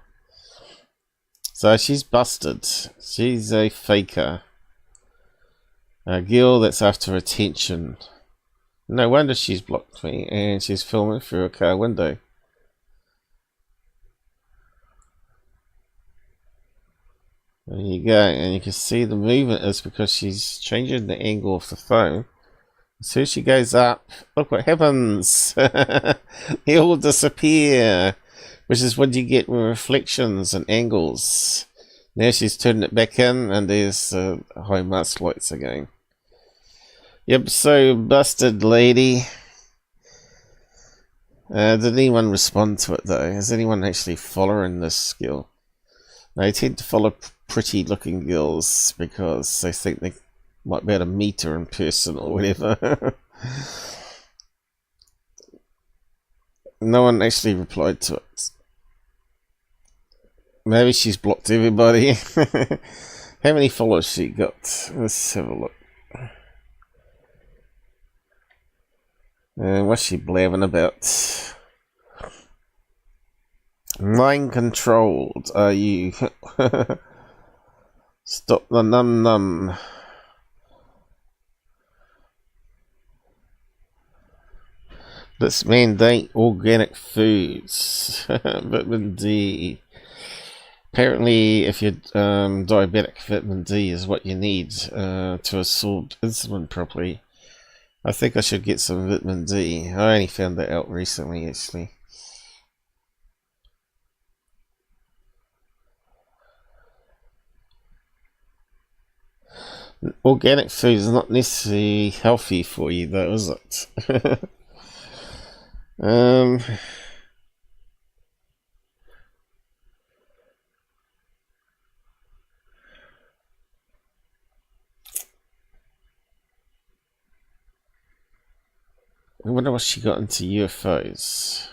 So she's busted. She's a faker, a girl that's after attention. No wonder she's blocked me, and she's filming through a car window. There you go, and you can see the movement is because she's changing the angle of the phone. As soon as she goes up, look what happens. They all disappear, which is what you get with reflections and angles. Now she's turning it back in, and there's high mast lights again. Yep, so busted, lady. Did anyone respond to it though? Is anyone actually following this skill? They tend to follow pretty looking girls because they think they might be able to meet her in person or whatever. No one actually replied to it. Maybe she's blocked everybody. How many followers she got? Let's have a look. What's she blabbing about? Mind controlled, are you? Stop the num. Let's mandate organic foods. Vitamin D. Apparently, if you're diabetic, vitamin D is what you need to absorb insulin properly. I think I should get some vitamin D. I only found that out recently, actually. Organic food is not necessarily healthy for you, though, is it? I wonder what she got into UFOs.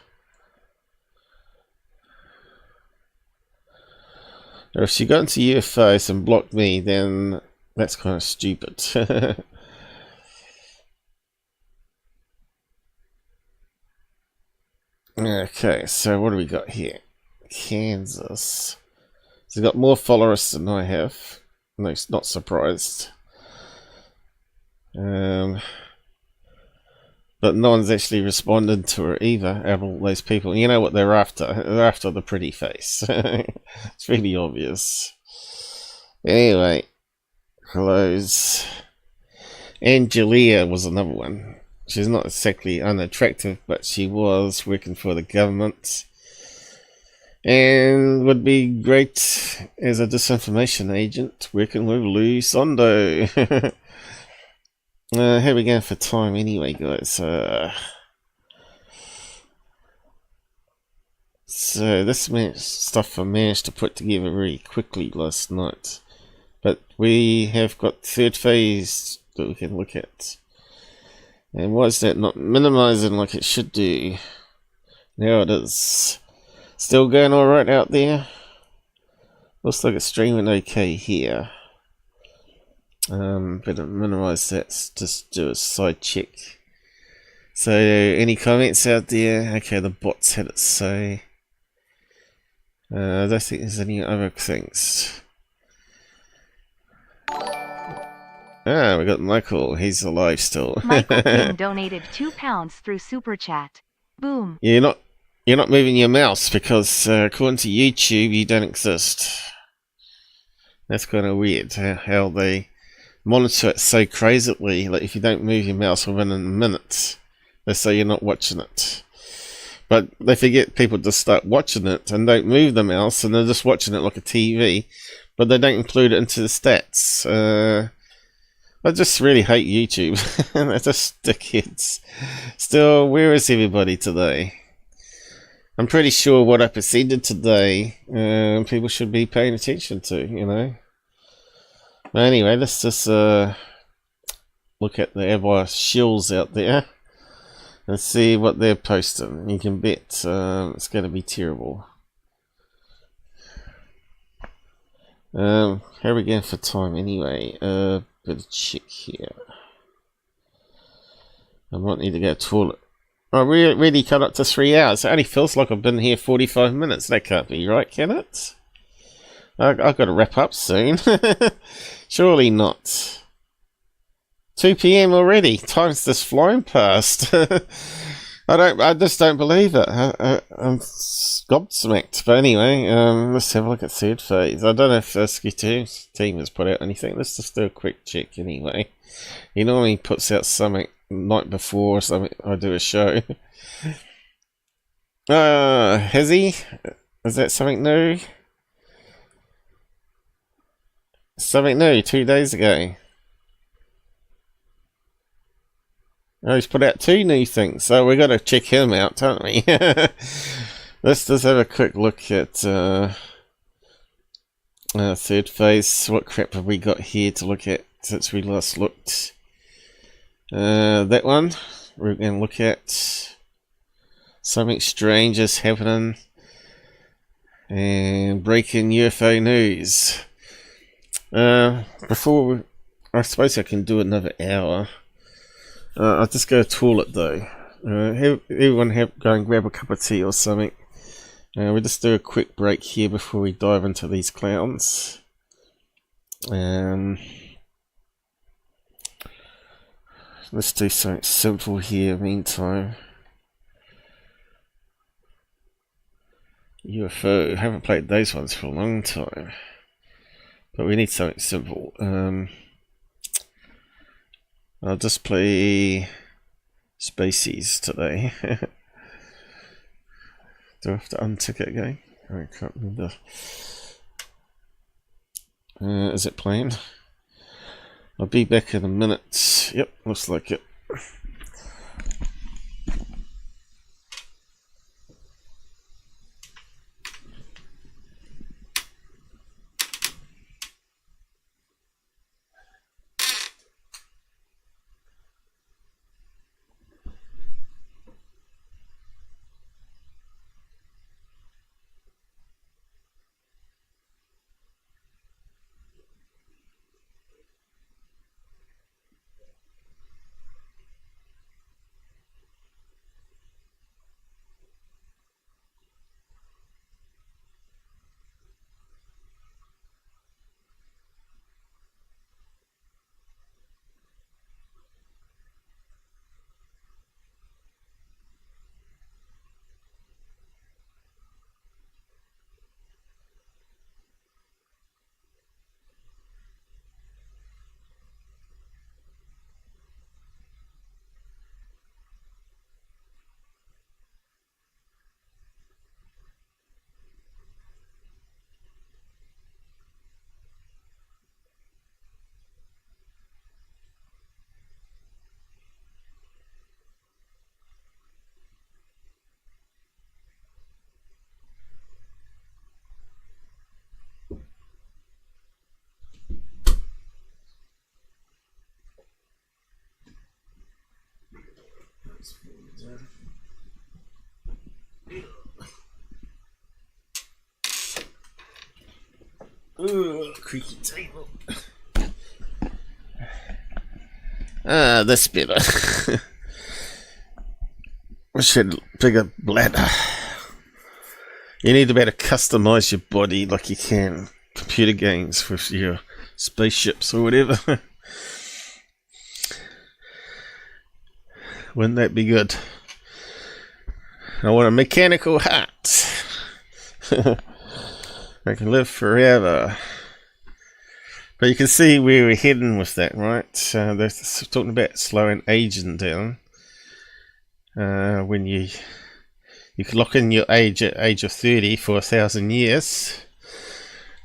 Or if she got into UFOs and blocked me, then that's kind of stupid. Okay, so what do we got here? Kansas. She's got more followers than I have. No, it's not surprised. But no one's actually responded to her either, out of all those people. You know what they're after? They're after the pretty face. It's really obvious. Anyway, close. Angelia was another one. She's not exactly unattractive, but she was working for the government and would be great as a disinformation agent working with Louis Zondo. How are we going for time anyway, guys? So this stuff I managed to put together very quickly last night, but we have got third phase that we can look at. And why is that not minimizing like it should do? Now it is. Still going alright out there. Looks like it's streaming okay here. Better minimize that, just do a side check. So, any comments out there? Okay, the bots had it say. I don't think there's any other things. Ah, we got Michael. He's alive still. Michael King donated £2 through Super Chat. Boom. You're not moving your mouse because according to YouTube you don't exist. That's kind of weird how they monitor it so crazily. Like if you don't move your mouse within a minute, they say you're not watching it. But they forget people just start watching it and don't move the mouse, and they're just watching it like a TV, but they don't include it into the stats. I just really hate YouTube. They're just dickheads. Still, where is everybody today? I'm pretty sure what I presented today, people should be paying attention to, you know. But anyway, let's just look at the other shills out there and see what they're posting. You can bet it's going to be terrible. How are we going for time anyway? Better check here. I might need to go to the toilet. Oh, we really cut up to 3 hours. It only feels like I've been here 45 minutes. That can't be right, can it? I've got to wrap up soon. Surely not. 2 PM already. Time's just flying past. I just don't believe it. I'm gobsmacked. But anyway, let's have a look at third phase. I don't know if the team has put out anything. Let's just do a quick check anyway. He normally puts out something night before or something. I do a show. Has he? Is that something new? Something new 2 days ago. Oh, he's put out 2 new things, so we got to check him out, don't we? Let's just have a quick look at third phase. What crap have we got here to look at since we last looked? That one. We're going to look at something strange is happening and breaking UFO news. Before, I suppose I can do another hour. I'll just go to the toilet though. Everyone go and grab a cup of tea or something. We'll just do a quick break here before we dive into these clowns. Let's do something simple here meantime. UFO, haven't played those ones for a long time. But we need something simple. I'll just play Spacies today. Do I have to untick it again? I can't remember. Is it playing? I'll be back in a minute. Yep, looks like it. Ooh, creaky table. That's better. I should bigger bladder. You need to be able to customize your body like you can computer games with your spaceships or whatever. Wouldn't that be good? I want a mechanical heart. I can live forever. But you can see where we're heading with that, right? They're talking about slowing aging down. When you can lock in your age at age of 30 for 1,000 years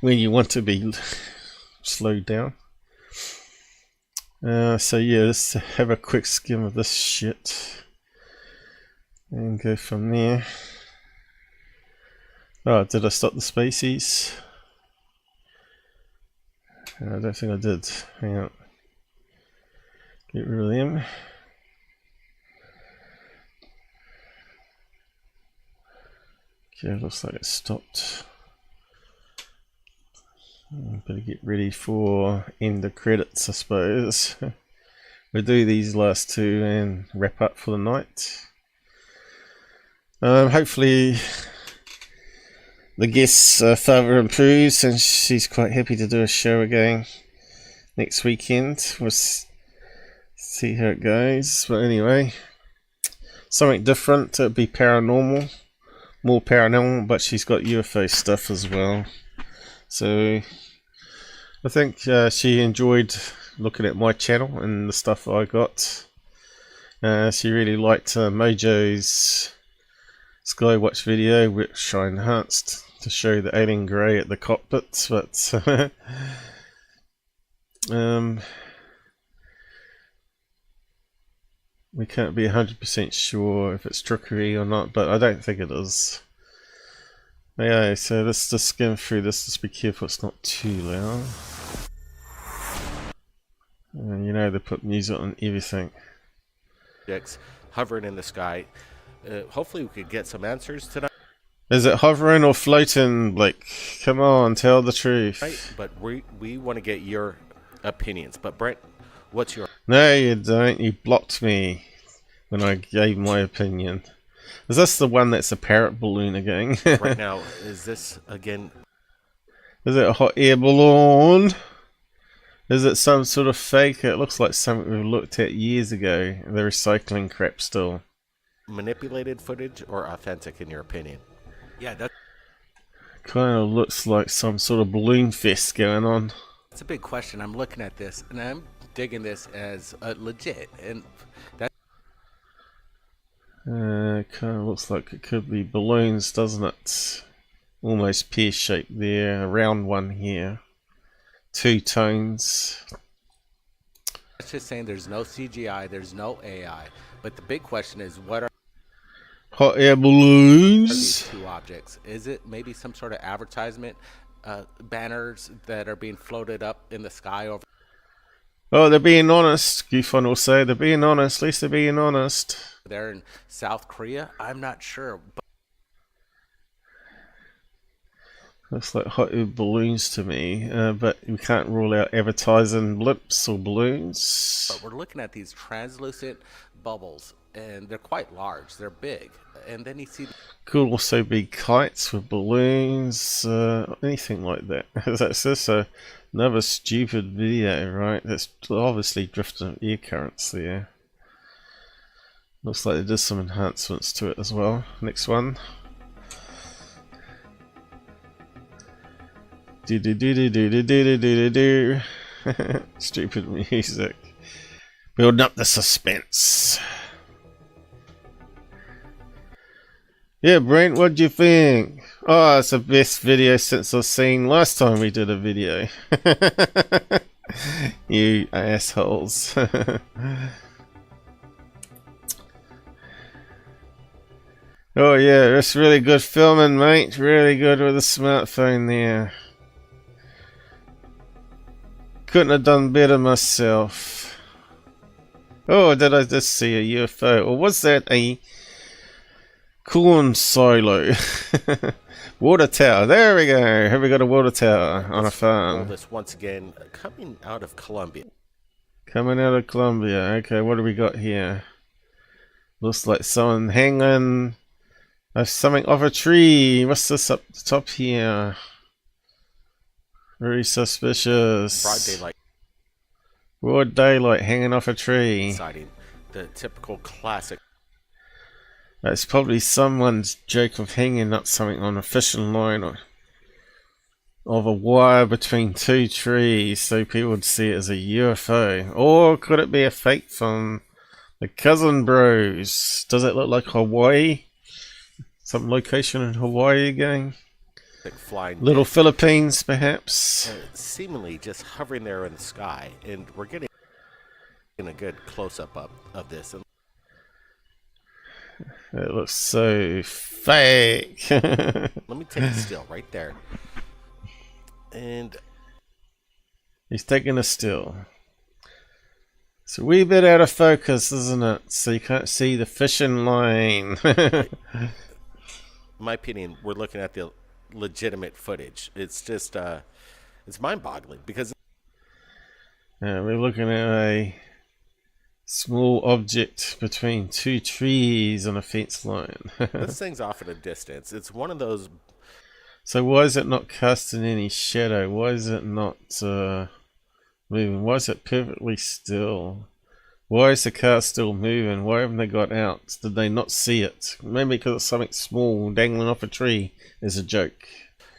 when you want to be slowed down. So yeah, let's have a quick skim of this shit and go from there. Oh, did I stop the species? I don't think I did. Hang on. Get rid of them. Okay, looks like it stopped. Better get ready for end the credits, I suppose. We'll do these last two and wrap up for the night. Hopefully the guest's father improves and she's quite happy to do a show again next weekend. We'll see how it goes. But anyway, something different. It'll be paranormal. More paranormal, but she's got UFO stuff as well. So I think she enjoyed looking at my channel and the stuff I got. She really liked Mojo's Skywatch video, which I enhanced to show the alien grey at the cockpit, but we can't be 100% sure if it's trickery or not, but I don't think it is. Yeah, so let's just skim through this. Just be careful it's not too loud. And you know, they put music on everything. Hovering in the sky. Hopefully we could get some answers tonight. Is it hovering or floating, Blake? Come on, tell the truth. Right, but we want to get your opinions. But Brent, what's your... No, you don't. You blocked me when I gave my opinion. Is this the one that's a parrot balloon again? Right now, is this again... Is it a hot air balloon? Is it some sort of fake? It looks like something we looked at years ago. The recycling crap still. Manipulated footage or authentic in your opinion? Yeah, that kind of looks like some sort of balloon fest going on. That's a big question. I'm looking at this and I'm digging this as legit, and that kind of looks like it could be balloons, doesn't it? Almost pear-shaped there, a round one here. Two tones. It's just saying there's no CGI, there's no AI, but the big question is, what are hot air balloons? these two objects? Is it maybe some sort of advertisement banners that are being floated up in the sky over? Oh, they're being honest. Gufon will say they're being honest. At least they're being honest. There in South Korea, I'm not sure. But looks like hot air balloons to me, but we can't rule out advertising blimps or balloons. But we're looking at these translucent bubbles, and they're quite large. They're big, and then you see. Could also be kites with balloons, anything like that. That's just another stupid video, right? That's obviously drifting air currents there. Looks like there's some enhancements to it as well. Next one. Do do do do do do do do do do. Stupid music. Building up the suspense. Yeah, Brent, what do you think? Oh, it's the best video since I've seen last time we did a video. You assholes. Oh yeah, it's really good filming, mate. Really good with a smartphone there. Couldn't have done better myself. Oh, did I just see a UFO? Or was that a corn silo? Water tower. There we go. Have we got a water tower on a farm? This once again coming out of Colombia. Coming out of Colombia. Okay, what do we got here? Looks like someone hanging something off a tree. What's this up the top here? Very suspicious. Broad daylight. Broad daylight hanging off a tree. Sighting. The typical classic. That's probably someone's joke of hanging up something on a fishing line or of a wire between two trees so people would see it as a UFO. Or could it be a fake from the Cousin Bros? Does it look like Hawaii? Some location in Hawaii again? Flying Little Philippines, perhaps? Seemingly just hovering there in the sky. And we're getting a good close-up of this. It looks so fake. Let me take it still right there. And he's taking a still. It's a wee bit out of focus, isn't it? So you can't see the fishing line. In my opinion, we're looking at the legitimate footage. It's just it's mind-boggling because we're looking at a small object between two trees on a fence line. this thing's off at a distance. It's one of those. So why is it not casting any shadow? Why is it not moving? Why is it perfectly still? Why is the car still moving? Why haven't they got out? Did they not see it? Maybe because it's something small dangling off a tree is a joke.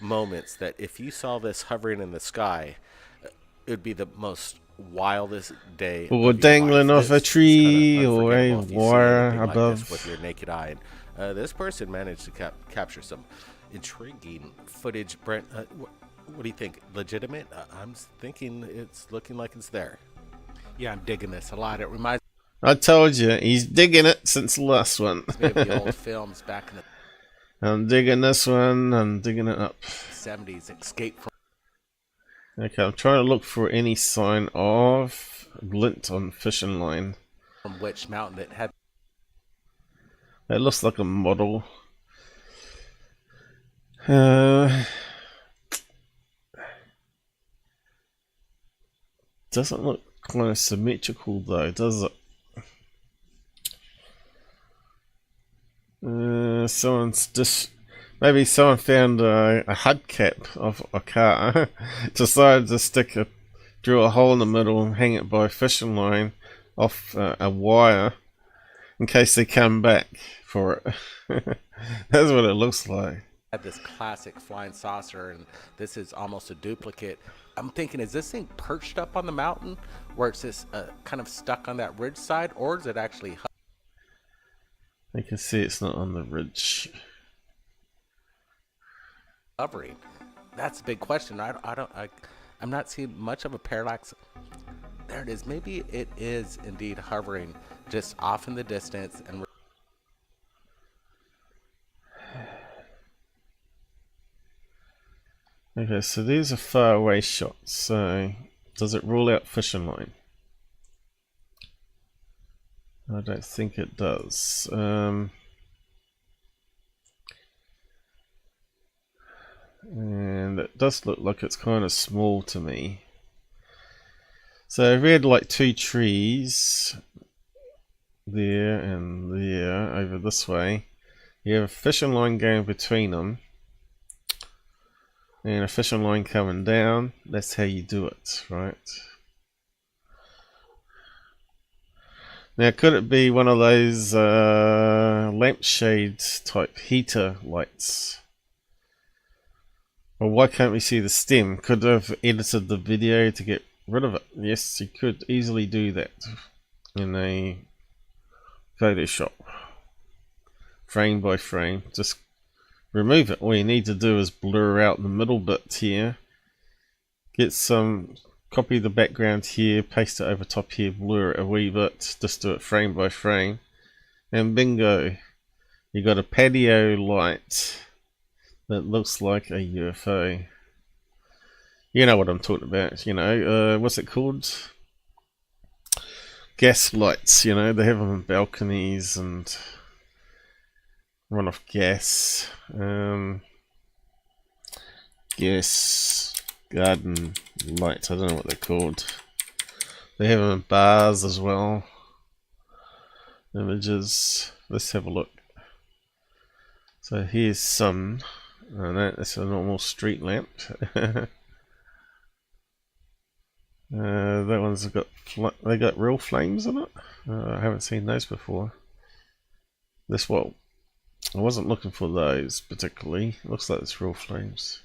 Moments that if you saw this hovering in the sky, it would be the most wildest day. Or dangling off a tree or a wire above. With your naked eye. And, this person managed to capture some intriguing footage. Brent, what do you think? Legitimate? I'm thinking it's looking like it's there. Yeah, I'm digging this a lot. It reminds. I told you, he's digging it since the last one. Maybe the old films back in the. I'm digging this one. I'm digging it up. 70s. Escape from. Okay, I'm trying to look for any sign of glint on fishing line. From which mountain that had. It looks like a model. Doesn't look kind of symmetrical though, does it? Maybe someone found a hubcap of a car, decided to drill a hole in the middle and hang it by a fishing line off a wire in case they come back for it. That's what it looks like. Had this classic flying saucer, and this is almost a duplicate. I'm thinking, is this thing perched up on the mountain where it's just kind of stuck on that ridge side, or is it actually I can see it's not on the ridge. Hovering? That's a big question. I'm not seeing much of a parallax. There it is. Maybe it is indeed hovering just off in the distance. And okay, so these are far away shots. So does it rule out fishing line? I don't think it does. And it does look like it's kind of small to me. So if we had like two trees there and there over this way, you have a fishing line going between them and a fishing line coming down. That's how you do it, right? Now, could it be one of those lampshade type heater lights? Or why can't we see the stem? Could have edited the video to get rid of it. Yes, you could easily do that in a Photoshop. Frame by frame. Just remove it. All you need to do is blur out the middle bit here. Get some, copy the background here, paste it over top here, blur it a wee bit. Just do it frame by frame. And bingo. You got a patio light that looks like a UFO. You know what I'm talking about, you know, what's it called? Gas lights, you know, they have them on balconies and run off gas. Gas garden lights, I don't know what they're called. They have them in bars as well. Images. Let's have a look. So here's some. That's a normal street lamp. That one's got they got real flames in it. I haven't seen those before. This one, I wasn't looking for those particularly. Looks like it's real flames.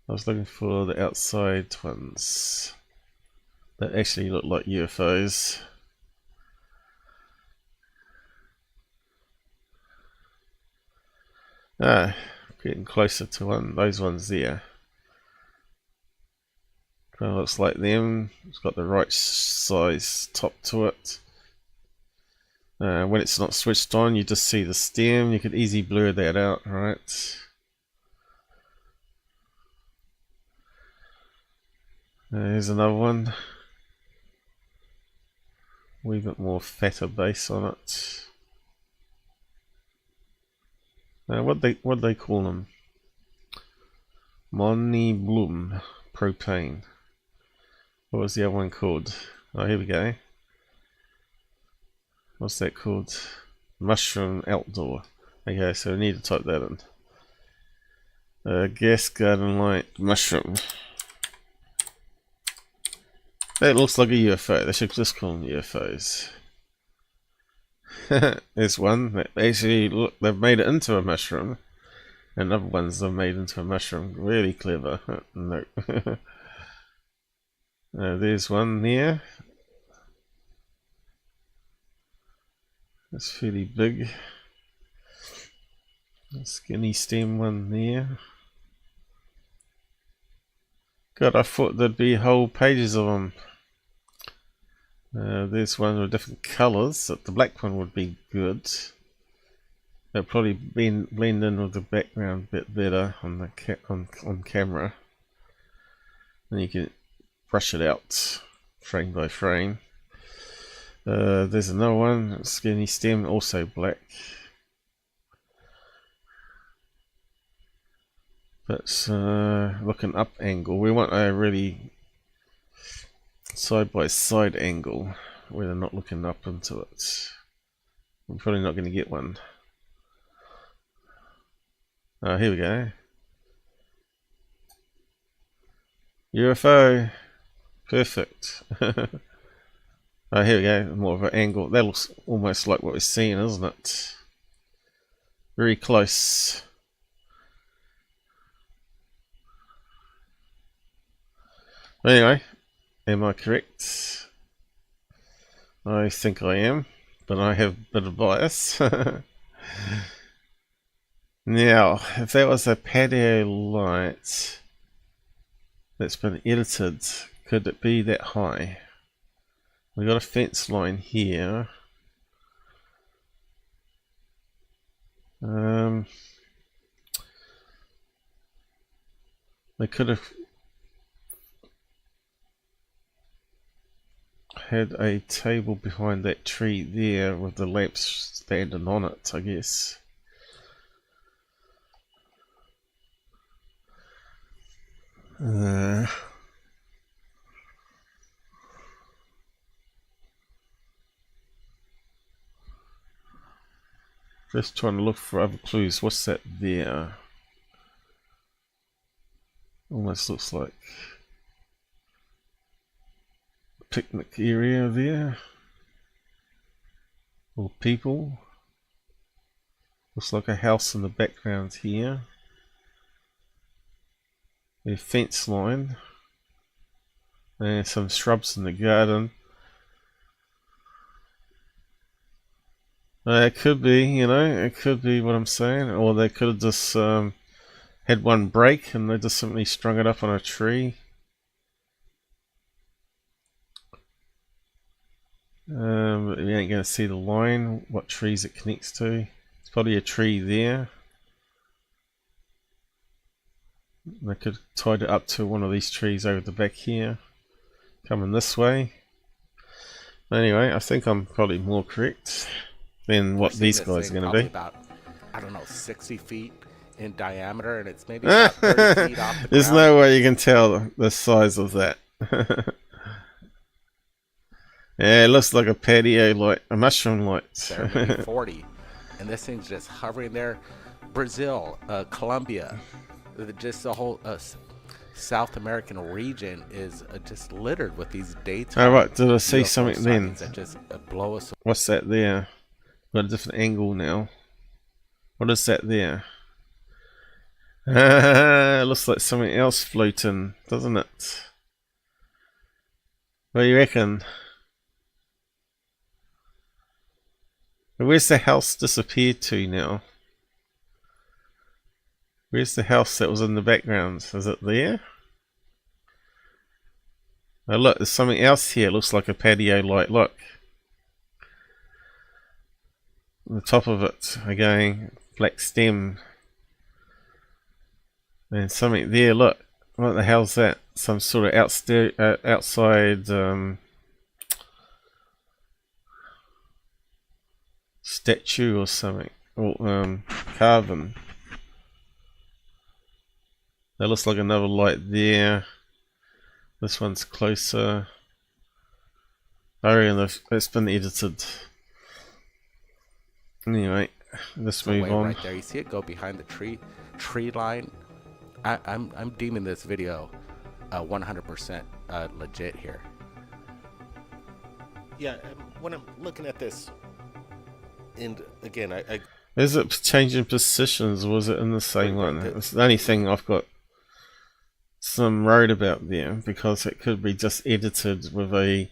I was looking for the outside ones that actually look like UFOs. Getting closer to those ones there. Kind of looks like them. It's got the right size top to it. When it's not switched on, you just see the stem. You could easily blur that out, right? Here's another one. A wee bit more fatter base on it. What they call them? Bloom propane. What was the other one called? Oh, here we go. What's that called? Mushroom outdoor. Okay, so we need to type that in. Gas garden light mushroom. That looks like a UFO. They should just call them UFOs. There's one that actually look, they've made it into a mushroom, and other ones they've made into a mushroom. Really clever. No. There's one there. That's fairly big. A skinny stem one there. God, I thought there'd be whole pages of them. There's one with different colours. The black one would be good. They'll probably blend in with the background a bit better on the on camera. And you can brush it out frame by frame. There's another one, skinny stem, also black. But looking up angle. We want a really side by side angle where they're not looking up into it. I'm probably not going to get one. Here we go. UFO. Perfect. Here we go. More of an angle. That looks almost like what we're seeing, isn't it? Very close. Anyway, am I correct? I think I am, but I have a bit of bias. Now, if that was a patio light that's been edited, could it be that high? We got a fence line here. They could have had a table behind that tree there with the lamps standing on it, I guess. Just trying to look for other clues. What's that there? Almost looks like a picnic area there. Or people. Looks like a house in the background here. A fence line. And some shrubs in the garden. It could be, you know, it could be what I'm saying, or they could have just had one break and they just simply strung it up on a tree. But you ain't going to see the line, what trees it connects to. It's probably a tree there. They could have tied it up to one of these trees over the back here, coming this way. Anyway, I think I'm probably more correct than what these guys are going to be. About, I don't know, 60 feet in diameter, and it's maybe about 30 feet off the There's ground. no way you can tell the size of that. Yeah, it looks like a patio light, a mushroom light. Maybe 40, and this thing's just hovering there. Brazil, Colombia, just the whole South American region is just littered with these daytime. Oh, right, did I see UFO something then? that just blow us. What's that there? Got a different angle now. What is that there? It looks like something else floating, doesn't it? What do you reckon? Where's the house disappeared to now? Where's the house that was in the background? Is it there? Oh look, there's something else here. It looks like a patio light. Look. On the top of it, again, black stem. And something there, look. What the hell's that? Some sort of outside statue or something. Or carving. That looks like another light there. This one's closer. I reckon it's been edited. Anyway, let's move on. Right there, you see it go behind the tree line. I'm deeming this video 100% legit here. Yeah, when I'm looking at this, and again, I is it changing positions, or was it in the same one? It's the only thing I've got some worried about there, because it could be just edited with a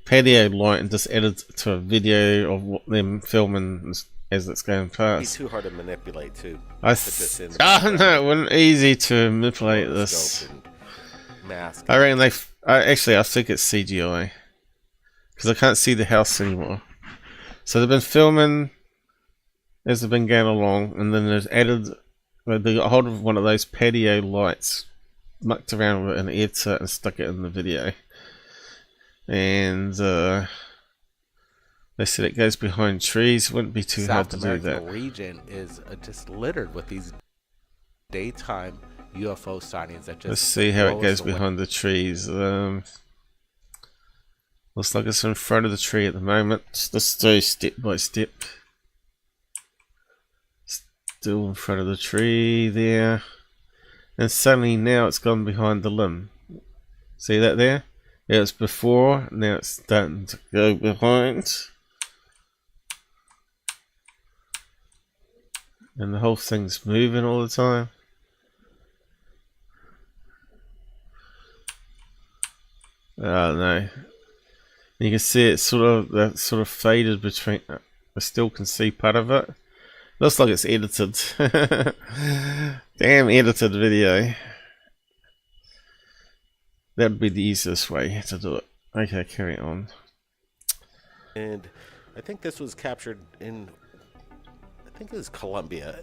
patio light and just added to a video of what them filming as it's going past. It's too hard to manipulate too. No, it wasn't easy to manipulate this. Mask. I reckon I think it's CGI, because I can't see the house anymore. So they've been filming as they've been going along, and then they got hold of one of those patio lights, mucked around with it and edited it and stuck it in the video. And they said it goes behind trees. Wouldn't be too hard to do that. South American region is just littered with these daytime UFO sightings that just. Let's see how it goes behind the trees. Looks like it's in front of the tree at the moment. Let's do step by step. Still in front of the tree there. And suddenly now it's gone behind the limb. See that there? Yeah, it's before, now it's starting to go behind. And the whole thing's moving all the time. Oh no. You can see it sort of faded between. I still can see part of it. Looks like it's edited. Damn edited video. That would be the easiest way to do it. Okay, carry on. And I think this was captured in, I think it was Colombia.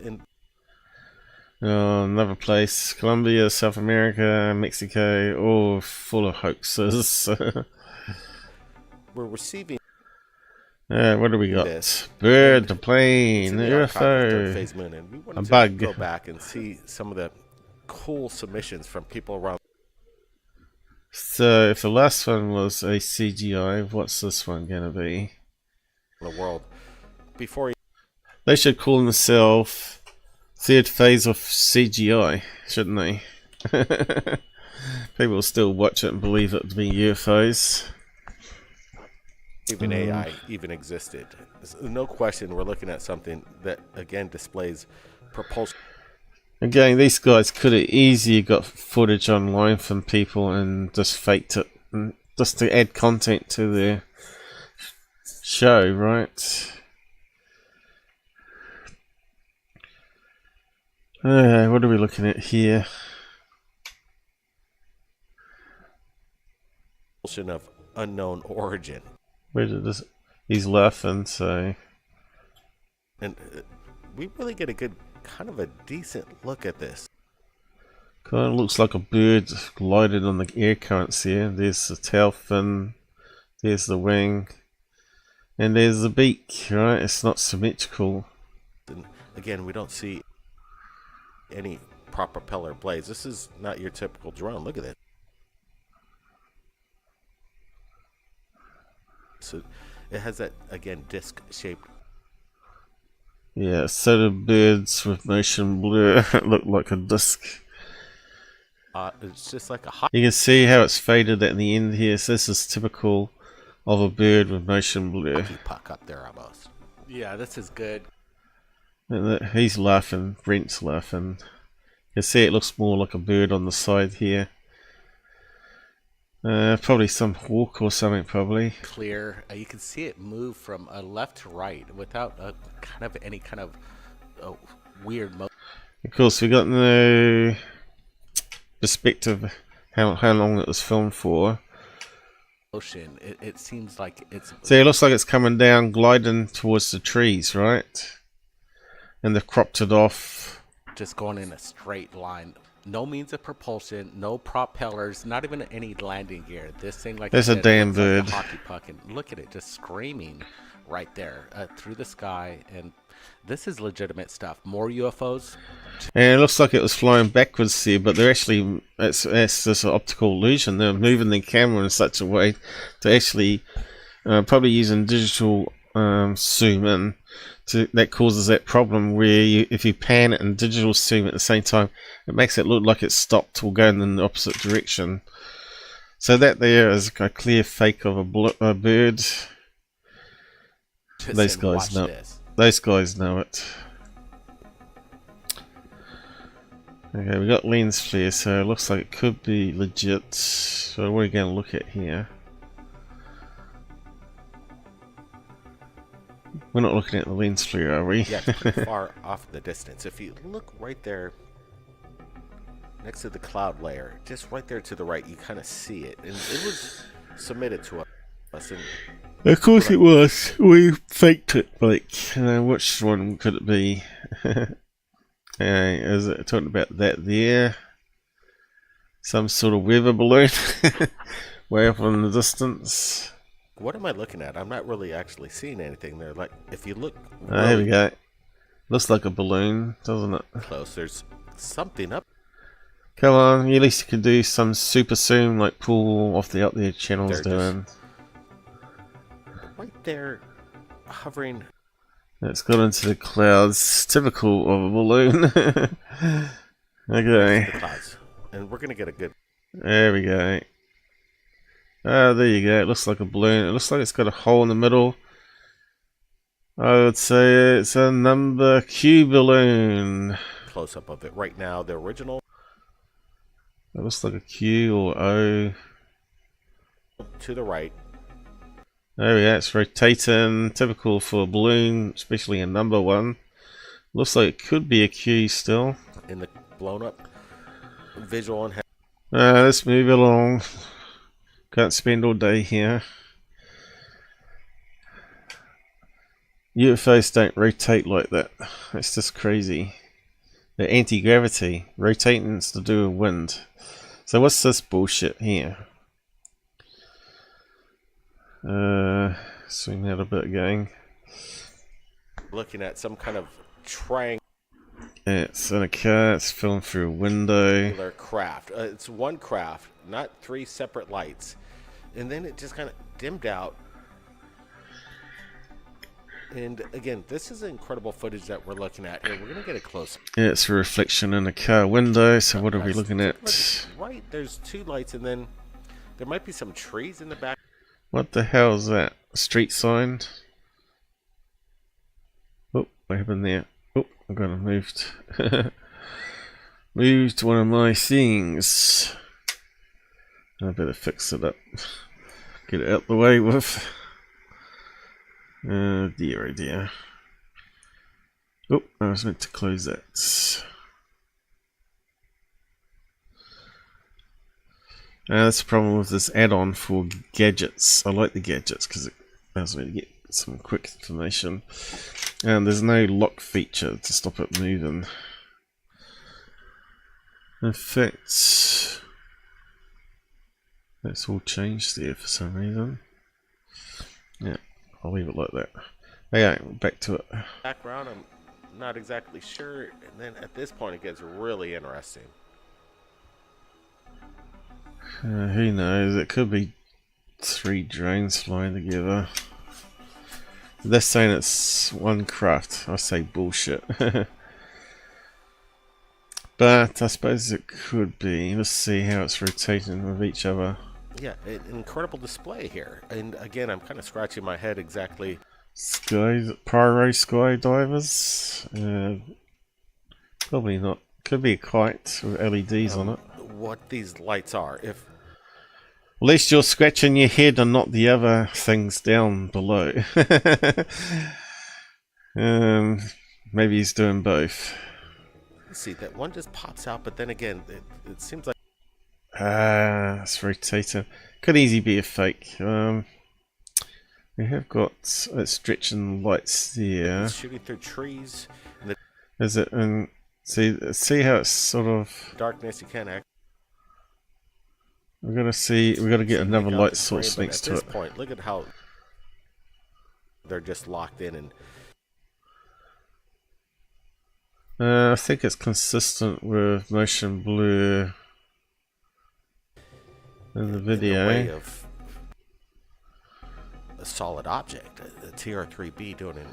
Another place. Colombia, South America, Mexico, all full of hoaxes. We're receiving. What do we got? This. Bird, the plane, the UFO, moon, and we wanted a to bug. Go back and see some of the cool submissions from people around. So, if the last one was a CGI, what's this one gonna be? The world. Before they should call themselves third phase of CGI, shouldn't they? People will still watch it and believe it to be UFOs. Even AI even existed. No question, we're looking at something that again displays propulsion. Again, these guys could have easily got footage online from people and just faked it, just to add content to their show, right? What are we looking at here? Of unknown origin. Where did this? He's laughing, so. And we really get a good, kind of a decent look at this. Kind of looks like a bird glided on the air currents here. There's the tail fin, there's the wing, and there's the beak, right? It's not symmetrical. And again, we don't see any proper propeller blades. This is not your typical drone. Look at it. So it has that, again, disc-shaped. Yeah, set of birds with motion blur look like a disc. It's just like a hot. You can see how it's faded at the end here. So this is typical of a bird with motion blur. Hockey puck up there almost. Yeah, this is good. And he's laughing. Brent's laughing. You can see it looks more like a bird on the side here. Probably some hawk or something, probably. Clear. You can see it move from left to right without any kind of weird motion. Of course, we got no perspective how long it was filmed for. It seems like it's. See, it looks like it's coming down, gliding towards the trees, right? And they've cropped it off. Just going in a straight line. No means of propulsion, no propellers, not even any landing gear. This thing, like there's a damn bird. Like a hockey puck, and look at it, just screaming right there through the sky. And this is legitimate stuff. More UFOs. And it looks like it was flying backwards here, but they're actually it's this optical illusion. They're moving the camera in such a way to actually probably using digital zoom in. That causes that problem where if you pan it and digital zoom at the same time, it makes it look like it's stopped or going in the opposite direction. So that there is a clear fake of a bird. Those guys know. Those guys know it. Okay, we got lens flare, so it looks like it could be legit. So what are we going to look at here? We're not looking at the lens flare, are we? Yeah, it's pretty far off the distance. If you look right there, next to the cloud layer, just right there to the right, you kind of see it. And it was submitted to us. Of course it was. We faked it. Like, which one could it be? Is it talking about that there? Some sort of weather balloon? Way up in the distance. What am I looking at? I'm not really actually seeing anything there. Like, if you look really here we go. Looks like a balloon, doesn't it? Close. There's something up. Come on, at least you can do some super zoom, like pull off the up there channels doing. Right there, hovering. It's got into the clouds. Typical of a balloon. Okay. The clouds. And we're gonna get a good. There we go. Oh, there you go. It looks like a balloon. It looks like it's got a hole in the middle. I would say it's a number Q balloon. Close up of it right now. The original. It looks like a Q or O. To the right. There we go. It's rotating. Typical for a balloon, especially a number one. Looks like it could be a Q still. In the blown up visual and. Let's move along. Can't spend all day here. UFOs don't rotate like that. It's just crazy. They're anti-gravity. Rotating is to do with wind. So what's this bullshit here? Zoom out a bit again. Looking at some kind of triangle. It's in a car. It's filmed through a window. Craft. It's one craft, not three separate lights. And then it just kind of dimmed out. And again, this is incredible footage that we're looking at here. We're going to get a close. Yeah, it's a reflection in a car window. So what are we looking at? Right, there's two lights, and then there might be some trees in the back. What the hell is that? A street sign? Oh, what happened there? Oh, I'm gonna moved. Moved one of my things. I better fix it up. Get it out the way with. Dear, oh dear. Oh, I was meant to close that. That's the problem with this add-on for gadgets. I like the gadgets because it allows me to get some quick information. And there's no lock feature to stop it moving. In fact, that's all changed there for some reason. Yeah, I'll leave it like that. Okay, back to it. Background, I'm not exactly sure. And then at this point, it gets really interesting. Who knows? It could be 3 drones flying together. They're saying it's one craft. I say bullshit. But I suppose it could be. Let's see how it's rotating with each other. Yeah, an incredible display here. And again, I'm kind of scratching my head exactly. Pyro skydivers? Probably not. Could be a kite with LEDs on it. What these lights are. If at least you're scratching your head and not the other things down below. Maybe he's doing both. See, that one just pops out, but then again, it seems like... it's rotating. Could easily be a fake. We have got stretching lights there. It's shooting through trees. And is it? And see how it's sort of darkness. You can't act. We're gonna see. We're gonna get another light source next to it. At this point, look at how they're just locked in and. I think it's consistent with motion blur in the video. In the way of a solid object, a TR3B doing it.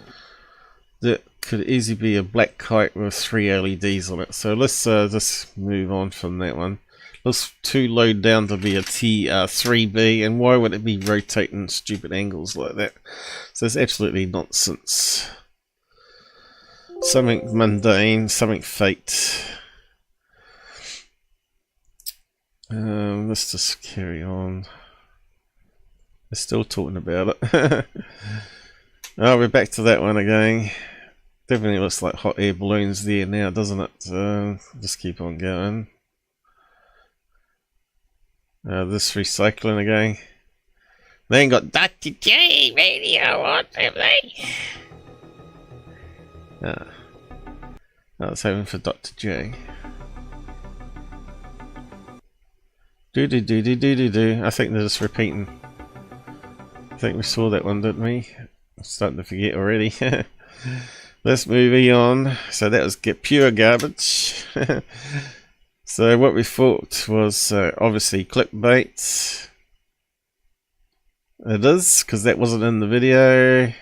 That could easily be a black kite with 3 LEDs on it. So let's just move on from that one. Looks too low down to be a TR3B, and why would it be rotating stupid angles like that? So it's absolutely nonsense. Something mundane, something faked. Let's just carry on. We're still talking about it. Oh, we're back to that one again. Definitely looks like hot air balloons there now, doesn't it? Just keep on going. This recycling again. They ain't got Dr. J radio on, have they? I was hoping for Dr. J. Do. I think they're just repeating. I think we saw that one, didn't we? I'm starting to forget already. Let's move on. So that was pure garbage. So what we thought was obviously clickbait. It is, because that wasn't in the video.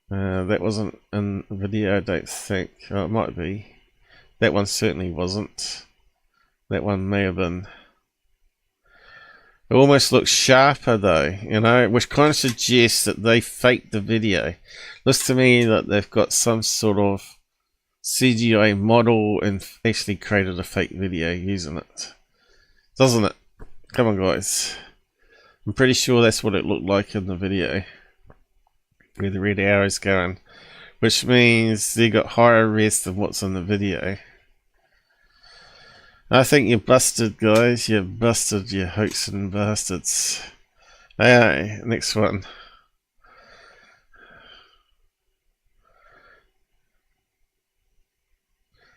That wasn't in the video, I don't think. Oh, it might be. That one certainly wasn't. That one may have been. It almost looks sharper though, you know, which kind of suggests that they faked the video. Looks to me that they've got some sort of CGI model and actually created a fake video using it. Doesn't it? Come on guys. I'm pretty sure that's what it looked like in the video. Where the red arrow's going. Which means they got higher res than what's in the video. I think you're busted, guys. You're busted, you hoaxing bastards. Hey, next one.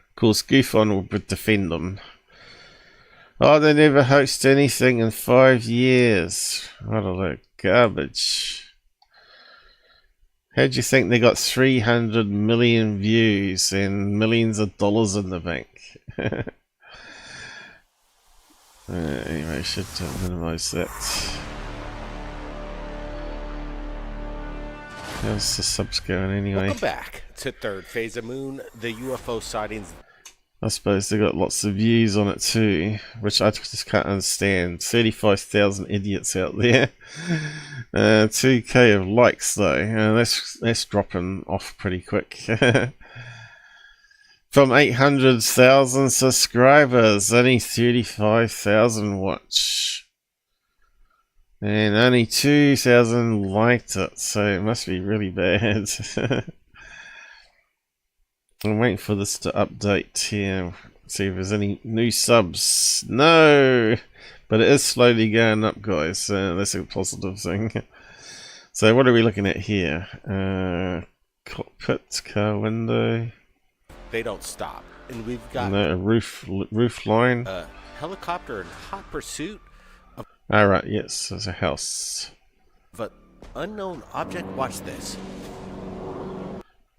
Of course, Goofon will defend them. Oh, they never hoaxed anything in 5 years. What a load of garbage. How do you think they got 300 million views and millions of dollars in the bank? Anyway, I should minimize that. How's the subs going anyway? Welcome back to Third Phase of Moon, the UFO sightings. I suppose they got lots of views on it too, which I just can't understand. 35,000 idiots out there. 2k of likes though. That's dropping off pretty quick. From 800,000 subscribers, only 35,000 watch. And only 2,000 liked it, so it must be really bad. I'm waiting for this to update here. See if there's any new subs. No! But it is slowly going up, guys. That's a positive thing. So what are we looking at here? Cockpit, car window. They don't stop. And we've got a roof line. A helicopter in hot pursuit of... Alright, yes, there's a house. But unknown object, watch this.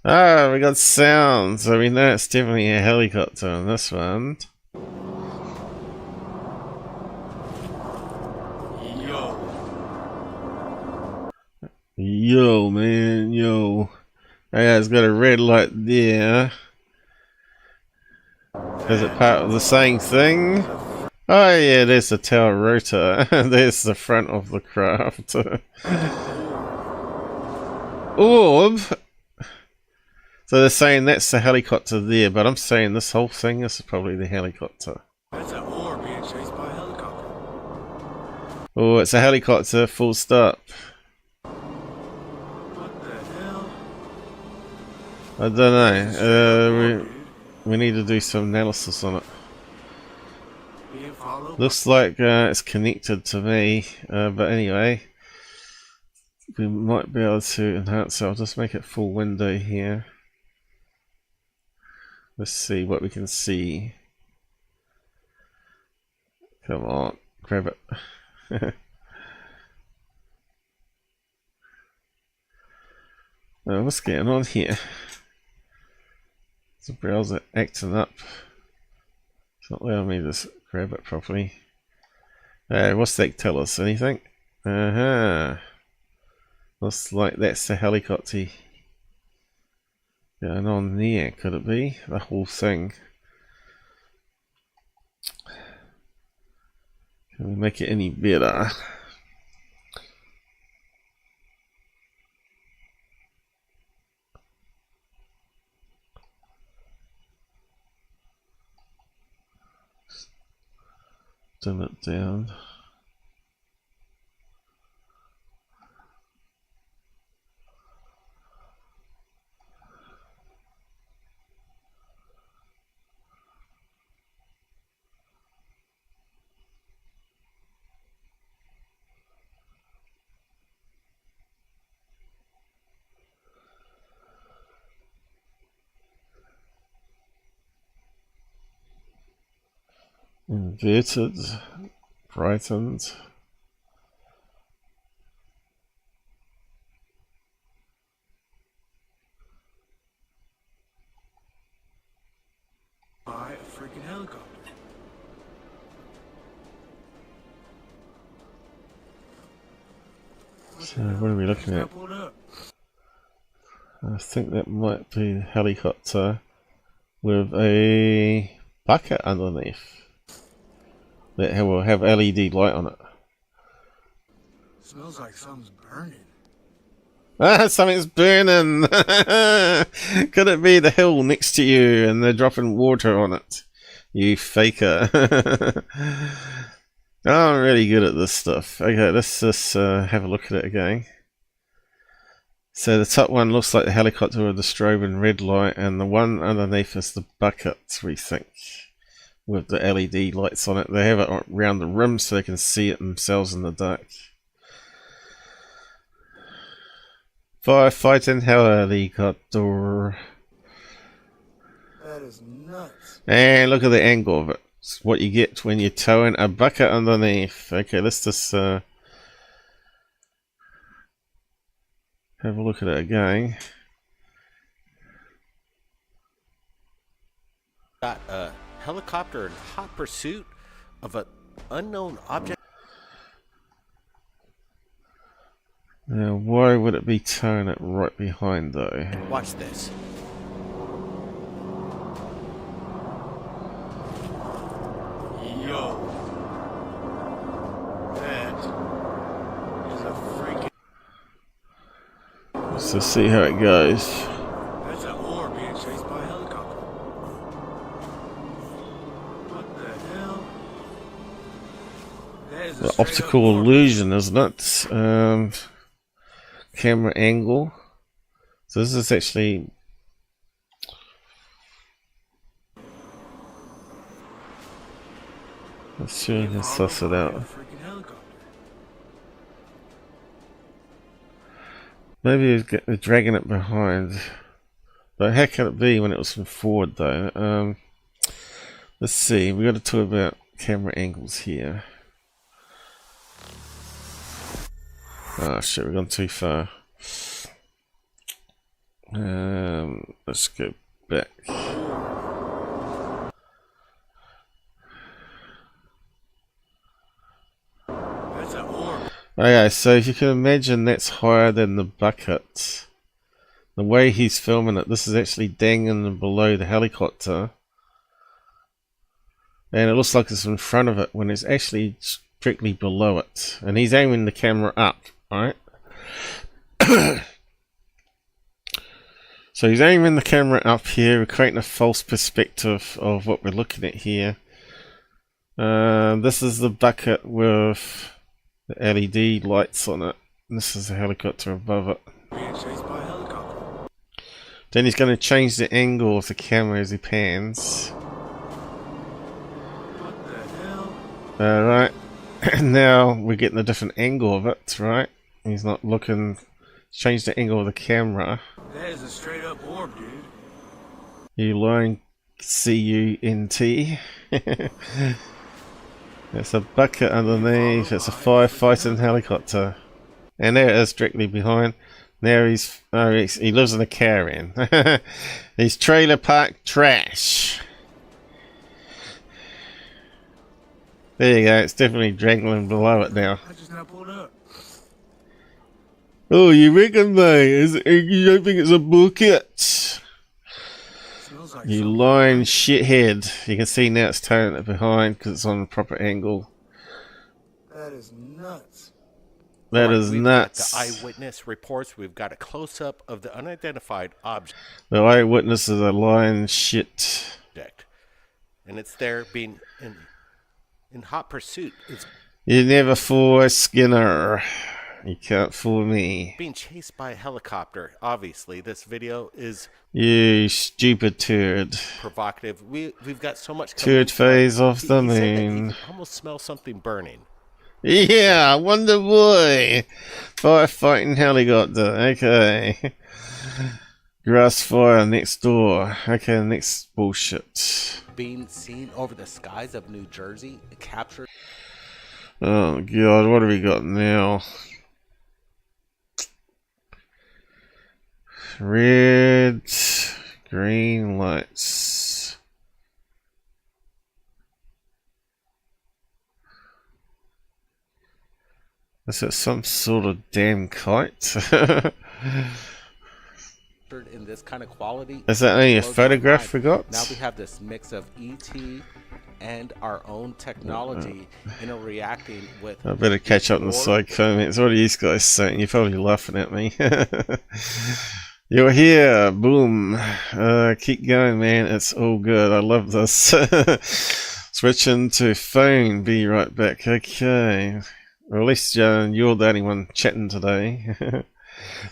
Ah, we got sounds. So we know it's definitely a helicopter on this one. Yo, man, yo. That guy's got a red light there. Is it part of the same thing? Oh yeah, there's the tower rotor. There's the front of the craft. Orb! So they're saying that's the helicopter there, but I'm saying this whole thing is probably the helicopter. That's an orb being chased by a helicopter. Oh, it's a helicopter, full stop. What the hell? I don't know. We need to do some analysis on it. Being followed? Looks like it's connected to me, but anyway. We might be able to enhance it. I'll just make it full window here. Let's see what we can see. Come on, grab it. What's going on here? Is the browser acting up? It's not allowing me to grab it properly. What's that tell us? Anything? Looks like that's the helicopter going on there. Could it be? The whole thing. Can we make it any better? Dim it down. Inverted, brightened. By a freaking helicopter. So what are we looking at? I think that might be a helicopter with a bucket underneath that will have LED light on it. Smells like something's burning. Ah, something's burning! Could it be the hill next to you and they're dropping water on it? You faker. Oh, I'm really good at this stuff. Okay, let's just have a look at it again. So the top one looks like the helicopter with the strobe and red light, and the one underneath is the bucket, we think, with the LED lights on it. They have it around the rim so they can see it themselves in the dark. Firefighting helicopter. That is nuts. And look at the angle of it. It's what you get when you're towing a bucket underneath. Okay, let's just have a look at it again. Got a helicopter in hot pursuit of an unknown object. Now, why would it be towing it right behind though? Watch this. Yo. That is a freaking... Let's just see how it goes. That's an orb being chased by a helicopter. What the hell? That is a The optical illusion, isn't it? Camera angle. So this is actually... Let's see if we can suss it out. Maybe they're dragging it behind. But how can it be when it was from forward though? Let's see, we got to talk about camera angles here. Oh shit, we've gone too far. Let's go back. Okay, so if you can imagine, that's higher than the bucket. The way he's filming it, this is actually dangling below the helicopter. And it looks like it's in front of it when it's actually strictly below it. And he's aiming the camera up, right? So he's aiming the camera up here, creating a false perspective of what we're looking at here. This is the bucket with the LED lights on it. This is the helicopter above it. Then he's going to change the angle of the camera as he pans. Alright, and now we're getting a different angle of it, right? He's not looking, change the angle of the camera. That is a straight up orb, dude. You line C-U-N-T. There's a bucket underneath, it's a firefighting helicopter. And there it is directly behind. Now he lives in a caravan. He's trailer park trash. There you go, it's definitely dangling below it now. I just now pulled up. Oh, you reckon, mate? You don't think it's a bucket? Smells like You lying shithead. You can see now it's turning it behind because it's on the proper angle. That is nuts. That is we've nuts. got the eyewitness reports. We've got a close-up of the unidentified object. The eyewitnesses are lying shit. And it's there being in hot pursuit. It's You never fool a Skinner. You can't fool me. being chased by a helicopter. Obviously, this video is You stupid turd. provocative. We've got so much. Turd phase off the He said that he moon. could almost smell something burning. Yeah, Wonder Boy. Firefighting helicopter. Okay. Grass fire next door. Okay, next bullshit. Being seen over the skies of New Jersey, captured. Oh god, what have we got now? Red, green lights. Is it some sort of damn kite? In this kind of quality. Is that only a photograph we got? Now we have this mix of ET and our own technology interacting with. I better catch up on the side comments. What are you guys saying? You're probably laughing at me. You're here. Boom. Keep going, man. It's all good. I love this. Switching to phone. Be right back. Okay. Or at least you're the only one chatting today.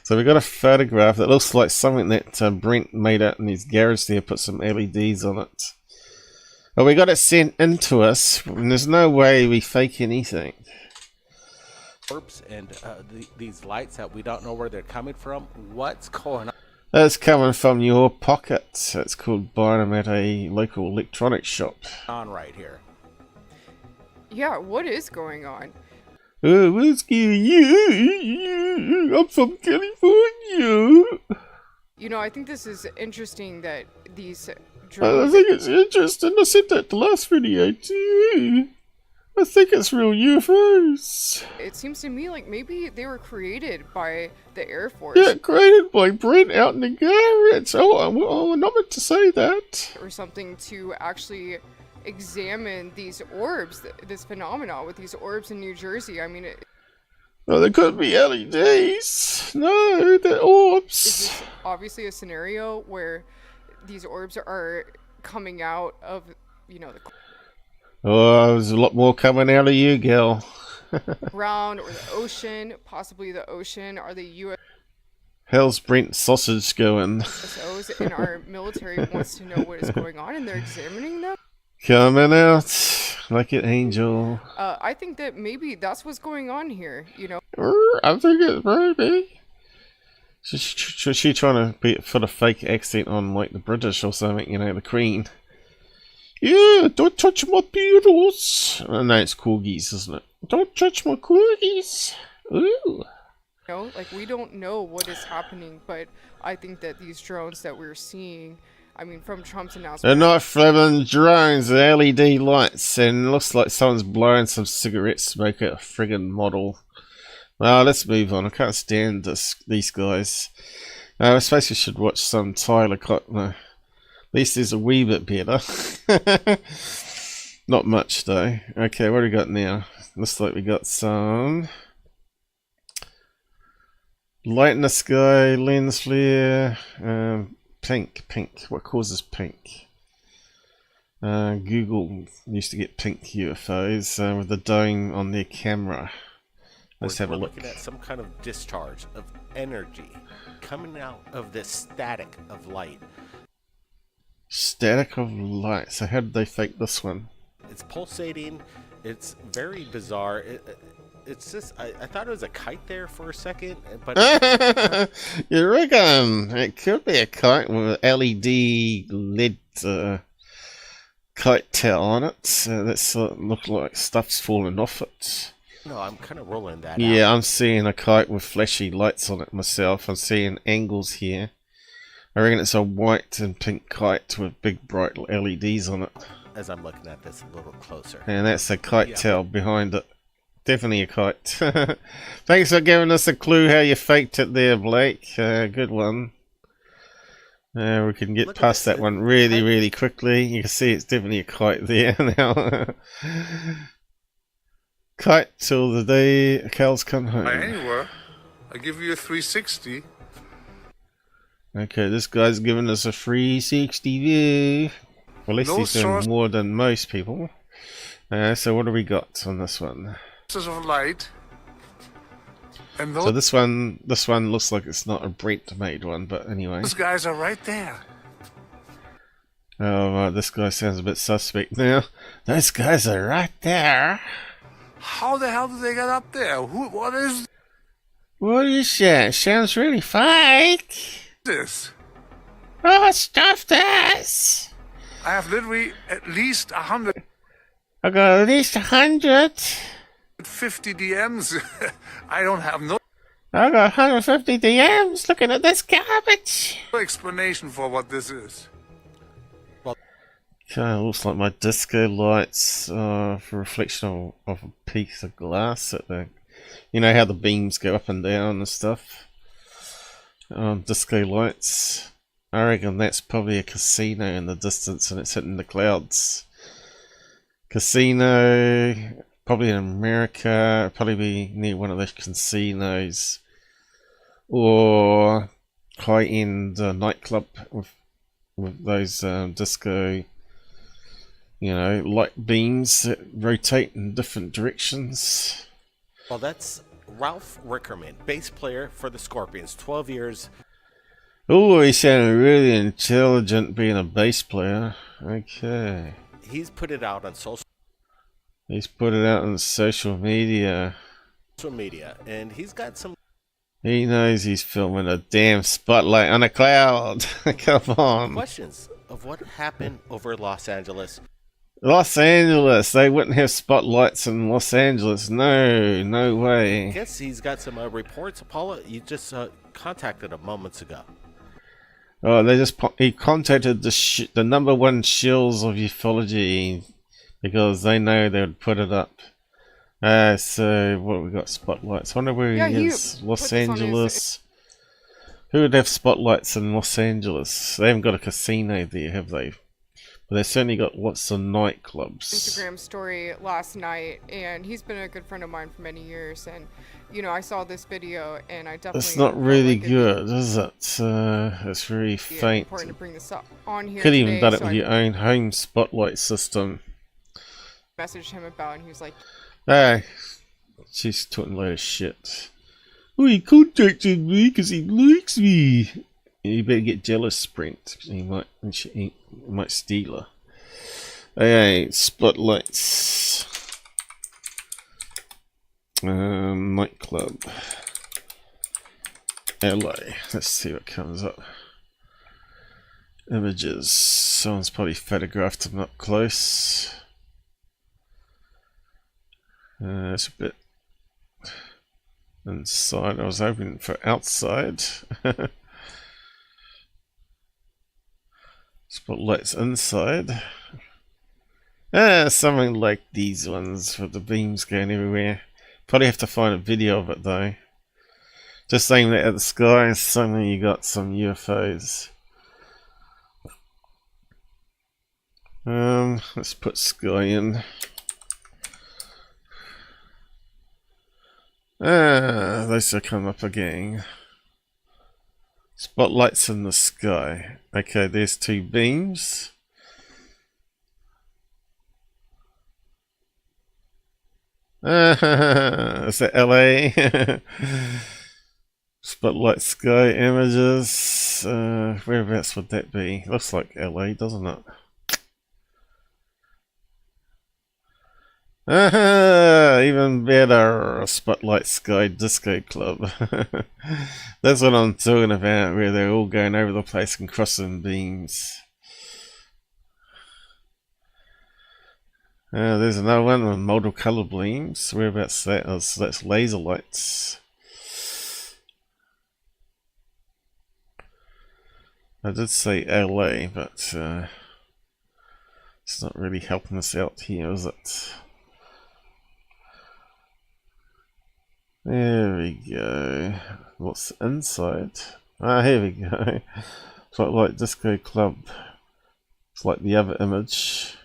So we got a photograph that looks like something that Brent made out in his garage there, put some LEDs on it. But we got it sent into us, and there's no way we fake anything. Orbs and these lights that we don't know where they're coming from. What's going on? That's coming from your pocket. It's called buying them at a local electronics shop. On right here. Yeah, what is going on? What's going you? I'm from California. You know, I think this is interesting that these I drones... think it's interesting. I said that the last video too. I think it's real UFOs. It seems to me like maybe they were created by the Air Force. Yeah, created by Brent out in the garage. Oh, I'm not meant to say that. Or something to actually examine these orbs, this phenomenon with these orbs in New Jersey. I mean, No, they could be LEDs. No, they're orbs. Is this obviously a scenario where these orbs are coming out of, you know, the Oh, there's a lot more coming out of you, gal. ground or the ocean, possibly the ocean? Are the How's Brent sausage going? USOs in our military wants to know what is going on and they're examining them? Coming out like an angel. I think that maybe that's what's going on here, you know. I think it's maybe. She trying to put a fake accent on like the British or something, you know, the Queen. Yeah, don't touch my beetles. No, it's corgis, isn't it? Don't touch my corgis. Ooh. You know, like we don't know what is happening, but I think that these drones that we're seeing, I mean, from Trump's announcement. They're not flipping drones, they're LED lights, and it looks like someone's blowing some cigarette smoke at a friggin' model. Well, let's move on. I can't stand these guys. I suppose we should watch some Tyler Cotton. At least there's a wee bit better. Not much though. Okay, what do we got now? Looks like we got some light in the sky, lens flare, pink. What causes pink? Google used to get pink UFOs with the dome on their camera. Let's have a look. We're looking at some kind of discharge of energy coming out of this static of light. Static of light. So how did they fake this one? It's pulsating. It's very bizarre. It's just, I thought it was a kite there for a second, but you reckon it could be a kite with LED LED kite tail on it? That's look like stuff's falling off it. No, I'm kind of rolling that out. Yeah, I'm seeing a kite with flashy lights on it myself. I'm seeing angles here. I reckon it's a white and pink kite with big bright LEDs on it. As I'm looking at this a little closer. And that's the kite tail behind it. Definitely a kite. Thanks for giving us a clue how you faked it there, Blake. Good one. We can get past that one really quickly. You can see it's definitely a kite there now. Kite till the day cows come home. Anywhere. I give you a 360. Okay, this guy's giving us a 360 view. Well, at least he's doing more than most people. So what do we got on this one? Of light. And So this one looks like it's not a Brent made one, but anyway. Those guys are right there. Oh, right, this guy sounds a bit suspect now. Those guys are right there. How the hell did they get up there? What is that? Sounds really fake. this? Oh, stop this! I have literally at least 100. I got at least 100. 50 DMs. I don't have no I got 150 DMs looking at this garbage. explanation for what this is. Okay, looks like my disco lights for reflection of a piece of glass at the, you know how the beams go up and down and stuff. Disco lights. I reckon that's probably a casino in the distance and it's hitting the clouds. Casino, probably in America, probably be near one of those casinos or high-end nightclub with those disco, you know, light beams that rotate in different directions. Well, that's Ralph Rickerman, bass player for the Scorpions, 12 years. Oh, he sounded really intelligent being a bass player. Okay. He's put it out on social media. And he's got some. He knows he's filming a damn spotlight on a cloud. Come on. Questions of what happened over Los Angeles. Los Angeles. They wouldn't have spotlights in Los Angeles. No way. I guess he's got some reports. Paula, you just contacted him moments ago. Oh, he contacted the #1 shills of ufology because they know they would put it up. So what we got? Spotlights. I wonder where he is. Los Angeles. Who would have spotlights in Los Angeles? They haven't got a casino there, have they? But they've certainly got lots of nightclubs. Instagram story last night, and he's been a good friend of mine for many years. And you know, I saw this video, and I definitely. It's not really good, is it? It's very faint. Important to bring this up on here. Could have even done it with your own home spotlight system. Messaged him about, and he was like, "Hey, she's talking a load of shit. Oh, he contacted me because he likes me. You better get jealous, Sprint. He might steal her." Okay, spotlights. Nightclub. LA. Let's see what comes up. Images. Someone's probably photographed them up close. It's a bit inside. I was hoping for outside. Spotlights inside. Something like these ones with the beams going everywhere. Probably have to find a video of it though. Just aim that at the sky and suddenly you got some UFOs. Let's put sky in. Those are coming up again. Spotlights in the sky. Okay, there's 2 beams. Is that LA? Spotlight sky images. Whereabouts would that be? Looks like LA, doesn't it? Even better. Spotlight Sky Disco Club. That's what I'm talking about, where they're all going over the place and crossing beams. There's another one with multiple colour beams. Whereabouts that is? That's laser lights. I did say LA, but it's not really helping us out here, is it? There we go. What's inside? Here we go. Spotlight Disco Club. It's like the other image.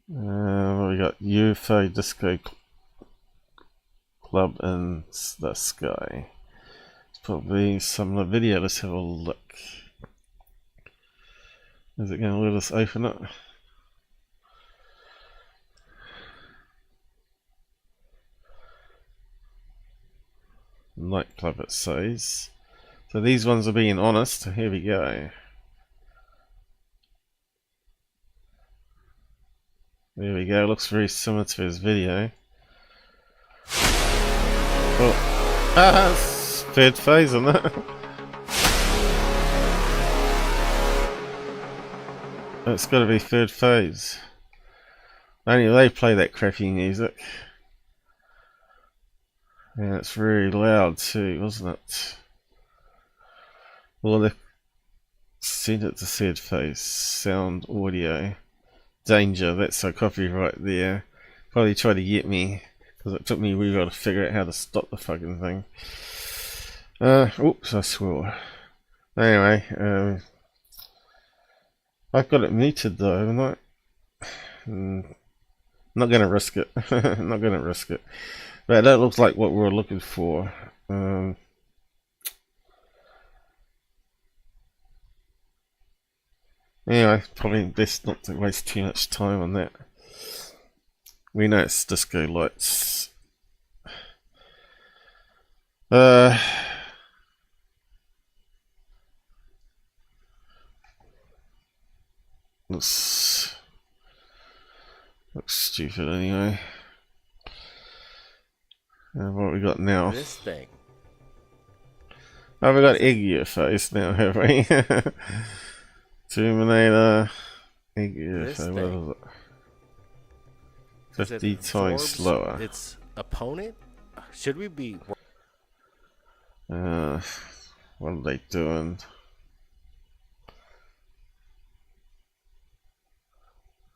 We got UFO Disco Club in the sky. It's probably some of the video. Let's have a look. Is it going to let us open it? Nightclub, it says. So these ones are being honest. Here we go. There we go. Looks very similar to his video. Oh, it's third phase, isn't it? It's got to be third phase. Only they play that crappy music. And it's very loud too, wasn't it? Well, they sent it to third phase. Sound, audio. Danger, that's a copyright there. Probably tried to get me, because it took me a wee while to figure out how to stop the fucking thing. Oops, I swore. Anyway, I've got it muted though, haven't I? Not gonna risk it. Not gonna risk it. But that looks like what we're looking for. Anyway, probably best not to waste too much time on that. We know it's disco lights. Looks stupid anyway. What we got now? This thing. Oh, we got egg UFOs now, have we? Terminator, egg UFO, what is it? 50 times slower. Its opponent? Should we be... What are they doing?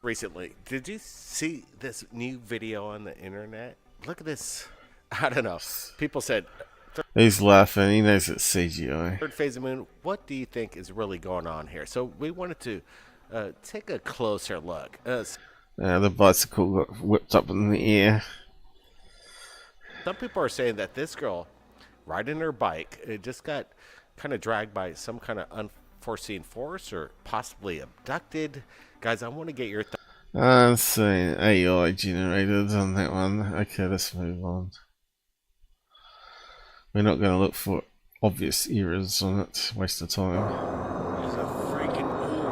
Recently, did you see this new video on the internet? Look at this. I don't know. People said... He's laughing. He knows it's CGI. Third phase of the moon. What do you think is really going on here? So we wanted to take a closer look. The bicycle got whipped up in the air. Some people are saying that this girl riding her bike, it just got kind of dragged by some kind of unforeseen force or possibly abducted. Guys, I want to get your thoughts. I'm saying AI generated on that one. Okay, let's move on. We're not going to look for obvious errors on it. Waste of time.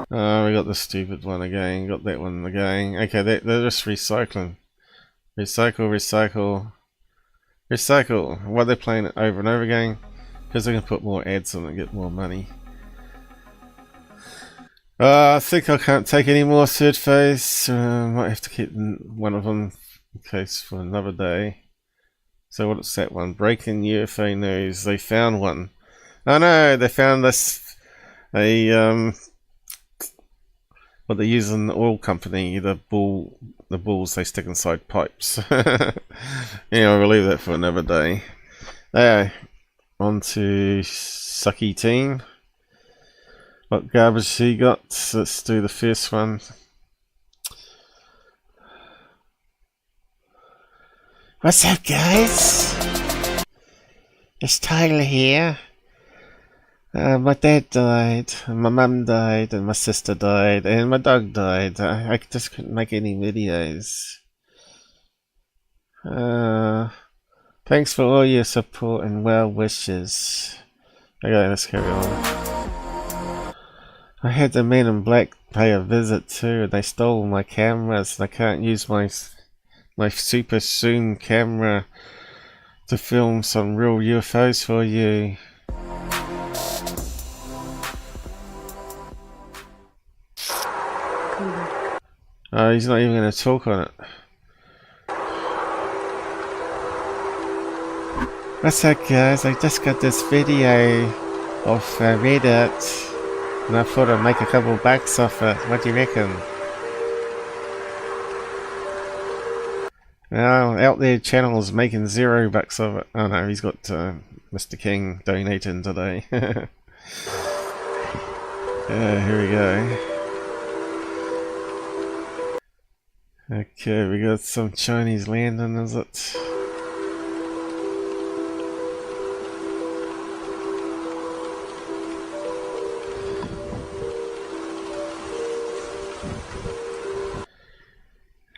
We got the stupid one again. Got that one again. Okay, they're just recycling. Recycle, recycle, recycle. Why are they playing it over and over again? Because they can put more ads on and get more money. I think I can't take any more third phase. Might have to keep one of them in case for another day. So what's that one? Breaking UFO news. They found one. Oh no, they found this. But they're using the oil company, the balls they stick inside pipes. Yeah, we'll leave that for another day. On to Sucky Team. What garbage he got? Let's do the first one. What's up, guys? It's Tyler here. My dad died, and my mum died, and my sister died, and my dog died. I just couldn't make any videos. Thanks for all your support and well wishes. Okay, let's carry on. I had the Men in Black pay a visit too, and they stole my cameras, and I can't use my super zoom camera to film some real UFOs for you. Oh, he's not even going to talk on it. What's up, guys? I just got this video off Reddit, and I thought I'd make a couple bucks off it. What do you reckon? Well, out there, channel's making $0 of it. Oh no, he's got Mr. King donating today. Here we go. Okay, we got some Chinese landing, is it?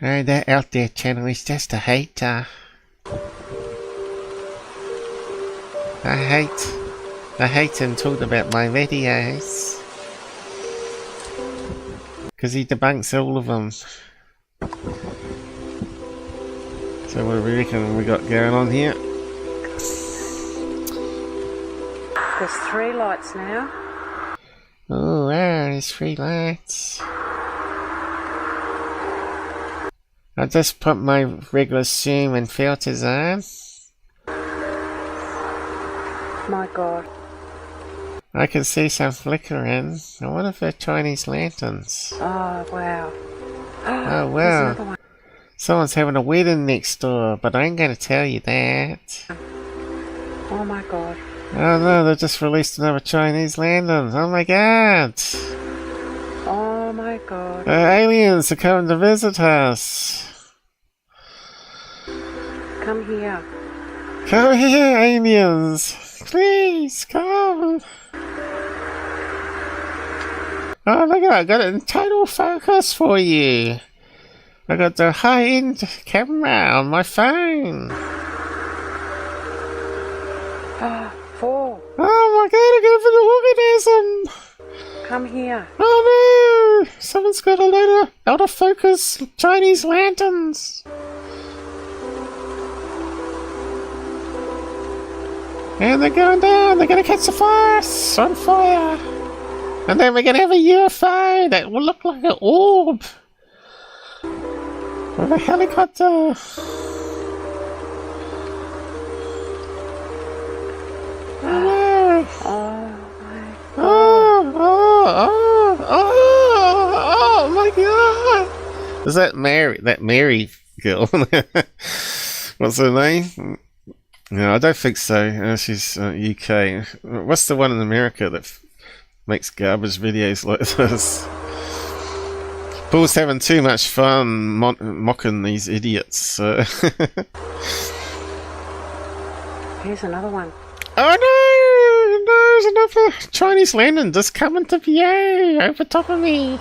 Oh, that out there channel is just a hater. I hate him talking about my videos. Because he debunks all of them. So what do we reckon we got going on here? There's 3 lights now. Oh wow, there's 3 lights. I just put my regular zoom and filters on. My god. I can see some flickering. I wonder if they're Chinese lanterns. Oh wow. Oh wow. Someone's having a wedding next door, but I ain't gonna tell you that. Oh my god. Oh no, they just released another Chinese lantern. Oh my god. Oh my god. Aliens are coming to visit us. Come here. Come here, aliens. Please, come. Oh look at that, I got it in total focus for you. I got the high-end camera on my phone. 4. Oh my god, I go for the organism. Come here. Oh no! Someone's got a load of out-of-focus Chinese lanterns. And they're going down. They're going to catch the forest on fire. And then we're going to have a UFO that will look like an orb. With a helicopter. Oh, oh my god! Is that Mary? That Mary girl? What's her name? No, I don't think so. She's UK. What's the one in America that makes garbage videos like this? Paul's having too much fun mocking these idiots. Here's another one. Oh no! There's another Chinese lantern just coming to PA over top of me.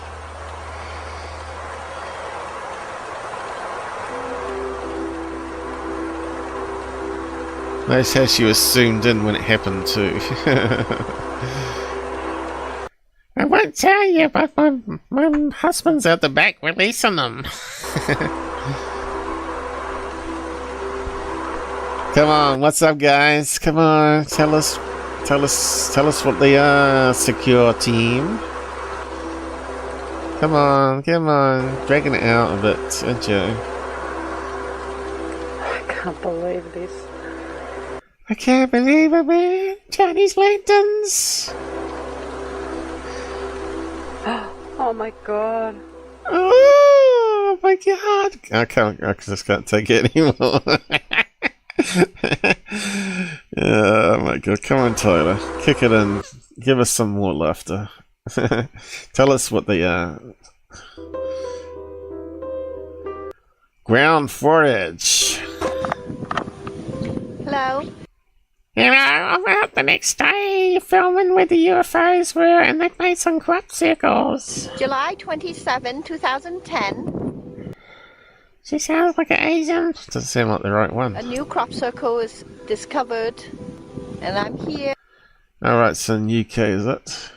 Notice how she was zoomed in when it happened too. I won't tell you, but my husband's out the back releasing them. Come on, what's up, guys? Come on, tell us what they are, secure team. Come on, dragging it out a bit, aren't you? I can't believe this. I can't believe it, man. Chinese lanterns. Oh Oh my god. Oh my god! I just can't take it anymore. Oh my god! Come on, Tyler, kick it in. Give us some more laughter. Tell us what they are. Ground footage. Hello. You know, I went out the next day filming where the UFOs were, and they made some crop circles. July 27, 2010. She sounds like an Asian. Doesn't sound like the right one. A new crop circle is discovered, and I'm here. Alright, so in UK, is it?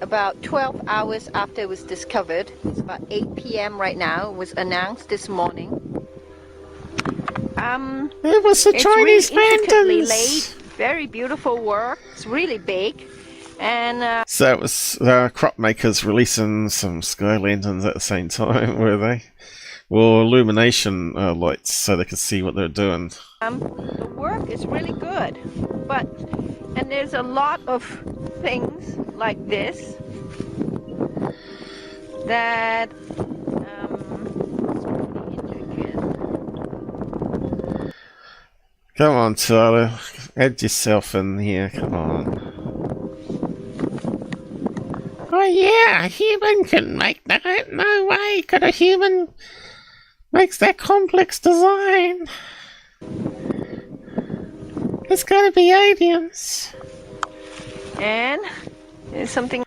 About 12 hours after it was discovered. It's about 8 p.m. right now. It was announced this morning. It was the Chinese really intricately lanterns. laid, very beautiful work. It's really big, and So it was crop makers releasing some sky lanterns at the same time, were they? Well, illumination lights, so they could see what they're doing. the work is really good. And there's a lot of things like this that Come on, Tyler. Add yourself in here. Come on. Oh yeah, a human can make that. No way could a human make that complex design. It's gotta be aliens. and there's something.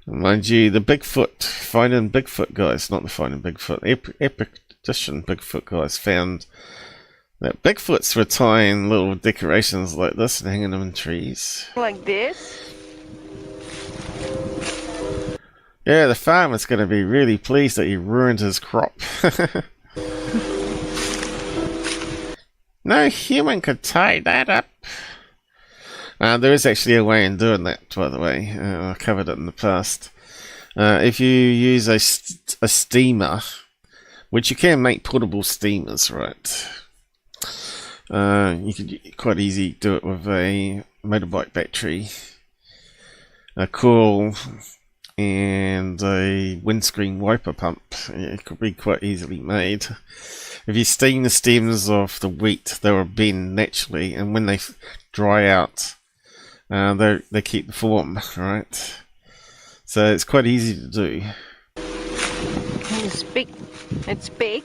Mind you, the finding Bigfoot guys, not the finding Bigfoot, expedition Bigfoot guys found that Bigfoots were tying little decorations like this and hanging them in trees. Like this. Yeah, the farmer's going to be really pleased that he ruined his crop. No human could tie that up. There is actually a way in doing that, by the way. I covered it in the past. If you use a steamer, which you can make portable steamers, right? You could quite easily do it with a motorbike battery, a coil, and a windscreen wiper pump. It could be quite easily made. If you steam the stems of the wheat, they will bend naturally, and when they dry out, they keep the form, right? So it's quite easy to do. It's big. It's big.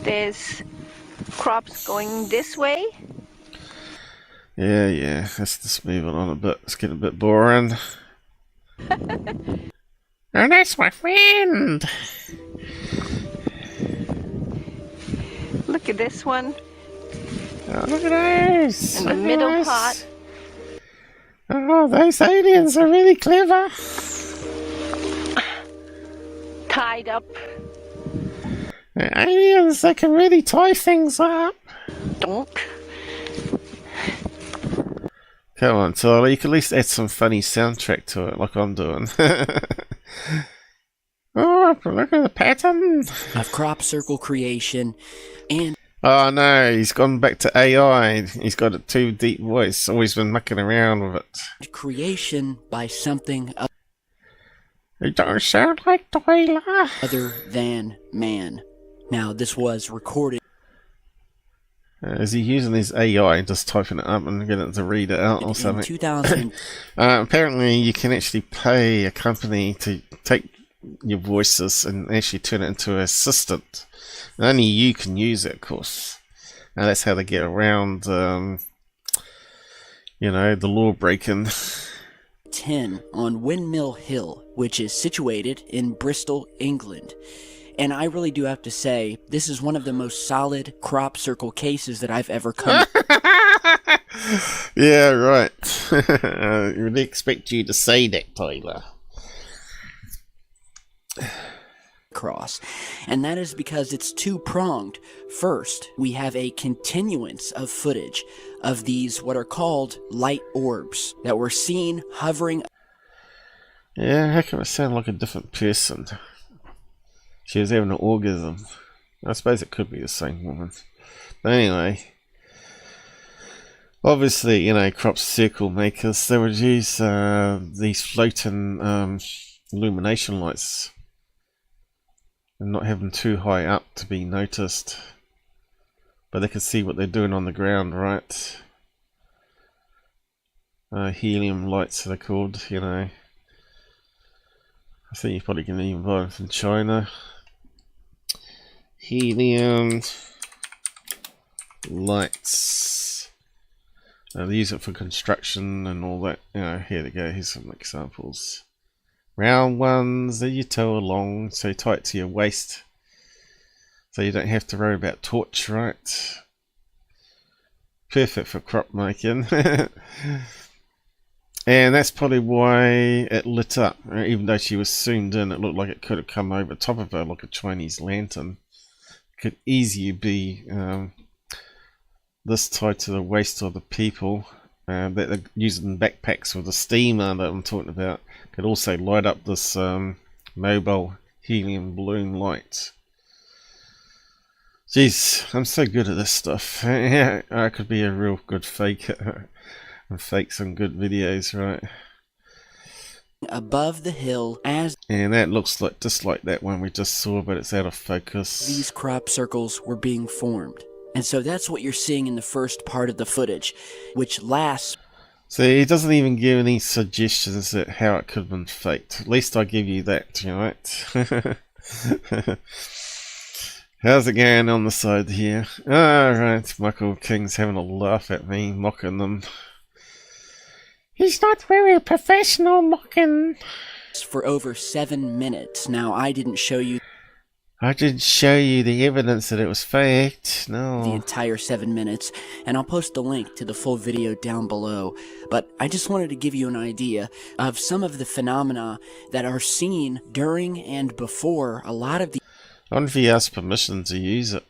There's crops going this way. Yeah. Let's just move it on a bit. It's getting a bit boring. Oh, that's my friend. Look at this one. Oh, look at those. In the middle part. Oh, those aliens are really clever. Tied up. The aliens, they can really tie things up. Donk. Come on, Tyler, you can at least add some funny soundtrack to it, like I'm doing. Oh, look at the pattern of crop circle creation and. Oh no, he's gone back to AI. He's got a too deep voice. Always been mucking around with it. Creation by something it don't sound like Tyler. Other than man. Now, this was recorded. Is he using his AI and just typing it up and getting it to read it out or something? 2000. Apparently, you can actually pay a company to take your voices and actually turn it into an assistant. And only you can use it, of course. And that's how they get around, the law breaking. 10 on Windmill Hill, which is situated in Bristol, England. And I really do have to say, this is one of the most solid crop circle cases that I've ever come Yeah, right. I really expect you to say that, Tyler. across. And that is because it's two-pronged. First, we have a continuance of footage of these what are called light orbs that were seen hovering. Yeah, how come it sound like a different person? She was having an orgasm. I suppose it could be the same woman. But anyway, obviously, crop circle makers, they would use these floating illumination lights and not have them too high up to be noticed, but they can see what they're doing on the ground, right? Helium lights they're called, you know. I think you probably can even buy them from China. Helium lights. They use it for construction and all that. You know, here they go. Here's some examples. Round ones that you tow along, so you tie it to your waist, so you don't have to worry about torch, right? Perfect for crop making. And that's probably why it lit up. Even though she was zoomed in, it looked like it could have come over top of her like a Chinese lantern. It could easily be this tied to the waist of the people that they're using backpacks with the steamer that I'm talking about. Could also light up this mobile helium balloon light. Jeez, I'm so good at this stuff. Yeah, I could be a real good faker and fake some good videos, right? Above the hill as... And that looks like just like that one we just saw, but it's out of focus. These crop circles were being formed. And so that's what you're seeing in the first part of the footage, which lasts... So he doesn't even give any suggestions at how it could have been faked. At least I give you that, you know, right? How's it going on the side here? Alright, Michael King's having a laugh at me, mocking them. He's not very professional mocking. For over 7 minutes. Now, I didn't show you... I didn't show you the evidence that it was faked, no. The entire 7 minutes, and I'll post a link to the full video down below. But I just wanted to give you an idea of some of the phenomena that are seen during and before a lot of the... I wonder if he asked permission to use it.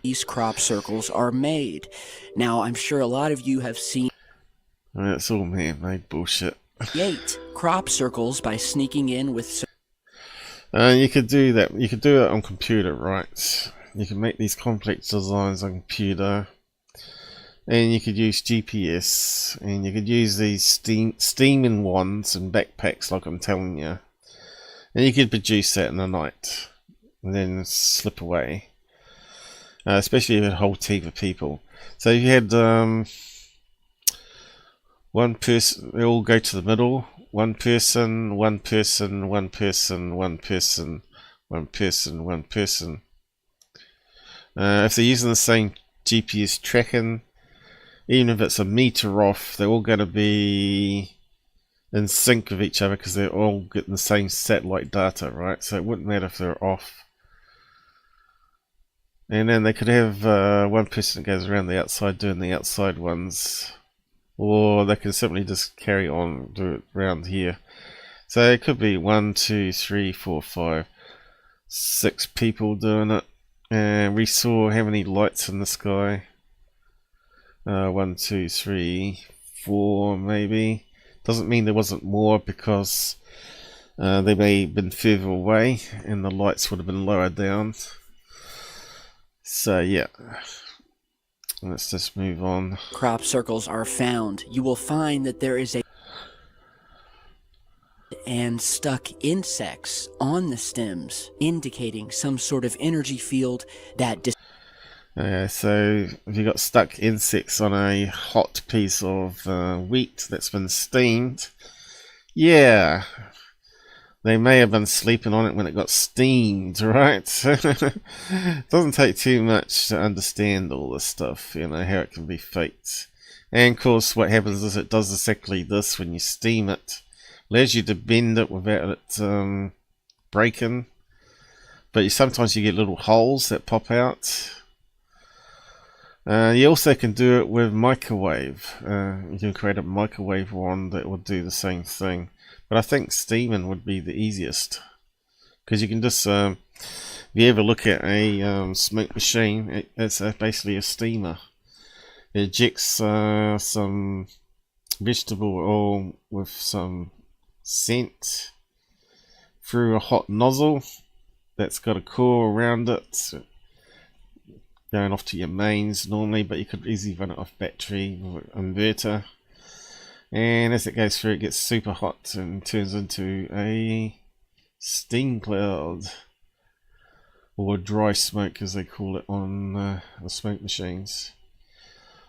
These crop circles are made. Now, I'm sure a lot of you have seen... That's all man-made bullshit. Create crop circles by sneaking in with... You could do that. You could do it on computer, right? You can make these complex designs on computer, and you could use GPS, and you could use these steaming wands and backpacks, like I'm telling you, and you could produce that in the night, and then slip away. Especially if you had a whole team of people. So if you had one person, they all go to the middle. One person, one person, one person, one person, one person, one person. If they're using the same GPS tracking, even if it's a meter off, they're all going to be in sync with each other because they're all getting the same satellite data, right? So it wouldn't matter if they're off. And then they could have one person that goes around the outside doing the outside ones. Or they can simply just carry on, do it around here. So it could be 1, 2, 3, 4, 5, 6 people doing it. And we saw how many lights in the sky. 1, 2, 3, 4 maybe. Doesn't mean there wasn't more because they may have been further away and the lights would have been lower down. So yeah. Let's just move on. Crop circles are found. You will find that there is a and stuck insects on the stems, indicating some sort of energy field that so if you got stuck insects on a hot piece of wheat that's been steamed, yeah, they may have been sleeping on it when it got steamed, right? Doesn't take too much to understand all this stuff, you know, how it can be faked. And of course what happens is it does exactly this when you steam it. Allows you to bend it without it breaking. But sometimes you get little holes that pop out. You also can do it with microwave. You can create a microwave one that will do the same thing. But I think steaming would be the easiest. Because you can just, if you ever look at a smoke machine, it's basically a steamer. It ejects some vegetable oil with some scent through a hot nozzle that's got a core around it. Going off to your mains normally, but you could easily run it off battery or inverter. And as it goes through, it gets super hot and turns into a steam cloud, or dry smoke as they call it on the smoke machines.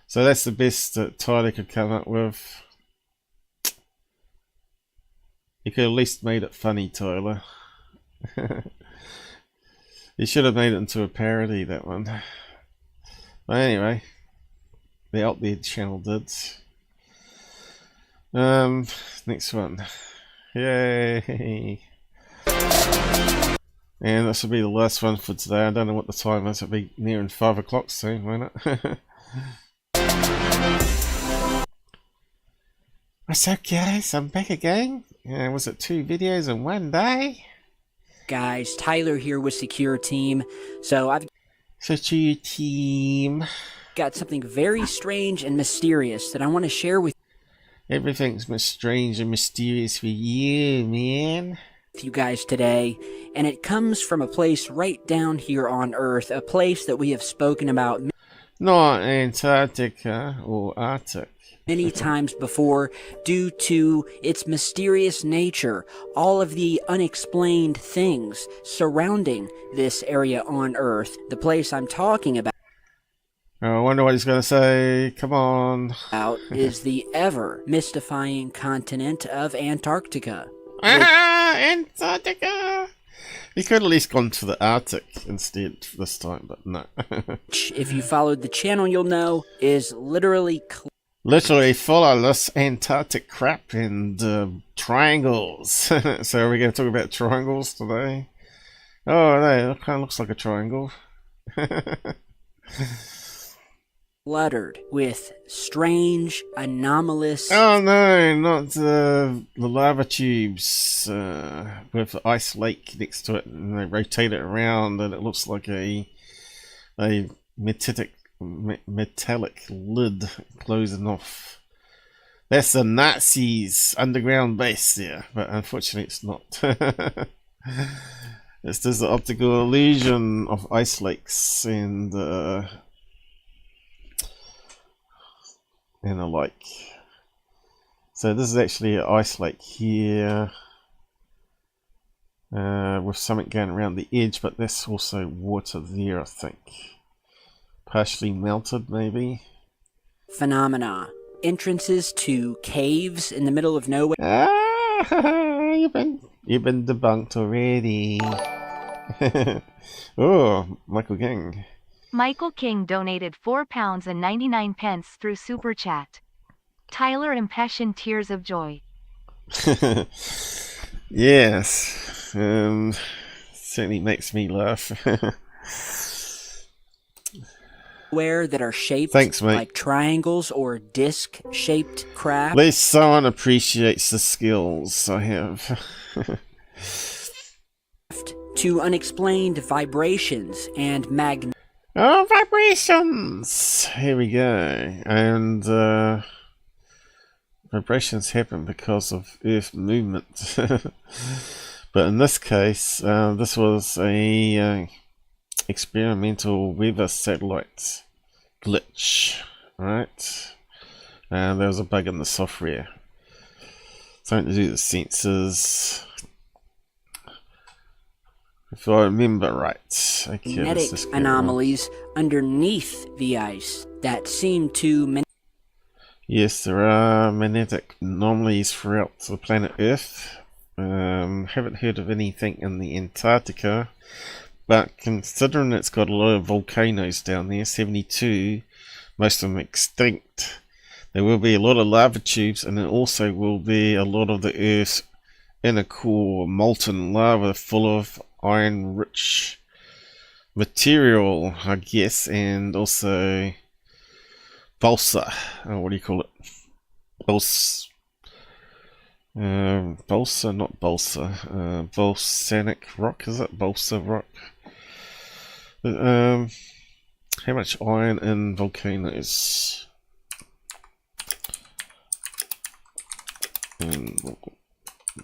So that's the best that Tyler could come up with. You could at least made it funny, Tyler. You should have made it into a parody, that one. But anyway, the Out There channel did. Next one. Yay! And this will be the last one for today. I don't know what the time is. It'll be nearing 5 o'clock soon, won't it? What's up, guys? I'm back again. Was it 2 videos in one day? Guys, Tyler here with Secure Team. So I've Secure Team got something very strange and mysterious that I want to share with Everything's strange and mysterious for you, man. You guys today, and it comes from a place right down here on Earth, a place that we have spoken about not Antarctica or Arctic many times before due to its mysterious nature, all of the unexplained things surrounding this area on Earth. The place I'm talking about I wonder what he's going to say. Come on. Is the ever mystifying continent of Antarctica. Antarctica! He could at least gone to the Arctic instead this time, but no. If you followed the channel, you'll know is literally full of this Antarctic crap and triangles. So are we going to talk about triangles today? Oh, no, it kind of looks like a triangle. Cluttered with strange, anomalous... Oh no, not the lava tubes with the ice lake next to it, and they rotate it around and it looks like a metallic lid closing off. That's the Nazis' underground base there, but unfortunately it's not. It's just the optical illusion of ice lakes and the like. So this is actually an ice lake here with something going around the edge, but there's also water there, I think. Partially melted, maybe. Phenomena. Entrances to caves in the middle of nowhere. You've been debunked already. Oh, Michael King. Michael King donated £4.99 through Super Chat. Tyler impassioned tears of joy. Yes. Certainly makes me laugh. Where that are shaped Thanks, mate. like triangles or disc-shaped craft. At least someone appreciates the skills I have. To unexplained vibrations and Oh, vibrations! Here we go. And vibrations happen because of Earth movement. But in this case, this was a experimental weather satellite glitch, right? And there was a bug in the software. Something to do with the sensors. If I remember right. Okay, magnetic anomalies underneath the ice that seem to... Yes, there are magnetic anomalies throughout the planet Earth. Haven't heard of anything in the Antarctica, but considering it's got a lot of volcanoes down there, 72, most of them extinct, there will be a lot of lava tubes, and there also will be a lot of the Earth's inner core molten lava full of iron-rich material, I guess, and also balsa. What do you call it? Balsa, not balsa. Volcanic rock, is it? Balsa rock. How much iron in volcanoes?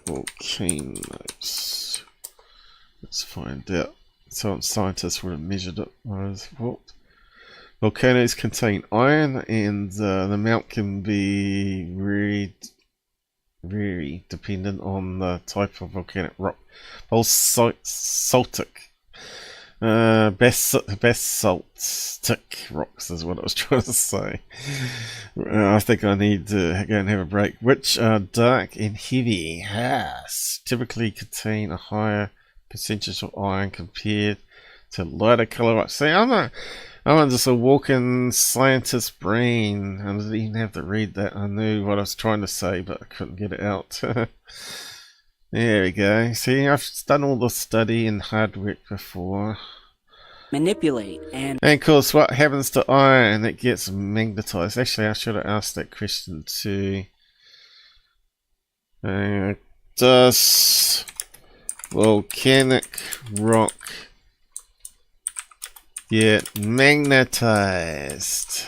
Volcanoes. Let's find out. Some scientists would have measured it. Volcanoes contain iron, and the amount can be very dependent on the type of volcanic rock. Basaltic. Basaltic rocks is what I was trying to say. I think I need to go and have a break. Which are dark and heavy. Typically contain a higher percentage of iron compared to lighter color rocks. See, I'm just a walking scientist brain. I didn't even have to read that. I knew what I was trying to say, but I couldn't get it out. There we go. See, I've done all the study and hard work before. Manipulate and of course, what happens to iron? It gets magnetized. Actually, I should have asked that question too. Does volcanic rock get magnetized?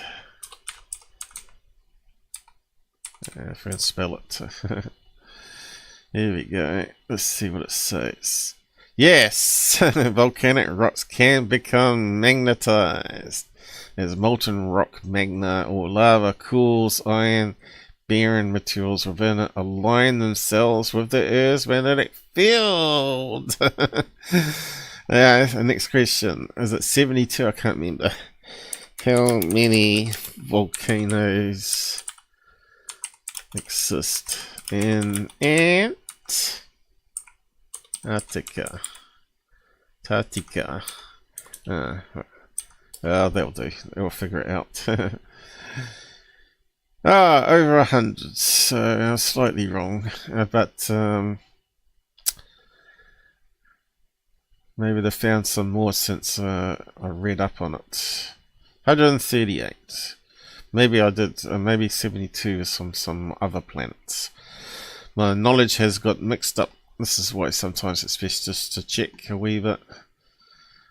If I can spell it. Here we go. Let's see what it says. Yes! Volcanic rocks can become magnetized as molten rock, magma, or lava cools. Iron-bearing materials within it align themselves with the Earth's magnetic field. The next question. Is it 72? I can't remember. How many volcanoes exist in Antarctica? That'll do. We'll figure it out. Over 100. So I was slightly wrong, but maybe they found some more since I read up on it. 138. Maybe I did. Maybe 72 is from some other planets. My knowledge has got mixed up. This is why sometimes it's best just to check a wee bit.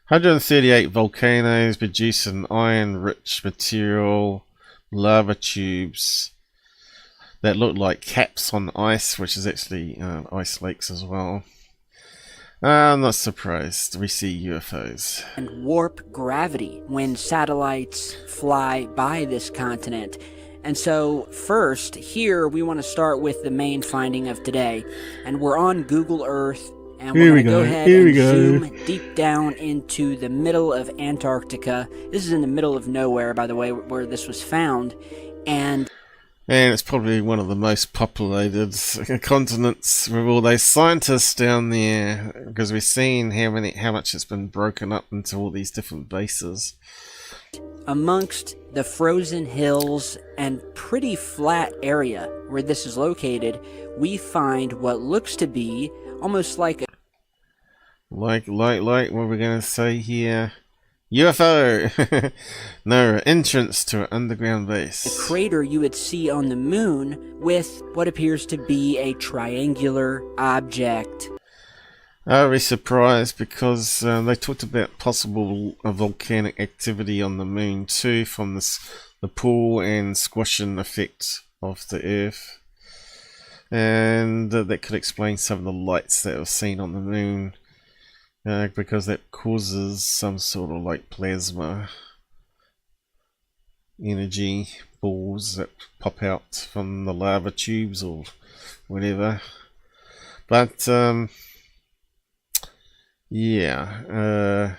138 volcanoes produce an iron-rich material, lava tubes that look like caps on ice, which is actually ice lakes as well. I'm not surprised we see UFOs. And warp gravity when satellites fly by this continent. And so first, here we want to start with the main finding of today. And we're on Google Earth, and we're going to go ahead and zoom deep down into the middle of Antarctica. This is in the middle of nowhere, by the way, where this was found. And it's probably one of the most populated continents with all those scientists down there, because we've seen how much it's been broken up into all these different bases. Amongst the frozen hills and pretty flat area where this is located, we find what looks to be almost like a what we're going to say here. UFO! No, entrance to an underground base. a crater you would see on the moon with what appears to be a triangular object. I was surprised because they talked about possible volcanic activity on the moon too, from the pull and squashing effect of the Earth, and that could explain some of the lights that were seen on the moon, because that causes some sort of like plasma energy balls that pop out from the lava tubes or whatever. But yeah,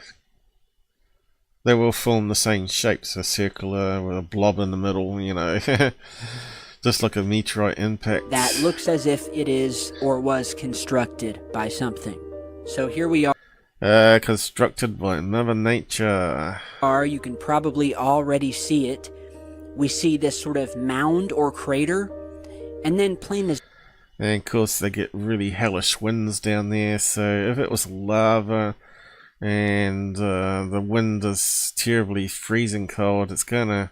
they will form the same shapes, a circular with a blob in the middle, you know, just like a meteorite impact. That looks as if it is or was constructed by something. So here we are. Constructed by Mother Nature. You can probably already see it. We see this sort of mound or crater, and then plain as... And of course they get really hellish winds down there, so if it was lava and the wind is terribly freezing cold, it's gonna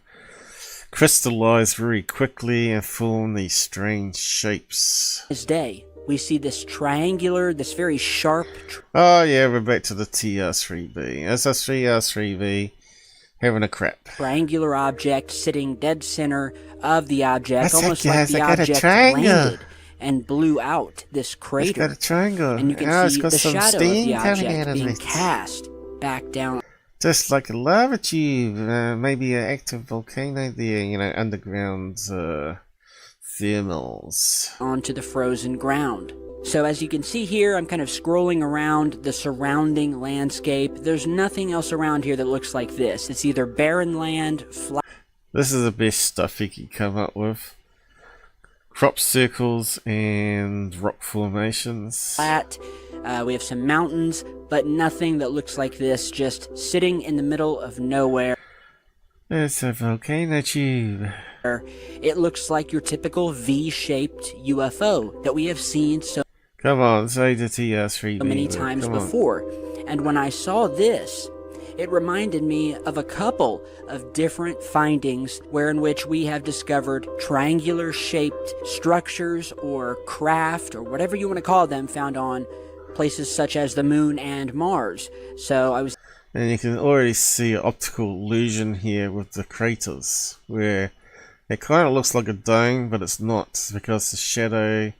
crystallize very quickly and form these strange shapes. This day, we see this triangular, this very sharp... Oh yeah, we're back to the TR3B. That's a TR3B having a crap. Triangular object sitting dead center of the object, That's almost like the object landed and blew out this crater. It's got a triangle. And you can see it's got the some shadow of steam the coming object out of being it. cast back down. Just like a lava tube, maybe an active volcano there, you know, underground thermals onto the frozen ground. So as you can see here, I'm kind of scrolling around the surrounding landscape. There's nothing else around here that looks like this. It's either barren land, flat. This is the best stuff he could come up with. Crop circles and rock formations. We have some mountains, but nothing that looks like this, just sitting in the middle of nowhere. It's a volcano tube. It looks like your typical V-shaped UFO that we have seen so Come on, say the TR3B. many times before. And when I saw this, it reminded me of a couple of different findings in which we have discovered triangular shaped structures or craft or whatever you want to call them found on places such as the moon and Mars. So I was... And you can already see an optical illusion here with the craters, where it kind of looks like a dome, but it's not, because the shadow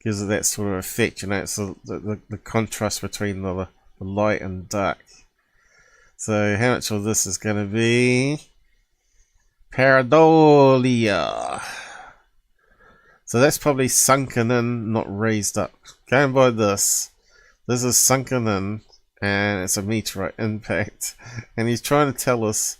gives it that sort of effect, you know. It's the contrast between the light and dark. So how much of this is going to be pareidolia? So that's probably sunken in, not raised up. Going by this is sunken in, and it's a meteorite impact. And he's trying to tell us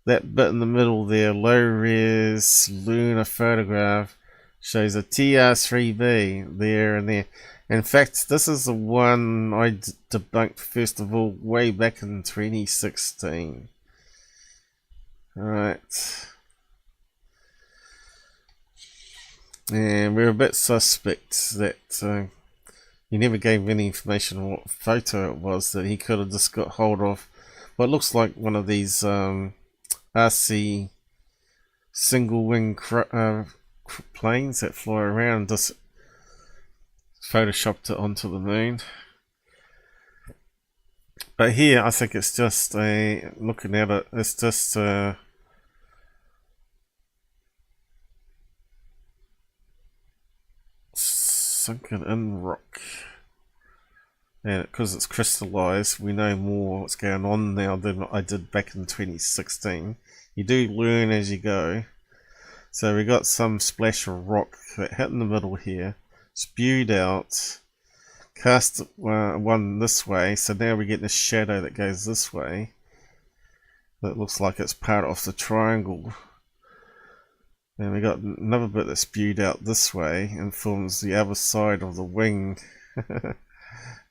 that bit in the middle there, low res lunar photograph, shows a TR3B there and there. In fact, this is the one I debunked first of all way back in 2016. Alright. And we're a bit suspect that he never gave any information on what photo it was, that he could have just got hold of what looks like one of these RC single wing planes that fly around, just photoshopped it onto the moon. But here I think it's just looking at it, it's just sunken in rock, and because it's crystallized, we know more what's going on now than I did back in 2016. You do learn as you go. So we got some splash of rock that hit in the middle here, spewed out, cast one this way, so now we get the shadow that goes this way. That looks like it's part of the triangle. And we got another bit that spewed out this way and forms the other side of the wing.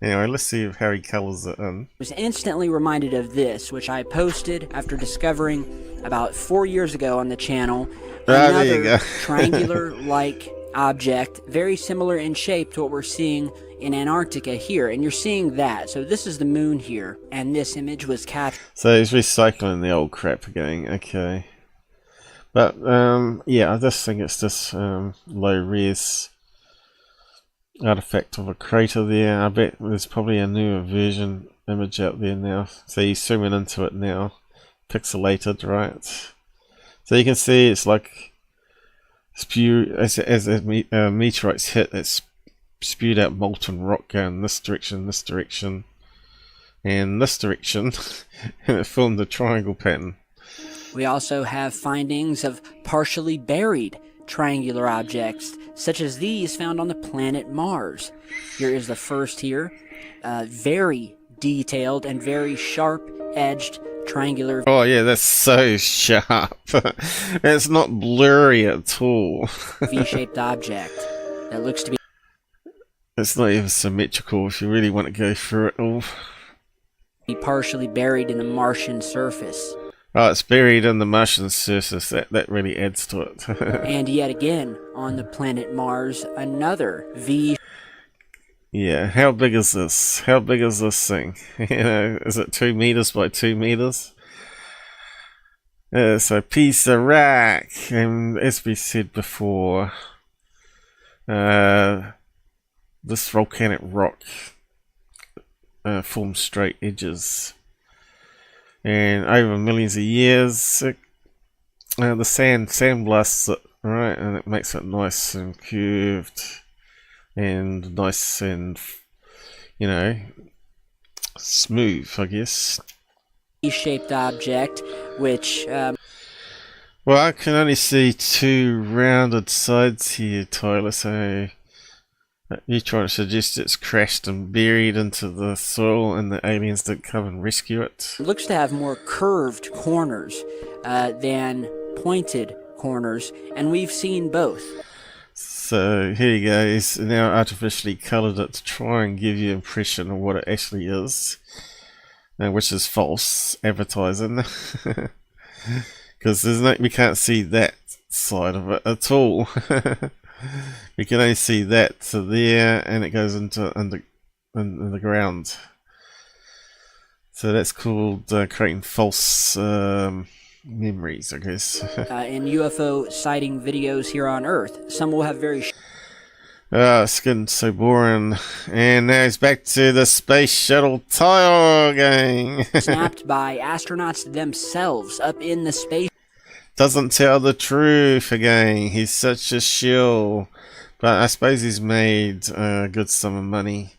Anyway, let's see how he colours it in. I was instantly reminded of this, which I posted after discovering about 4 years ago on the channel. Another triangular-like object, very similar in shape to what we're seeing in Antarctica here. And you're seeing that. So this is the moon here, and this image was captured. So he's recycling the old crap again, okay. But, yeah, I just think it's this low-res artifact of a crater there. I bet there's probably a newer version image out there now. So you're zooming into it now. Pixelated, right? So you can see it's like spew as meteorites hit, it's spewed out molten rock going this direction, and this direction, and it formed a triangle pattern. We also have findings of partially buried triangular objects, such as these found on the planet Mars. Here is the first here, very detailed and very sharp-edged triangular. Oh yeah, that's so sharp. It's not blurry at all. V-shaped object that looks to be... It's not even symmetrical if you really want to go through it all. Be partially buried in the Martian surface. Oh, it's buried in the Martian surface. That really adds to it. And yet again, on the planet Mars, another V. Yeah, how big is this? How big is this thing? You know, is it 2 meters by 2 meters? It's a piece of rock, and as we said before, this volcanic rock forms straight edges. And over millions of years, the sand blasts it, right, and it makes it nice and curved, and nice and, you know, smooth, I guess. V-shaped object, which... Well, I can only see two rounded sides here, Tyler, so you trying to suggest it's crashed and buried into the soil and the aliens didn't come and rescue it? It looks to have more curved corners than pointed corners, and we've seen both. So here you go, he's now artificially coloured it to try and give you an impression of what it actually is, which is false advertising. Because we can't see that side of it at all. We can only see that to there, and it goes into the ground. So that's called creating false memories, I guess. In UFO sighting videos here on Earth, some will have very it's getting so boring. And now he's back to the space shuttle tire gang. snapped by astronauts themselves up in the space. Doesn't tell the truth again. He's such a shill. But I suppose he's made a good sum of money.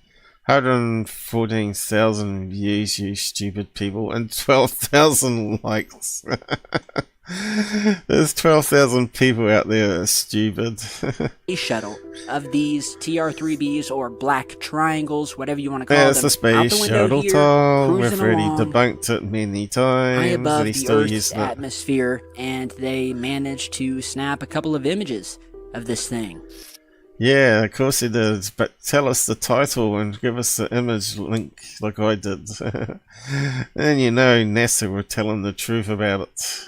114,000 views, you stupid people, and 12,000 likes. There's 12,000 people out there that are stupid. Space shuttle of these TR-3Bs or black triangles, whatever you want to call them. It's the space shuttle Tom. We've already debunked it many times. High above and he's the still Earth's using it. atmosphere, and they managed to snap a couple of images of this thing. Yeah, of course he did. But tell us the title and give us the image link like I did. And you know NASA were telling the truth about it.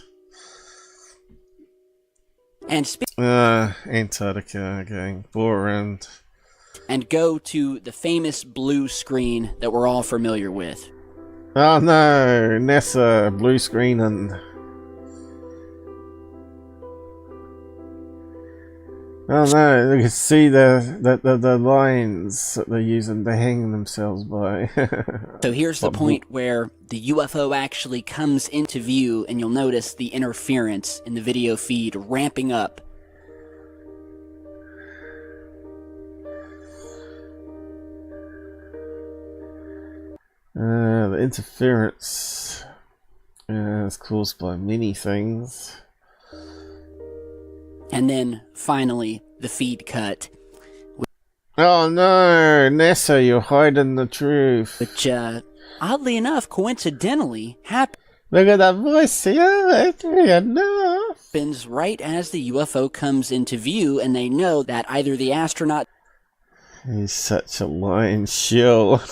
And Antarctica going boring. And go to the famous blue screen that we're all familiar with. Oh no, NASA blue screen and oh no, you can see the lines that they're using to hang themselves by. So here's the point where the UFO actually comes into view, and you'll notice the interference in the video feed ramping up. The interference is caused by many things. And then, finally, the feed cut. Oh no, NASA, you're hiding the truth. Which, oddly enough, coincidentally, happens. Look at that voice here, that's enough. Happens right as the UFO comes into view, and they know that either the astronaut... He's such a lying shill.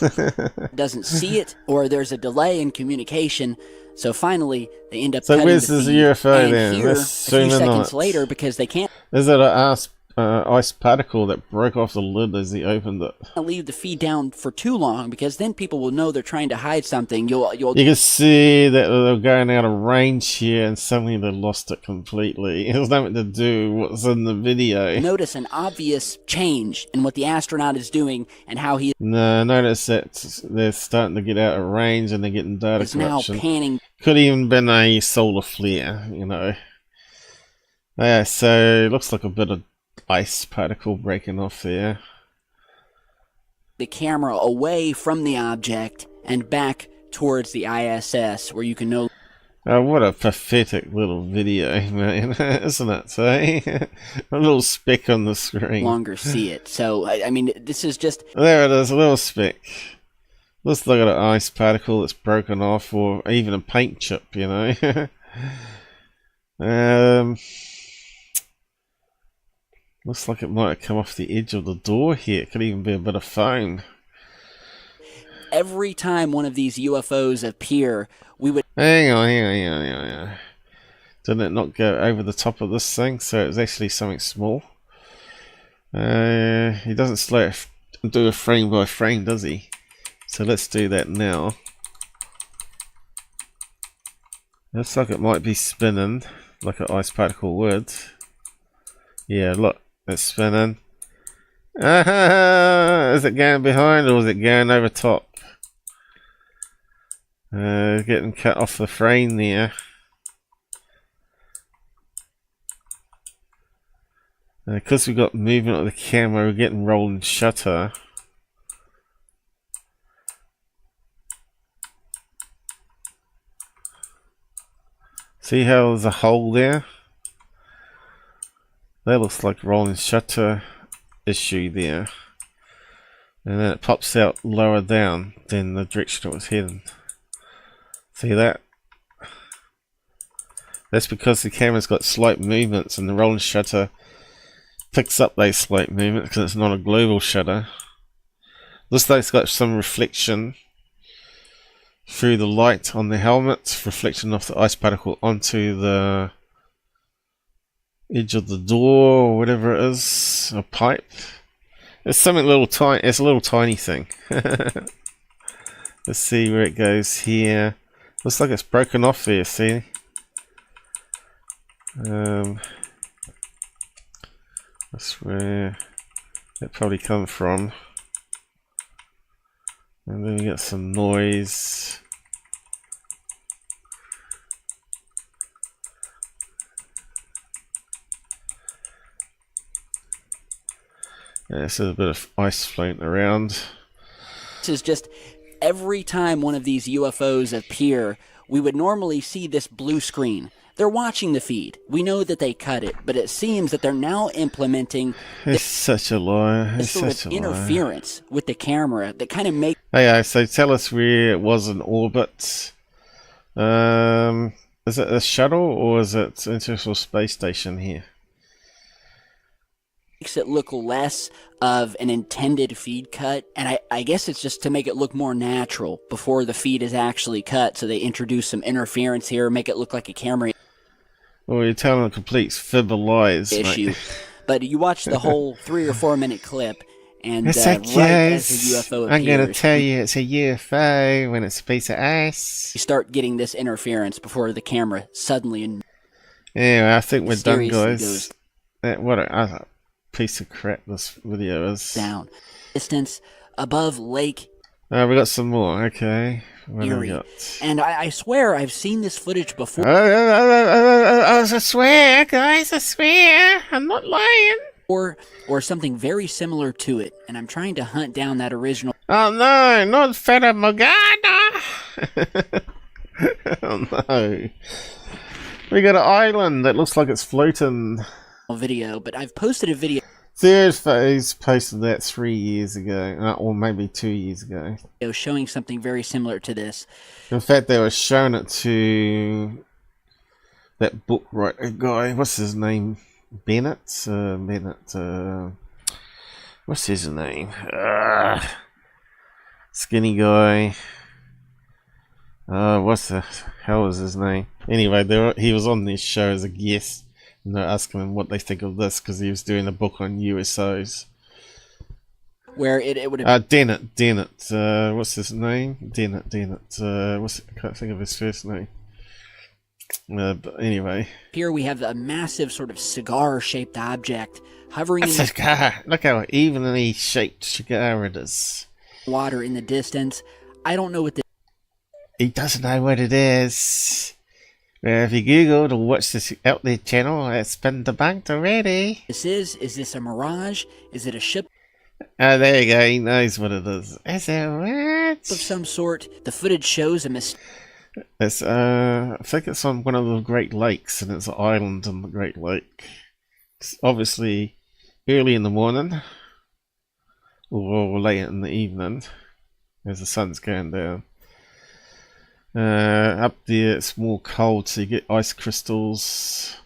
...doesn't see it, or there's a delay in communication. So finally, they end up so cutting where's the this feed, UFO and then? here, a few seconds later, because they can't... Is it an ice particle that broke off the lid as he opened it? Leave the feed down for too long, because then people will know they're trying to hide something. You can see that they're going out of range here, and suddenly they lost it completely. It has nothing to do with what's in the video. Notice an obvious change in what the astronaut is doing and how he... No, notice that they're starting to get out of range and they're getting data corruption. Now panning. Could even been a solar flare, you know. Yeah, so it looks like a bit of ice particle breaking off there. The camera away from the object and back towards the ISS, where you can know... what a pathetic little video, man, isn't it? A little speck on the screen. Longer see it. So, I mean, this is just... There it is, a little speck. Let's look at an ice particle that's broken off, or even a paint chip, you know. Looks like it might have come off the edge of the door here. It could even be a bit of foam. Every time one of these UFOs appear, we would... Hang on. Didn't it not go over the top of this thing? So it was actually something small. He doesn't do a frame by frame, does he? So let's do that now. Looks like it might be spinning, like an ice particle would. Yeah, look. It's spinning. Is it going behind or is it going over top? Getting cut off the frame there. Because we've got movement of the camera, we're getting rolling shutter. See how there's a hole there? That looks like rolling shutter issue there. And then it pops out lower down than the direction it was heading. See that? That's because the camera's got slight movements and the rolling shutter picks up those slight movements because it's not a global shutter. Looks like it's got some reflection through the light on the helmet, reflection of the ice particle onto the edge of the door or whatever it is, a pipe. It's something little tiny. It's a little tiny thing. Let's see where it goes here. Looks like it's broken off there. See. That's where it probably come from. And then we get some noise. Yeah, there's a bit of ice floating around. This is just every time one of these UFOs appear, we would normally see this blue screen. They're watching the feed. We know that they cut it, but it seems that they're now implementing It's such a lie. It's sort such of a lie. interference with the camera that kind of make. Hey, so tell us where it was in orbit. Is it a shuttle or is it International Space Station here? Makes it look less of an intended feed cut, and I guess it's just to make it look more natural before the feed is actually cut, so they introduce some interference here, make it look like a camera Well, you're telling a complete fib of lies, issue. mate. But you watch the whole 3 or 4 minute clip, and It's right as the yes. UFO appears, I'm gonna tell you it's a UFO when it's a piece of ice. you start getting this interference before the camera suddenly and Anyway, I think we're done, mysteriously guys. goes What a piece of crap this video is. down. Distance above Lake We got some more. Okay. What do we Erie. got? And I swear I've seen this footage before. I swear, guys, I swear. I'm not lying. Or something very similar to it, and I'm trying to hunt down that original. Oh no, not Feta Morgana. Oh no. We got an island that looks like it's floating. Video, but I've posted a video Third phase posted that 3 years ago, or maybe 2 years ago. showing something very similar to this. In fact, they were showing it to that book writer guy. What's his name? Bennett? What's his name? Skinny guy. What's the hell is his name? Anyway, he was on this show as a guest. And they're asking him what they think of this because he was doing a book on USOs. Where it would have Dennett. What's his name? Dennett. I can't think of his first name. But anyway. Here we have a massive sort of cigar-shaped object hovering in A the cigar. Look how evenly shaped cigar it is. water in the distance. I don't know what this. He doesn't know what it is. If you Googled or watch this out there channel, it's been debunked already. Is this a mirage? Is it a ship Oh, there you go. He knows what it is. Is it what? of some sort? The footage shows a It's I think it's on one of the Great Lakes, and it's an island on the Great Lake. It's obviously early in the morning, or late in the evening, as the sun's going down. Up there it's more cold, so you get ice crystals.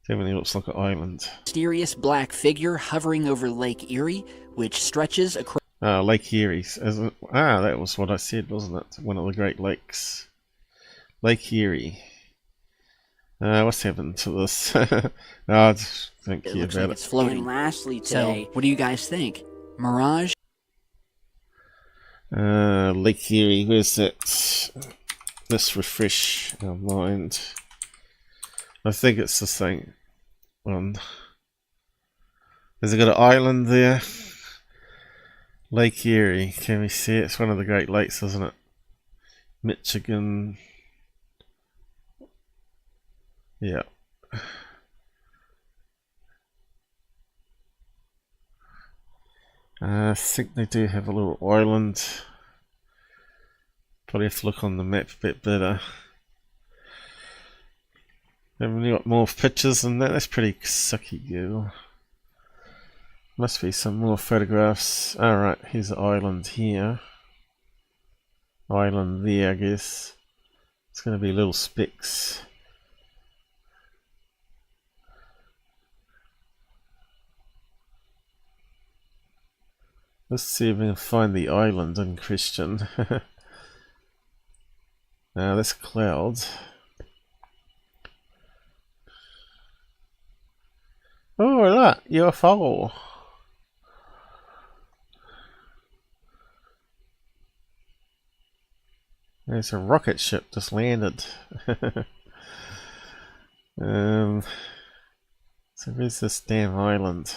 Definitely looks like an island. mysterious black figure hovering over Lake Erie, which stretches across. Lake Erie. That was what I said, wasn't it? One of the Great Lakes. Lake Erie. What's happened to this? I just don't care Looks about like it's floating. And lastly today, what do you guys think? Mirage? Lake Erie, where's that? Let's refresh our mind. I think it's the same one. Has it got an island there? Lake Erie, can we see it? It's one of the Great Lakes, isn't it? Michigan. Yeah. I think they do have a little island. Probably have to look on the map a bit better. Haven't we got more pictures than that? That's pretty sucky, girl. Must be some more photographs. Alright, here's the island here. Island there, I guess. It's going to be little specks. Let's see if we can find the island in question. Now that's clouds. Oh look, UFO. There's a rocket ship just landed. So where's this damn island?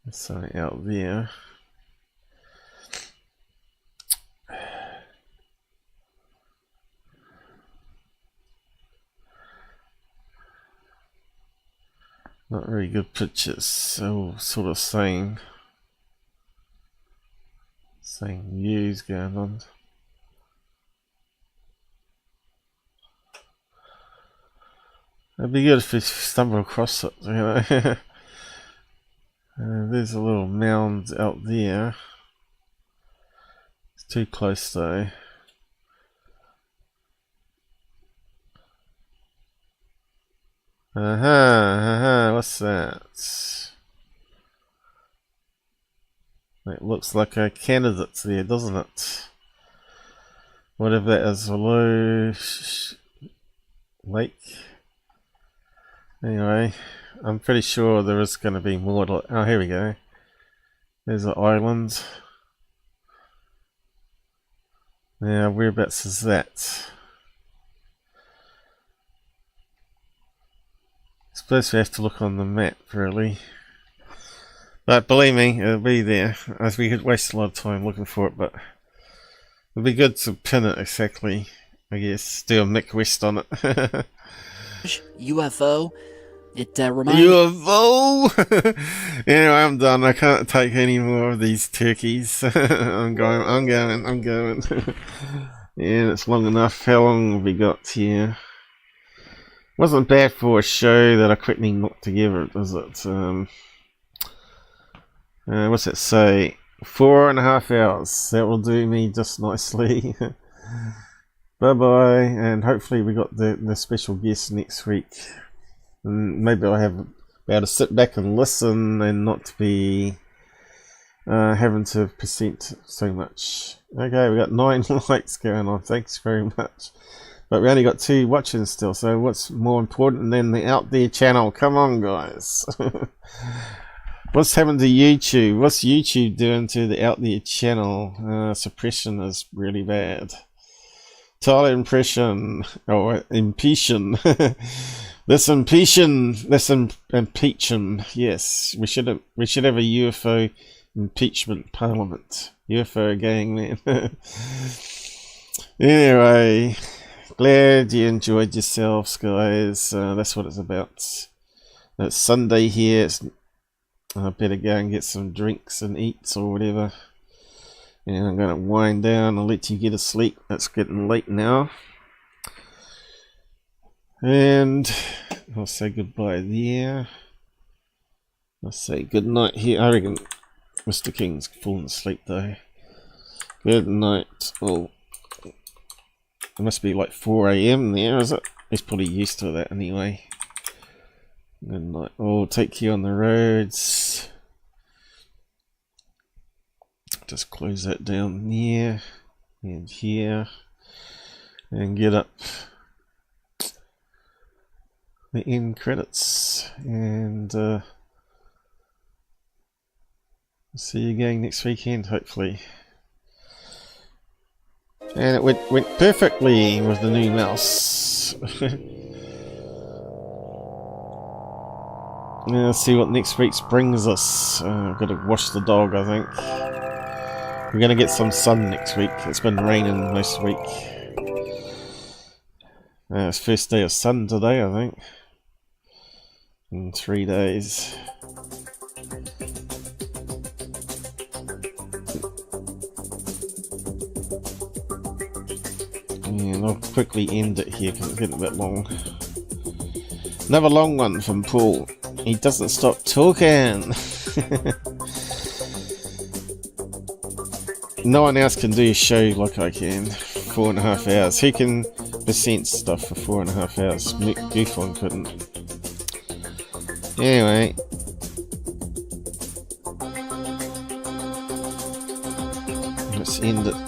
There's something out there. Not very good pictures, so sort of same views going on. It'd be good if we stumble across it, you know. There's a little mound out there. It's too close though. What's that? It looks like a candidate there, doesn't it? Whatever that is, a low lake. Anyway, I'm pretty sure there is going to be more. Oh, here we go. There's an island. Now, whereabouts is that? I suppose we have to look on the map, really. But believe me, it'll be there. As we could waste a lot of time looking for it, but it'll be good to pin it exactly. I guess do a Mick West on it. UFO. It reminds UFO. Anyway, I'm done. I can't take any more of these turkeys. I'm going. Yeah, it's long enough. How long have we got here? Wasn't bad for a show that I quickly knocked together, does it? What's it say? 4.5 hours. That will do me just nicely. Bye bye, and hopefully we got the special guest next week. And maybe I'll be able to sit back and listen and not to be having to present so much. Okay, we got 9 likes going on. Thanks very much. But we only got 2 watching still, so what's more important than the Out There channel? Come on, guys. What's happened to YouTube? What's YouTube doing to the Out There channel? Suppression is really bad. Tyler impression, or impeachment. Let's impeach him. Yes, we should have a UFO impeachment parliament. UFO gang, man. Anyway. Glad you enjoyed yourselves, guys. That's what it's about. It's Sunday here. I better go and get some drinks and eats or whatever. And I'm going to wind down and let you get to sleep. It's getting late now. And I'll say goodbye there. I'll say good night here. I reckon Mr. King's falling asleep though. Good night. Oh. It must be like 4 AM there, is it? He's probably used to that anyway. Good night. Oh, take you on the roads. Just close that down there and here. And get up the end credits. And see you again next weekend, hopefully. And it went perfectly with the new mouse. Now let's see what next week's brings us. I've got to wash the dog, I think. We're going to get some sun next week. It's been raining most week. It's first day of sun today, I think. In 3 days. I'll quickly end it here because it's getting a bit long. Another long one from Paul. He doesn't stop talking. No one else can do a show like I can. 4.5 hours. Who can present stuff for 4.5 hours? MUFON couldn't. Anyway. Let's end it.